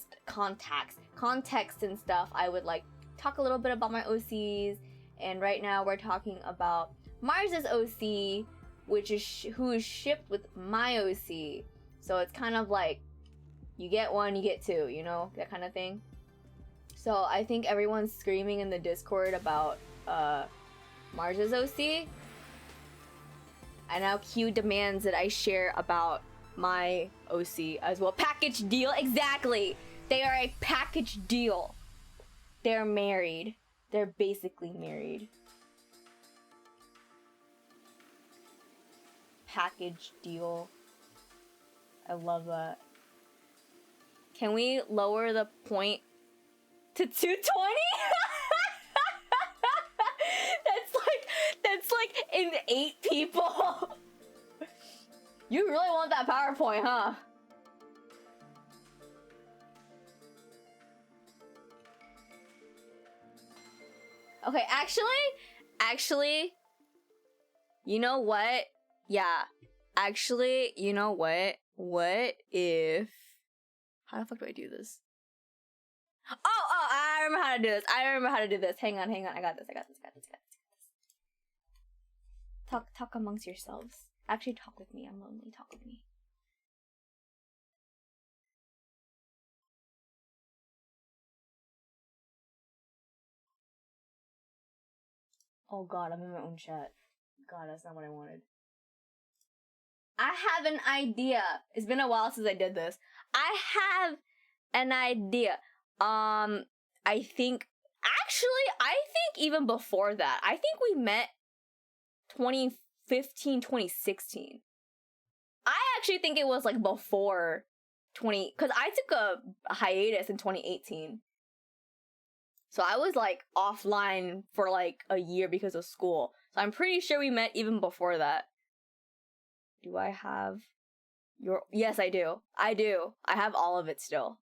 stuff, I would like talk a little bit about my OCs. And right now we're talking about Mars's OC, which is who is shipped with my OC. So it's kind of like you get one, you get two, you know, that kind of thing. So I think everyone's screaming in the Discord about Mars's OC. And now Q demands that I share about my OC as well. Package deal, exactly. They are a package deal. They're married. They're basically married. Package deal. I love that. Can we lower the point to 220? That's like in 8 people. You really want that PowerPoint, huh? Okay, actually, you know what? Yeah, actually, you know what? What if... How the fuck do I do this? Oh, I remember how to do this. Hang on. I got this. Talk amongst yourselves. Actually, talk with me. I'm lonely. Talk with me. Oh god, I'm in my own chat. God, that's not what I wanted. I have an idea. It's been a while since I did this. I have an idea. I think even before that. I think we met 2015, 2016. I actually think it was like before because I took a hiatus in 2018. So I was like offline for like a year because of school. So I'm pretty sure we met even before that. Do I have your... Yes, I do. I have all of it still.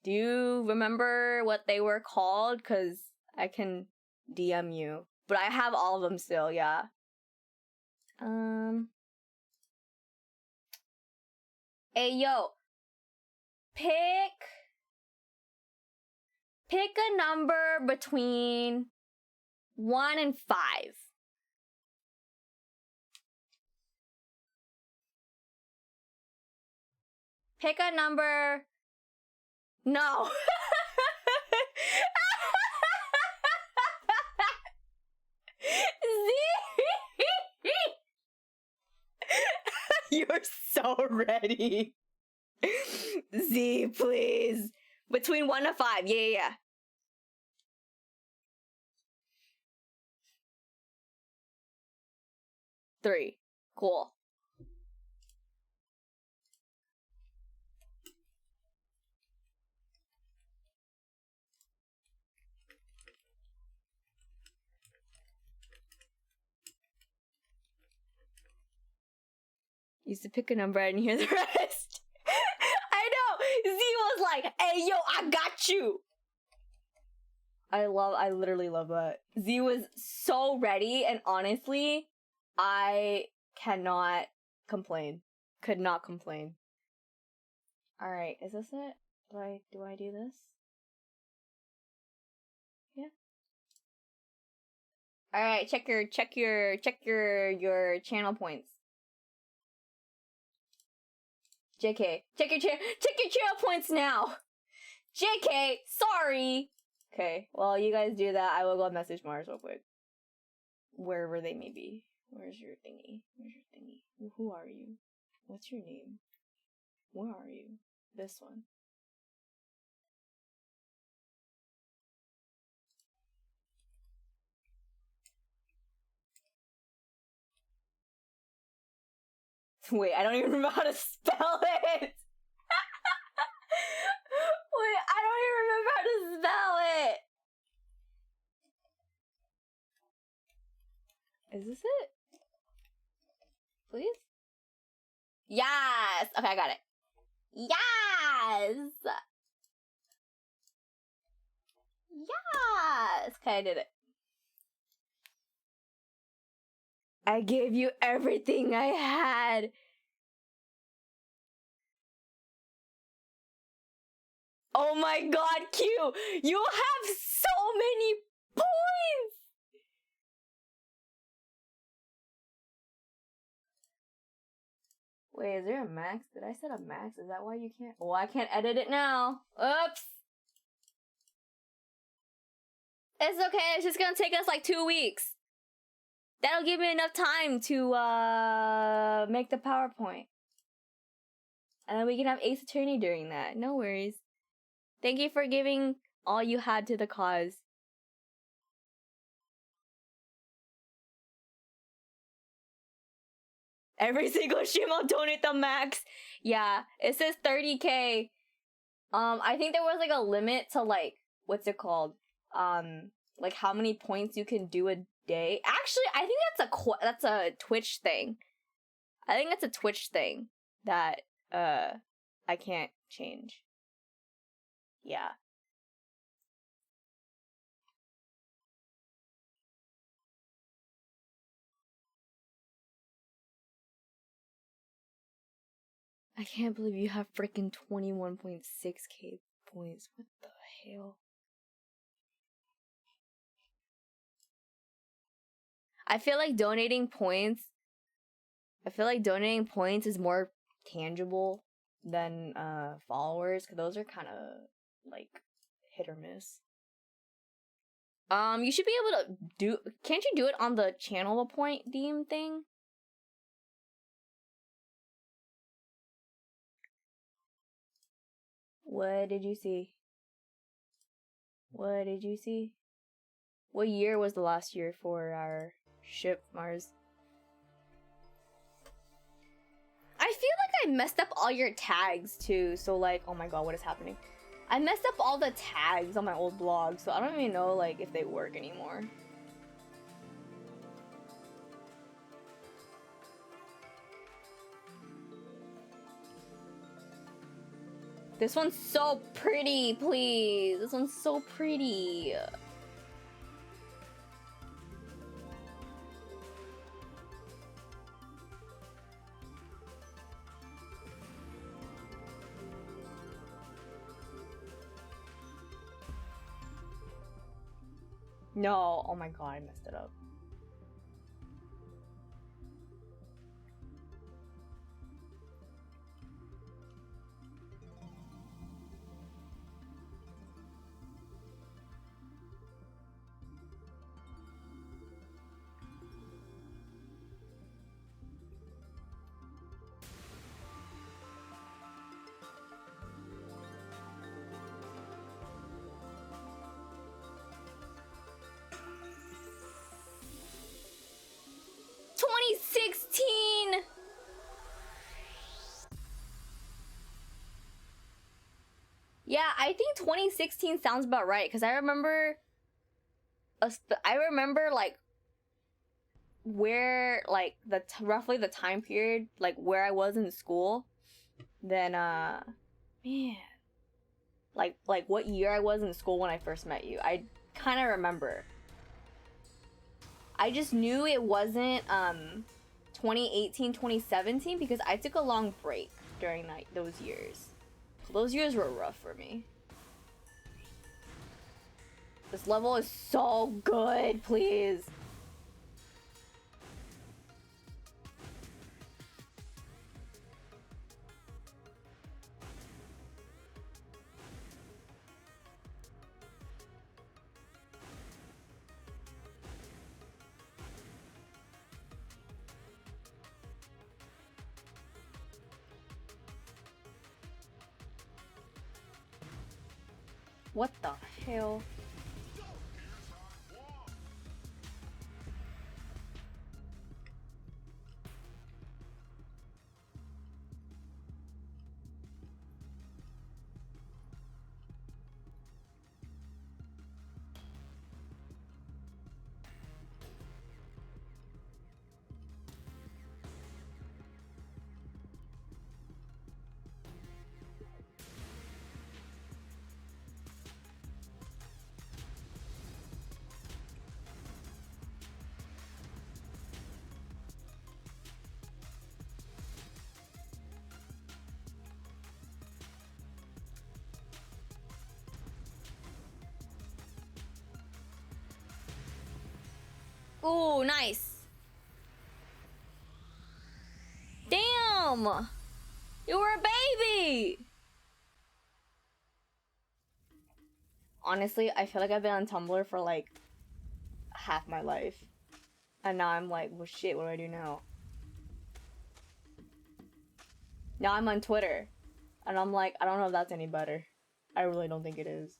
Do you remember what they were called? Because I can DM you. But I have all of them still, yeah. Hey, yo. Pick a number between 1 and 5. Pick a number... No. You're so ready. Z, please. Between 1 to 5. Yeah. 3. Cool. Used to pick a number, I didn't hear the rest. I know! Z was like, hey, yo, I got you! I literally love that. Z was so ready, and honestly, I cannot complain. Could not complain. Alright, is this it? Do I do this? Yeah. Alright, check your channel points. JK, check your channel points now. JK, sorry. Okay, well, you guys do that. I will go message Mars real quick. Wherever they may be. Where's your thingy? Who are you? What's your name? Where are you? This one. Wait, I don't even remember how to spell it! Wait, I don't even remember how to spell it! Is this it? Please? Yes! Okay, I got it. Yes! Yes! Okay, I did it. I gave you everything I had. Oh my god, Q! You have so many points! Wait, is there a max? Did I set a max? Is that why you can't? Oh, I can't edit it now. Oops! It's okay, it's just gonna take us like 2 weeks. That'll give me enough time to make the PowerPoint. And then we can have Ace Attorney during that. No worries. Thank you for giving all you had to the cause. Every single Shima donate the max. Yeah, it says 30k. I think there was like a limit to like, what's it called? Like how many points you can do a day. Actually, I think that's a Twitch thing. I think that's a Twitch thing that I can't change. Yeah. I can't believe you have freaking 21.6k points. What the hell? I feel like donating points is more tangible than followers, because those are kind of like hit or miss. You should be able to do. Can't you do it on the channel a point deem thing? What did you see? What did you see? What year was the last year for our ship, Mars? I feel like I messed up all your tags too, so like, oh my god, what is happening? I messed up all the tags on my old blog, so I don't even know like if they work anymore. This one's so pretty, please. This one's so pretty. No, oh my god, I messed it up. Yeah, I think 2016 sounds about right, because I remember like where like the roughly the time period, like where I was in school. Then man, like what year I was in school when I first met you. I kind of remember. I just knew it wasn't 2018, 2017 because I took a long break during those years. Those years were rough for me. This level is so good, please. What the hell? Ooh, nice. Damn! You were a baby! Honestly, I feel like I've been on Tumblr for like half my life. And now I'm like, well shit, what do I do now? Now I'm on Twitter. And I'm like, I don't know if that's any better. I really don't think it is.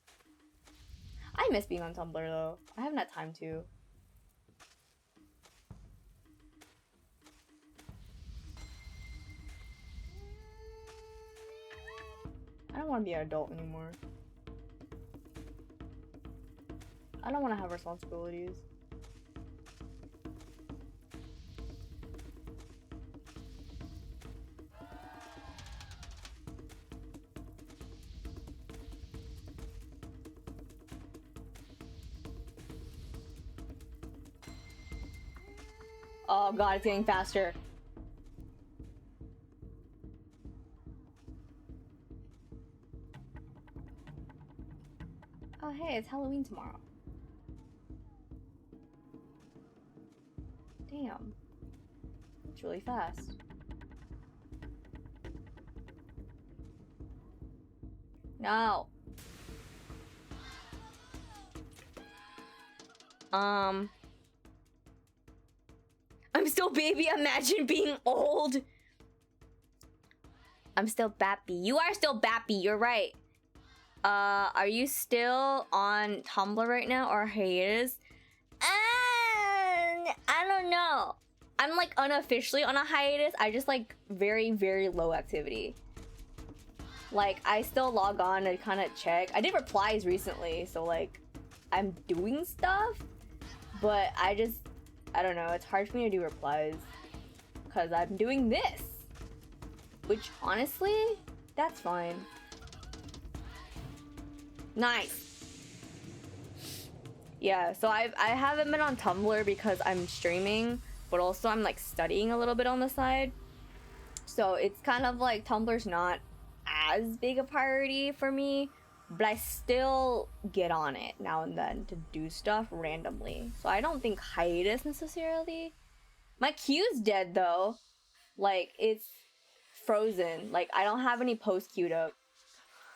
I miss being on Tumblr though. I haven't had time to. I don't want to be an adult anymore. I don't want to have responsibilities. Oh god, it's getting faster. Oh hey, it's Halloween tomorrow. Damn. It's really fast. No. I'm still baby, imagine being old. I'm still Bappy. You are still Bappy, you're right. Are you still on Tumblr right now or hiatus? I don't know. I'm like unofficially on a hiatus. I just like very, very low activity. Like I still log on and kind of check. I did replies recently, so like I'm doing stuff, but I don't know. It's hard for me to do replies because I'm doing this, which honestly, that's fine. Nice. Yeah, so I haven't been on Tumblr because I'm streaming, but also I'm like studying a little bit on the side. So it's kind of like Tumblr's not as big a priority for me, but I still get on it now and then to do stuff randomly. So I don't think hiatus necessarily. My queue's dead though. Like it's frozen. Like I don't have any posts queued up.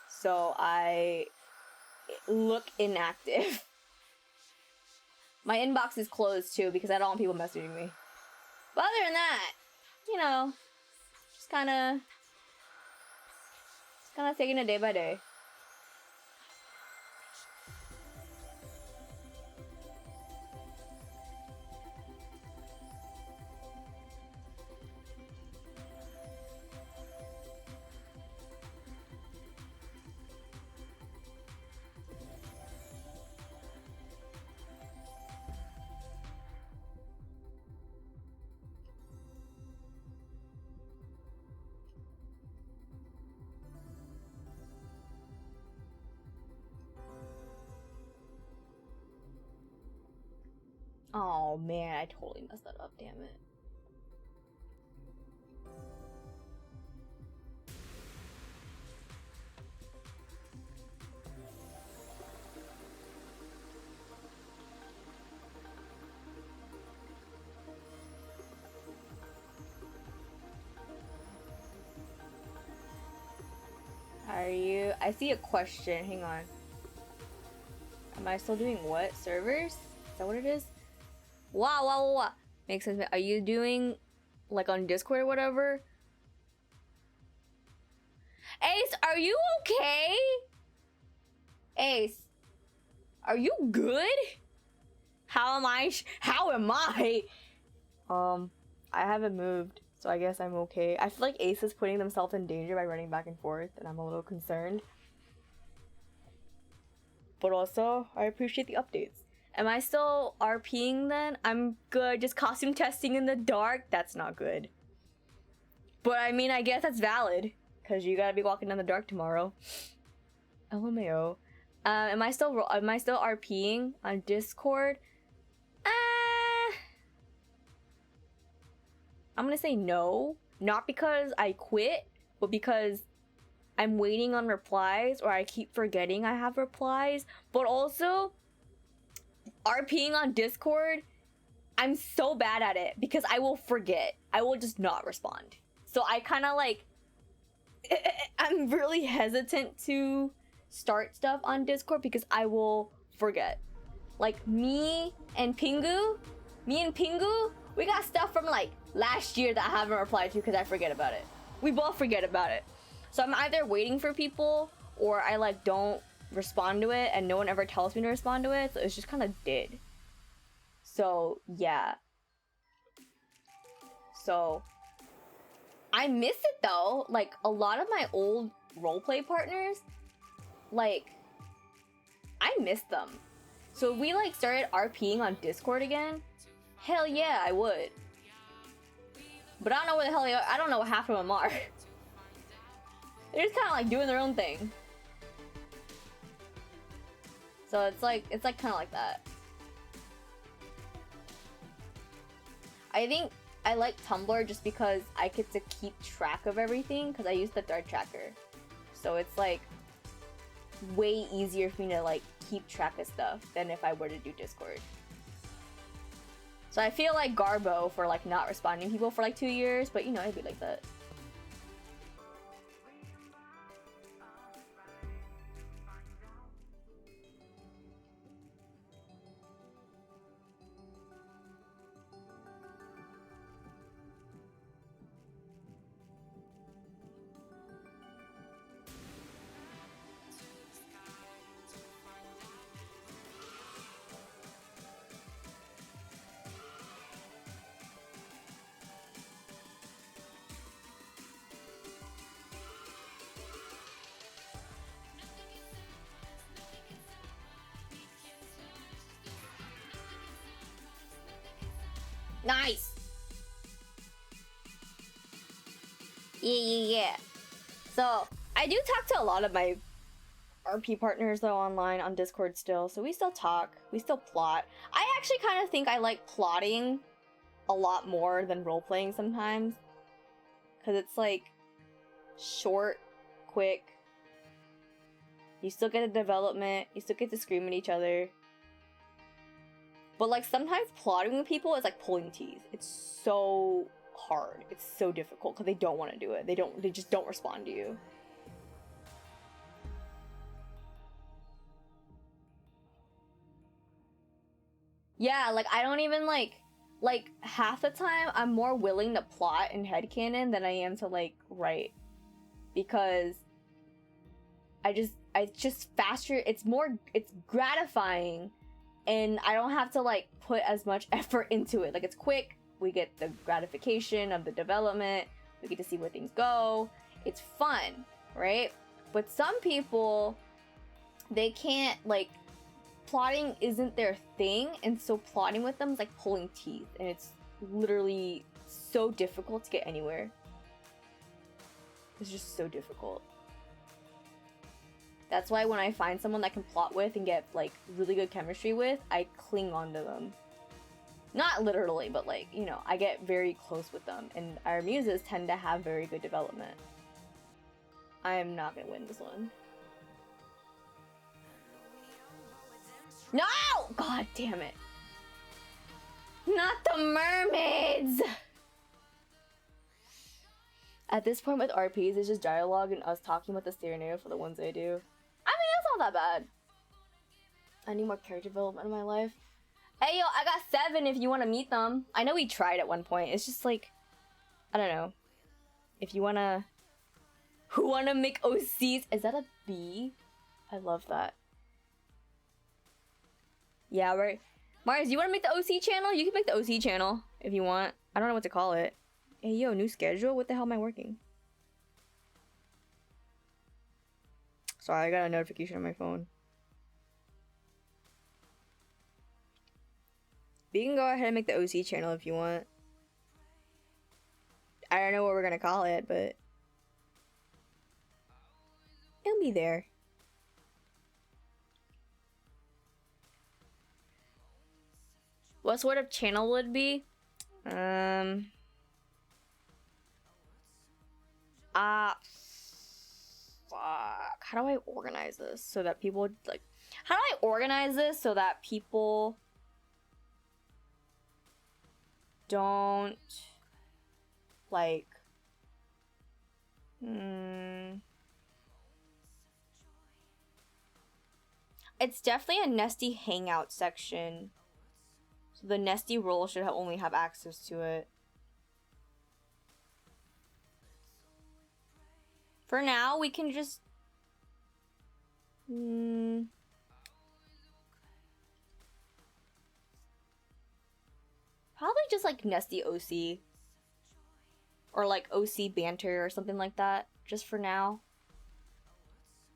So I look inactive. My inbox is closed too because I don't want people messaging me. But other than that, you know, just kind of taking it day by day. Oh man, I totally messed that up, damn it. Are you? I see a question, hang on. Am I still doing what? Servers? Is that what it is? Wow. Makes sense. Are you doing like on Discord or whatever? Ace, are you okay? Ace, are you good? How am I? I haven't moved, so I guess I'm okay. I feel like Ace is putting themselves in danger by running back and forth, and I'm a little concerned. But also, I appreciate the updates. Am I still RPing then? I'm good. Just costume testing in the dark? That's not good. But I mean, I guess that's valid. Because you gotta be walking in the dark tomorrow. LMAO. Am I still RPing on Discord? I'm gonna say no. Not because I quit, but because I'm waiting on replies or I keep forgetting I have replies. But also, RPing on Discord I'm so bad at it because I will forget. I will just not respond. So I kind of like, I'm really hesitant to start stuff on Discord because I will forget. Like me and Pingu, we got stuff from like last year that I haven't replied to because I forget about it. We both forget about it. So I'm either waiting for people or I like don't respond to it and no one ever tells me to respond to it. So it's just kind of dead. So yeah. So I miss it though. Like a lot of my old roleplay partners, like I miss them. So if we like started RPing on Discord again, hell yeah, I would. But I don't know where the hell they are. I don't know what half of them are. They're just kind of like doing their own thing. So it's like kind of like that. I think I like Tumblr just because I get to keep track of everything because I use the Dart Tracker. So it's like way easier for me to like keep track of stuff than if I were to do Discord. So I feel like Garbo for like not responding to people for like 2 years, but you know, it'd be like that. Nice! Yeah. So, I do talk to a lot of my RP partners though online on Discord still, so we still talk, we still plot. I actually kind of think I like plotting a lot more than role-playing sometimes. Because it's like short, quick. You still get a development, you still get to scream at each other. But like sometimes plotting with people is like pulling teeth. It's so hard. It's so difficult because they don't want to do it. They just don't respond to you. Yeah, like I don't even like half the time I'm more willing to plot in headcanon than I am to like write. Because it's just faster, it's gratifying. And I don't have to like put as much effort into it. Like it's quick, we get the gratification of the development, we get to see where things go. It's fun, right? But some people, they can't, like, plotting isn't their thing, and so plotting with them is like pulling teeth, and it's literally so difficult to get anywhere. It's just so difficult. That's why when I find someone that can plot with and get, like, really good chemistry with, I cling on to them. Not literally, but, like, you know, I get very close with them. And our muses tend to have very good development. I am not gonna win this one. No! God damn it. Not the mermaids! At this point with RPs, it's just dialogue and us talking about the scenario for the ones I do. I mean, that's not that bad. I need more character development in my life. Hey, yo, I got 7 if you want to meet them. I know we tried at one point. It's just like, I don't know. If you want to... Who want to make OCs? Is that a B? I love that. Yeah, right. Mars, you want to make the OC channel? You can make the OC channel if you want. I don't know what to call it. Hey, yo, new schedule? What the hell am I working? Sorry, I got a notification on my phone. We can go ahead and make the OC channel if you want. I don't know what we're gonna call it, but it'll be there. What sort of channel would it be? Fuck. How do I organize this so that people, like, how do I organize this so that people don't like it's definitely a nesty hangout section. So the nesty role should only have access to it. For now, we can just probably just like nesty OC. Or like OC banter or something like that, just for now.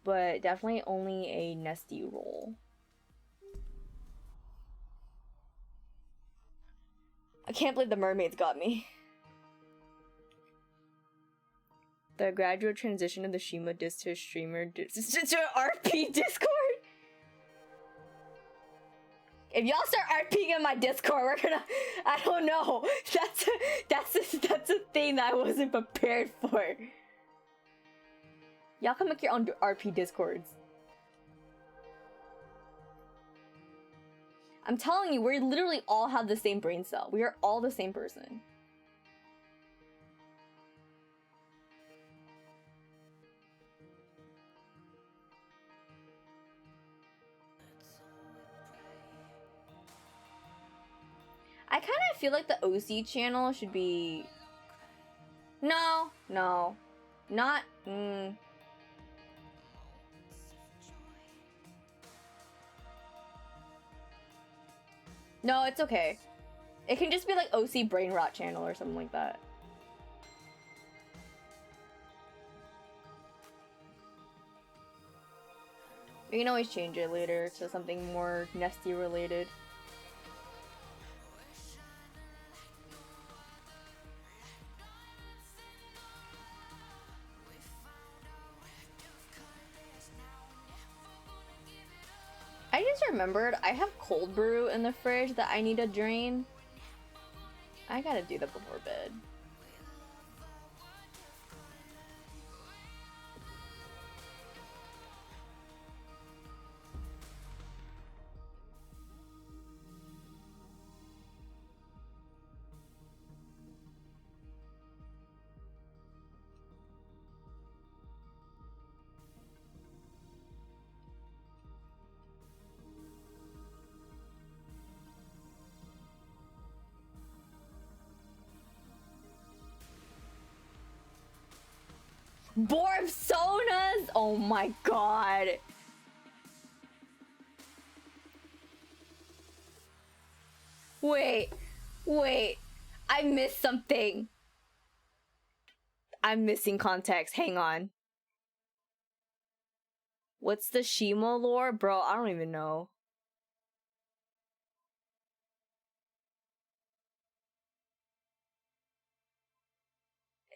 But definitely only a nesty role. I can't believe the mermaids got me. The gradual transition of the Shima disc to streamer to RP Discord. If y'all start RPing in my Discord, we're gonna, I don't know. That's a thing that I wasn't prepared for. Y'all can make your own RP Discords. I'm telling you, we literally all have the same brain cell. We are all the same person. I kind of feel like the OC channel should be... No. Not... No, it's okay. It can just be like OC Brain Rot channel or something like that. We can always change it later to something more nesty related. I just remembered I have cold brew in the fridge that I need to drain. I gotta do that before bed. Borbsonas! Oh my god. Wait. I missed something. I'm missing context. Hang on. What's the Shima lore? Bro, I don't even know.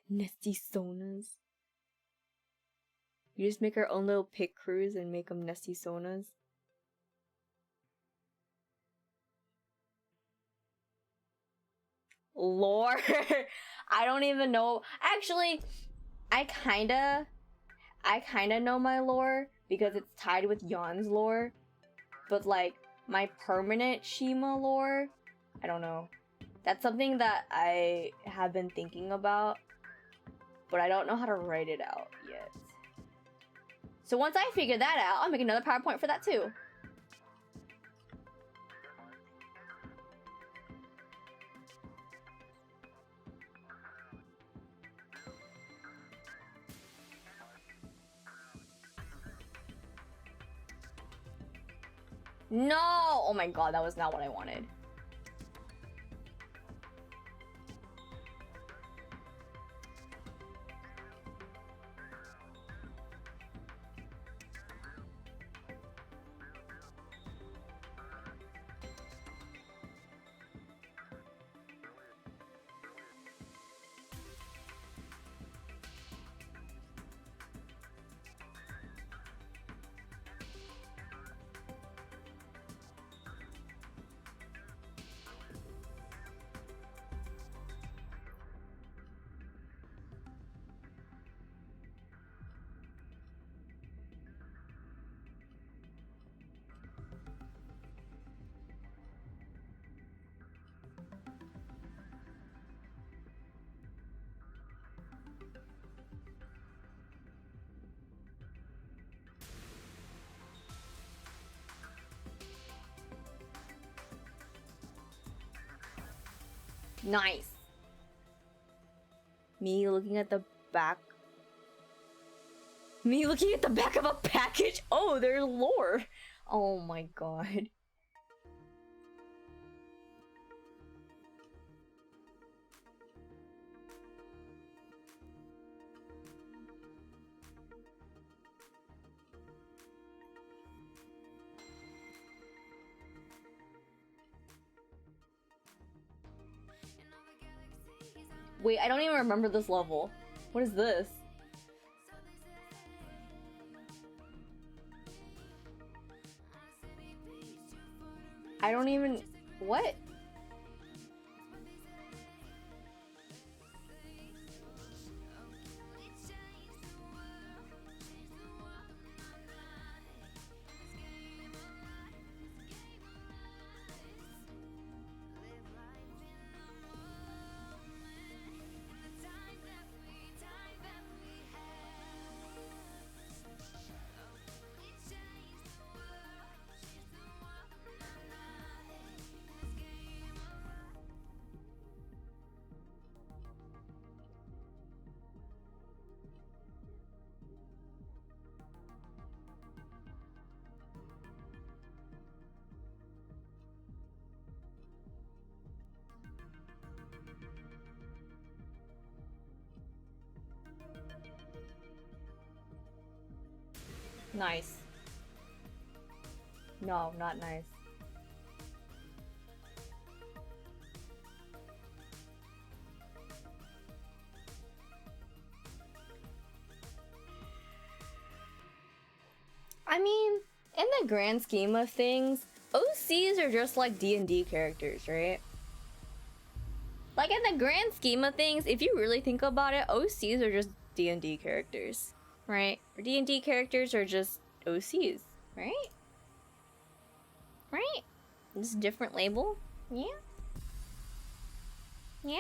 Nesty sonas. You just make our own little pig crews and make them nesty sonas. Lore? I don't even know. Actually, I kinda know my lore because it's tied with Yon's lore. But like, my permanent Shima lore, I don't know. That's something that I have been thinking about, but I don't know how to write it out yet. So once I figure that out, I'll make another PowerPoint for that too. No! Oh my god, that was not what I wanted. Nice. Me looking at the back. Me looking at the back of a package. Oh, there's lore. Oh my god. Wait, I don't even remember this level. What is this? I don't even... What? Nice. No, not nice. I mean, in the grand scheme of things, OCs are just like D&D characters, right? Like, in the grand scheme of things, if you really think about it, OCs are just D&D characters, right? Or D&D characters are just OCs, right? Right? Just a different label? Yeah? Yeah?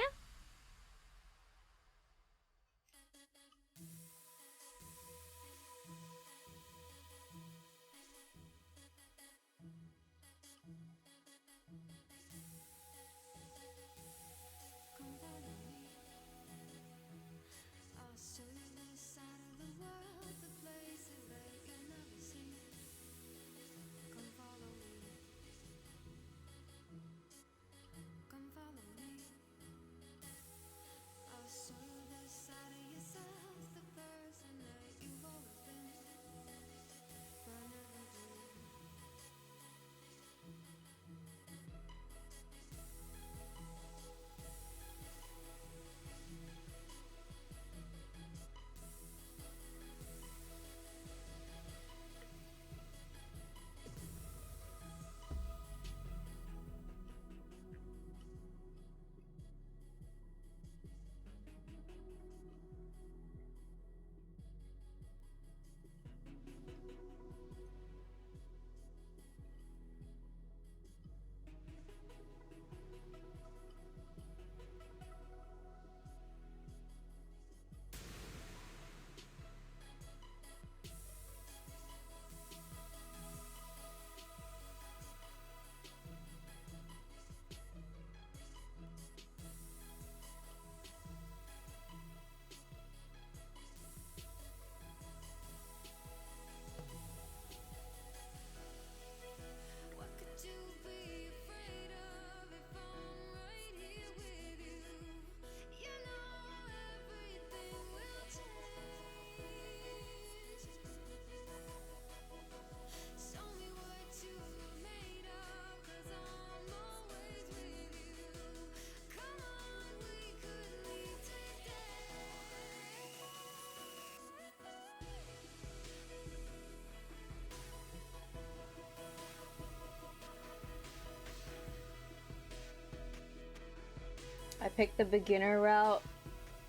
I picked the beginner route.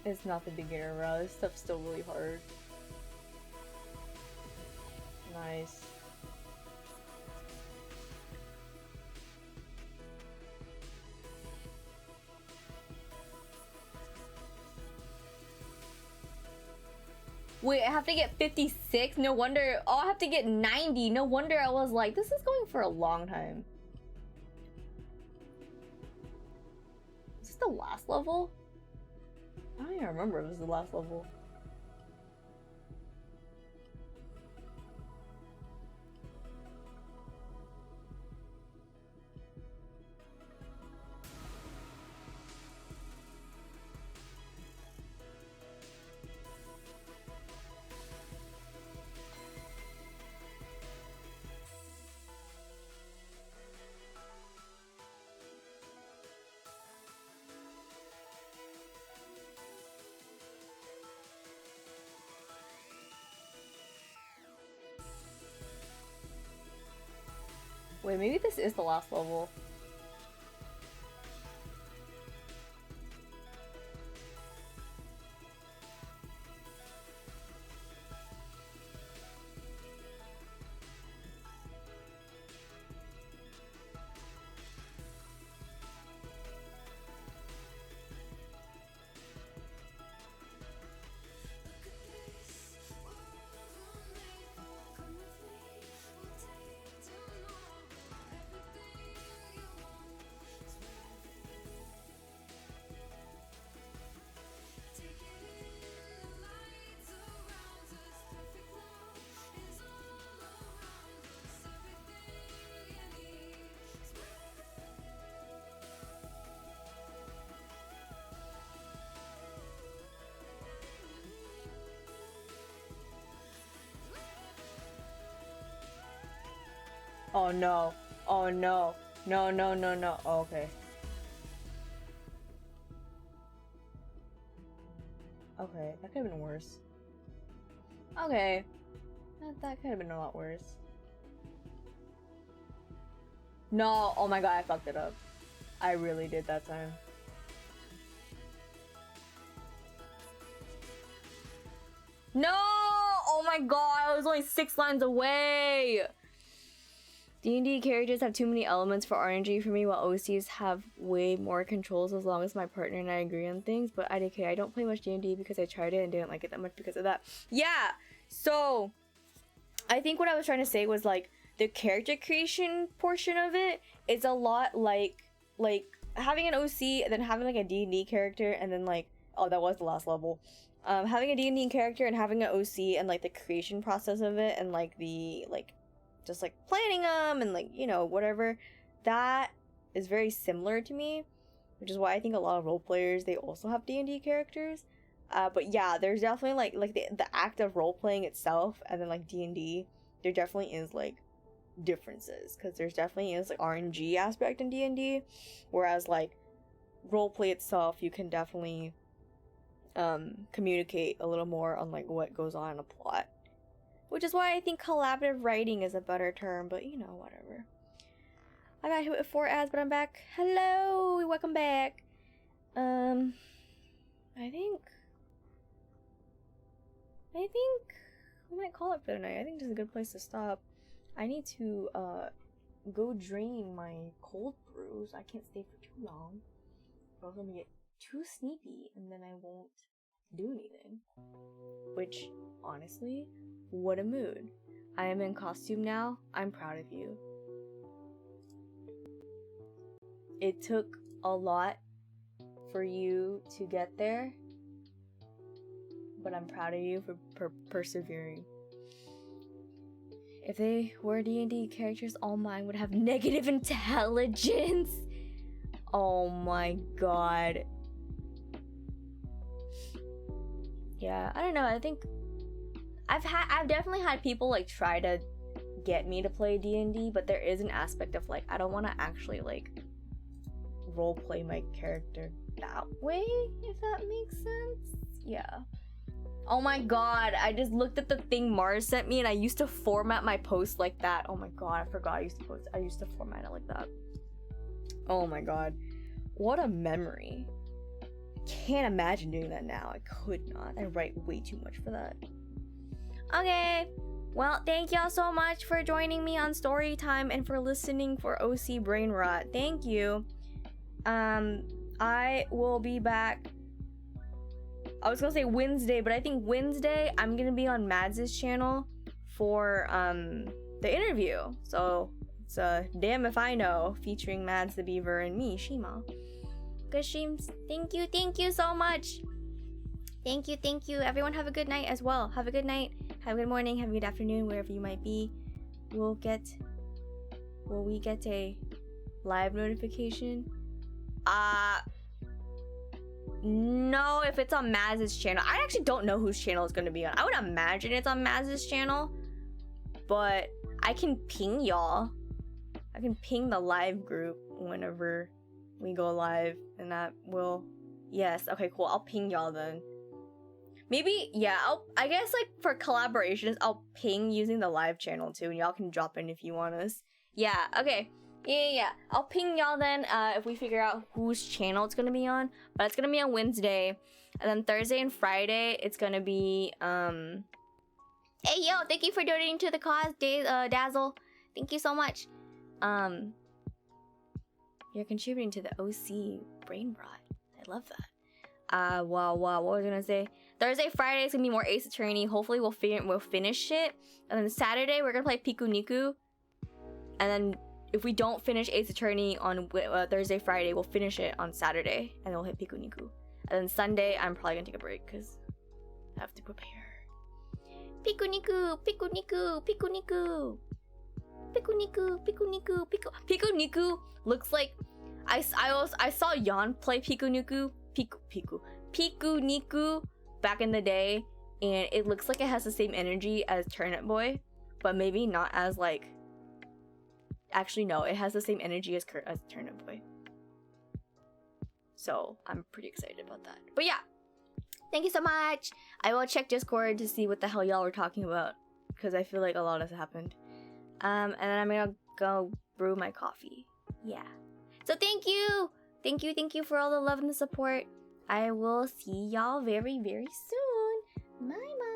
It's not the beginner route. This stuff's still really hard. Nice. Wait, I have to get 56? No wonder. Oh, I have to get 90. No wonder I was like, this is going for a long time. the last level? I don't even remember if this is the last level. Wait, maybe this is the last level. Oh no. Oh no. No, no, no, no. Oh, okay. Okay, that could have been worse. Okay. That could have been a lot worse. No, oh my god, I fucked it up. I really did that time. No! Oh my god, I was only 6 lines away! D&D characters have too many elements for RNG for me, while OCs have way more controls as long as my partner and I agree on things. But IDK, I don't play much D&D because I tried it and didn't like it that much because of that. Yeah! So, I think what I was trying to say was, like, the character creation portion of it is a lot like having an OC and then having, like, a D&D character and then, like, oh, that was the last level. Having a D&D character and having an OC and, like, the creation process of it and, like, the, like, just like planning them and like, you know, whatever, that is very similar to me, which is why I think a lot of role players, they also have D&D characters. But yeah, there's definitely like the act of role playing itself and then like D&D, there definitely is like differences because there's definitely is like RNG aspect in D&D, whereas like role play itself, you can definitely communicate a little more on like what goes on in a plot. Which is why I think collaborative writing is a better term, but you know, whatever. I got hit with 4 ads, but I'm back. Hello, welcome back. I think we might call it for the night. I think this is a good place to stop. I need to go drain my cold brews. I can't stay for too long. Or I'm gonna get too sleepy, and then I won't do anything. Which, honestly, what a mood. I am in costume now. I'm proud of you. It took a lot for you to get there, but I'm proud of you for persevering. If they were D&D characters, all mine would have negative intelligence. Oh my god. Yeah, I don't know. I think I've definitely had people like try to get me to play D&D, but there is an aspect of like I don't want to actually like role play my character that way, if that makes sense. Yeah. Oh my god, I just looked at the thing Mars sent me and I used to format my post like that. Oh my god, I forgot I used to format it like that. Oh my god. What a memory. Can't imagine doing that now. I could not. I write way too much for that. Okay. Well, thank y'all so much for joining me on story time and for listening for OC Brain Rot. Thank you. I will be back. I was gonna say Wednesday, but I think Wednesday I'm gonna be on Mads' channel for the interview. So it's Damn If I Know featuring Mads the Beaver and me, Shima. Good streams. Thank you so much. Thank you. Everyone have a good night as well. Have a good night. Have a good morning. Have a good afternoon, wherever you might be. Will we get a live notification? No, if it's on Maz's channel. I actually don't know whose channel it's gonna be on. I would imagine it's on Maz's channel, but I can ping y'all. I can ping the live group whenever we go live, and that will... Yes, okay, cool. I'll ping y'all then. Maybe, yeah, I guess like for collaborations, I'll ping using the live channel too, and y'all can drop in if you want us. Yeah, okay. Yeah. I'll ping y'all then if we figure out whose channel it's gonna be on. But it's gonna be on Wednesday. And then Thursday and Friday, it's gonna be, Hey, yo, thank you for donating to the cause, Dazzle. Thank you so much. You're contributing to the OC brain rot. I love that. Wow, what was I gonna say? Thursday, Friday is gonna be more Ace Attorney. Hopefully we'll finish it. And then Saturday we're gonna play Piku Niku. And then if we don't finish Ace Attorney on Thursday, Friday, we'll finish it on Saturday, and then we'll hit Piku Niku. And then Sunday, I'm probably gonna take a break because I have to prepare. Piku Niku, Piku Niku, Piku Niku, Piku Niku, Piku Niku, Piku Niku looks like I saw Yon play Piku Niku back in the day, and it looks like it has the same energy as Turnip Boy, but maybe not as like. Actually, no, it has the same energy as Turnip Boy. So I'm pretty excited about that. But yeah, thank you so much. I will check Discord to see what the hell y'all were talking about, because I feel like a lot has happened. And then I'm gonna go brew my coffee. Yeah. So thank you for all the love and the support. I will see y'all very, very soon. Bye.